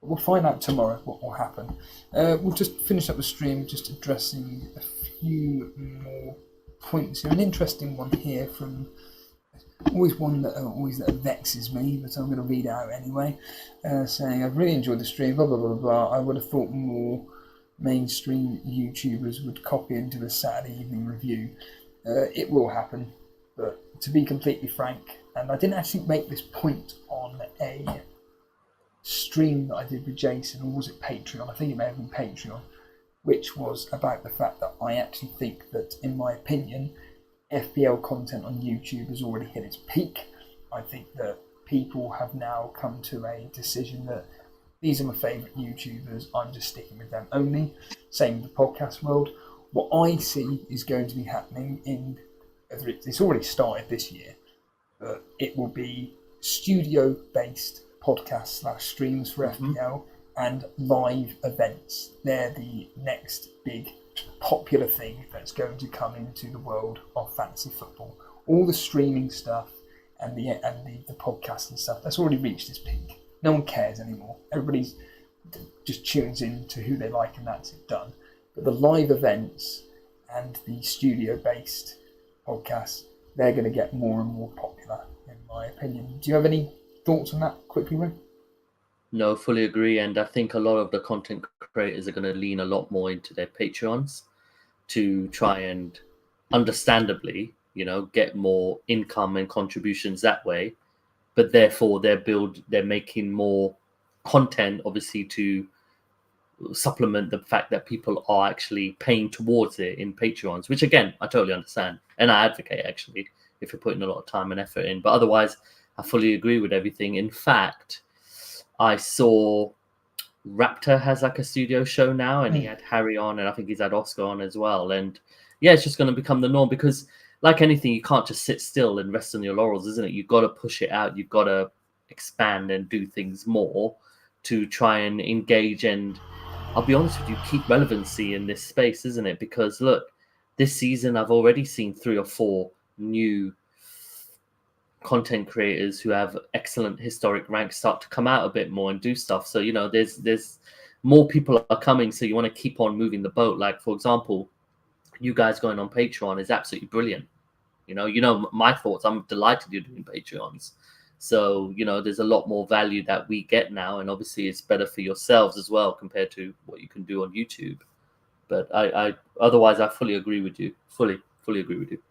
We'll find out tomorrow what will happen. We'll just finish up the stream, just addressing a few more points here. An interesting one here from one that vexes me, but I'm going to read it out anyway. Saying, I've really enjoyed the stream, blah, blah, blah, blah. I would have thought more mainstream YouTubers would copy into a Saturday evening review. It will happen, but to be completely frank, and I didn't actually make this point on a stream that I did with Jason, or was it Patreon? I think it may have been Patreon, which was about the fact that I actually think that, in my opinion, FPL content on YouTube has already hit its peak. I think that people have now come to a decision that these are my favourite YouTubers, I'm just sticking with them only. Same with the podcast world. What I see is going to be happening it's already started this year, but it will be studio-based podcasts / streams for FPL and live events. They're the next big popular thing that's going to come into the world of fantasy football. All the streaming stuff and the podcast and stuff, that's already reached its peak. No one cares anymore. Everybody's just tunes in to who they like and that's it, done. But the live events and the studio-based podcasts, they're going to get more and more popular, in my opinion. Do you have any thoughts on that quickly, Ray? No, fully agree. And I think a lot of the content creators are going to lean a lot more into their Patreons to try and, understandably, you know, get more income and contributions that way. But therefore, they're making more content, obviously, to supplement the fact that people are actually paying towards it in Patreons, which, again, I totally understand. And I advocate, actually, if you're putting a lot of time and effort in. But otherwise, I fully agree with everything. In fact, I saw Raptor has like a studio show now, and he had Harry on, and I think he's had Oscar on as well. And yeah, it's just going to become the norm because, like anything, you can't just sit still and rest on your laurels, isn't it? You've got to push it out. You've got to expand and do things more to try and engage. And I'll be honest with you, keep relevancy in this space, isn't it? Because look, this season I've already seen 3 or 4 new content creators who have excellent historic ranks start to come out a bit more and do stuff. So, you know, there's more people are coming. So you want to keep on moving the boat. Like, for example, you guys going on Patreon is absolutely brilliant. You know, my thoughts, I'm delighted you're doing Patreons. So, you know, there's a lot more value that we get now. And obviously it's better for yourselves as well compared to what you can do on YouTube. But otherwise, I fully agree with you. Fully agree with you.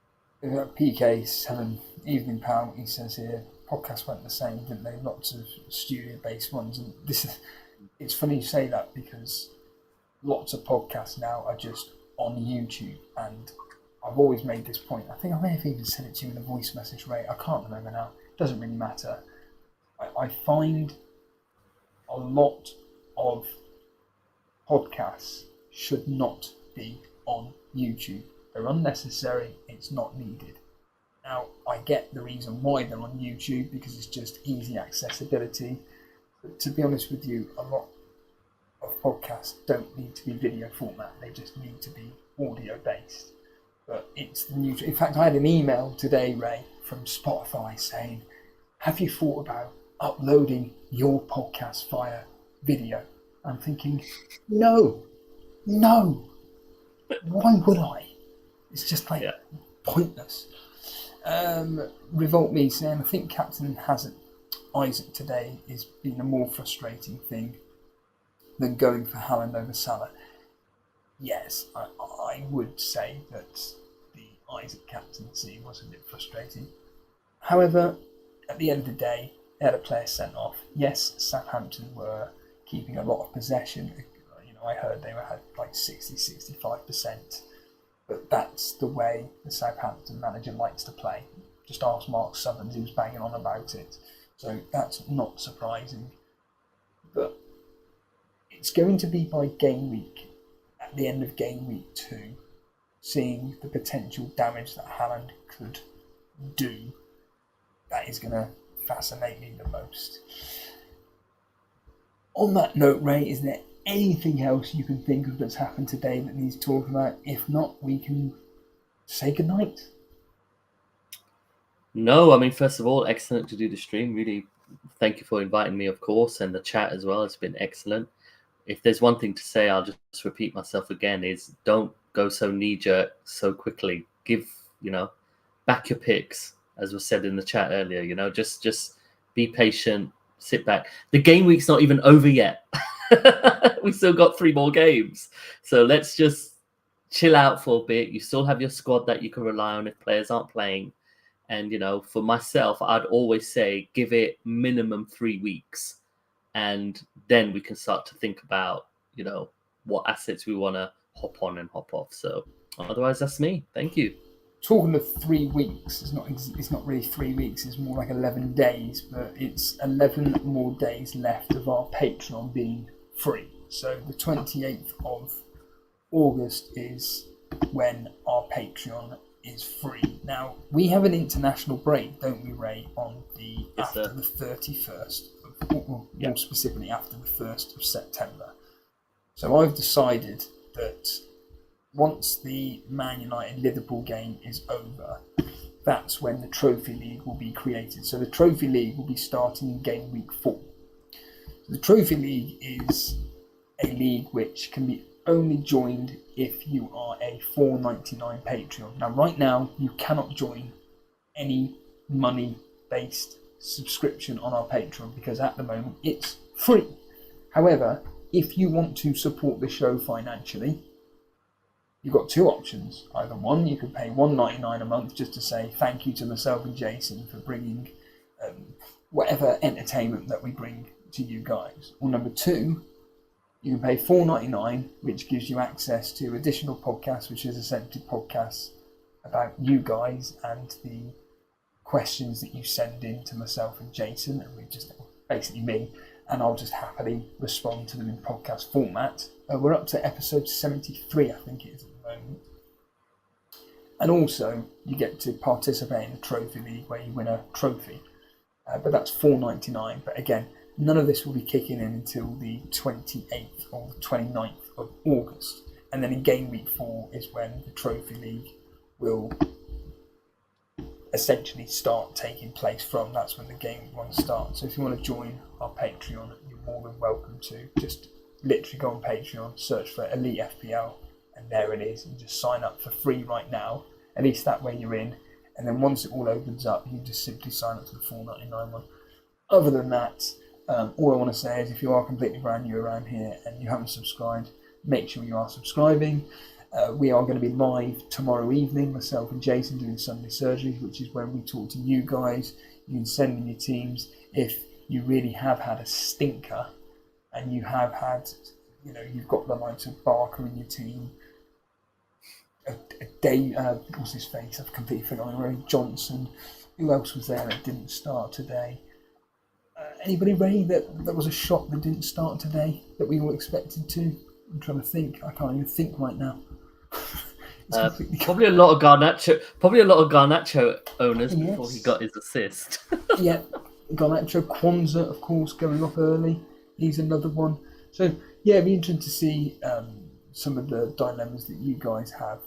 PK7 Evening Pal, he says here, podcasts went the same, didn't they? Lots of studio-based ones. And it's funny you say that because lots of podcasts now are just on YouTube. And I've always made this point. I think I may have even sent it to you in a voice message, Ray. I can't remember now. It doesn't really matter. I find a lot of podcasts should not be on YouTube. They're unnecessary, it's not needed. Now, I get the reason why they're on YouTube because it's just easy accessibility. But to be honest with you, a lot of podcasts don't need to be video format, they just need to be audio based. But it's the new. In fact, I had an email today, Ray, from Spotify saying, have you thought about uploading your podcast via video? I'm thinking, no. Why would I? It's just like pointless. Revolt Me saying, I think Captain Isaac today is being a more frustrating thing than going for Haaland over Salah. Yes, I would say that the Isaac captaincy was a bit frustrating. However, at the end of the day, they had a player sent off. Yes, Southampton were keeping a lot of possession. I heard they had like 60-65%. But that's the way the Southampton manager likes to play. Just ask Mark Summons, he was banging on about it. So that's not surprising. But it's going to be by game week, at the end of game week 2, seeing the potential damage that Haaland could do. That is going to fascinate me the most. On that note, Ray, is there anything else you can think of that's happened today that needs talking about? If not, we can say goodnight. No, I mean, first of all, excellent to do the stream. Really, thank you for inviting me, of course, and the chat as well. It's been excellent. If there's one thing to say, I'll just repeat myself again, is don't go so knee-jerk so quickly. Give, back your picks, as was said in the chat earlier. Just be patient, sit back. The game week's not even over yet. We still got 3 more games. So let's just chill out for a bit. You still have your squad that you can rely on if players aren't playing. And, for myself, I'd always say give it minimum 3 weeks. And then we can start to think about, what assets we want to hop on and hop off. So otherwise, that's me. Thank you. Talking of 3 weeks, it's not really 3 weeks, it's more like 11 days, but it's 11 more days left of our Patreon being free. So the 28th of August is when our Patreon is free. Now, we have an international break, don't we, Ray, on after the 31st, more specifically after the 1st of September. So I've decided that once the Man United-Liverpool game is over, that's when the Trophy League will be created. So the Trophy League will be starting in game week 4. So the Trophy League is a league which can be only joined if you are a $4.99 Patreon. Now, right now, you cannot join any money-based subscription on our Patreon because at the moment it's free. However, if you want to support the show financially, you've got 2 options. Either one, you can pay $1.99 a month just to say thank you to myself and Jason for bringing whatever entertainment that we bring to you guys. Or number 2, you can pay $4.99, which gives you access to additional podcasts, which is essentially podcasts about you guys and the questions that you send in to myself and Jason, and we just basically me, and I'll just happily respond to them in podcast format. We're up to episode 73, I think it is at the moment. And also, you get to participate in the Trophy League where you win a trophy. But that's $4.99. But again, none of this will be kicking in until the 28th or the 29th of August. And then in game week 4 is when the Trophy League will essentially start taking place from. That's when the game 1 starts. So if you want to join our Patreon, you're more than welcome to. Just literally go on Patreon, search for Elite FPL, and there it is. And just sign up for free right now. At least that way you're in. And then once it all opens up, you just simply sign up to the $4.99 one. Other than that, all I want to say is if you are completely brand new around here and you haven't subscribed, make sure you are subscribing. We are going to be live tomorrow evening, myself and Jason doing Sunday Surgeries, which is when we talk to you guys. You can send in your teams if you really have had a stinker and you have had, you've got the likes of Barker in your team, a day, what's his face? I've completely forgotten. Ray Johnson. Who else was there that didn't start today? Anybody, Ray, that was a shot that didn't start today that we all expected to? I'm trying to think. I can't even think right now. Probably a lot of Garnacho owners before he got his assist. Yeah, Garnacho, Kwanzaa, of course, going up early. He's another one. So yeah, it'd be interesting to see some of the dilemmas that you guys have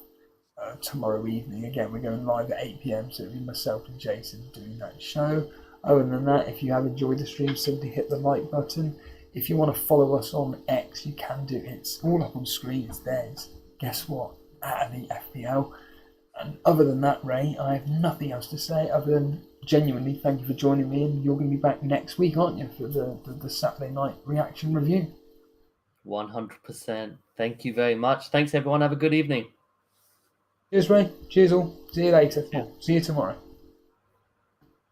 tomorrow evening. Again, we're going live at 8 PM, so it'll be myself and Jason doing that show. Other than that, if you have enjoyed the stream, simply hit the like button. If you want to follow us on X, you can do it. It's all up on screen. It's there. Guess what? At Elite FPL. And other than that, Ray, I have nothing else to say other than genuinely thank you for joining me, and you're going to be back next week, aren't you, for the Saturday night reaction review? 100%. Thank you very much. Thanks, everyone. Have a good evening. Cheers, Ray. Cheers all. See you later. See you tomorrow.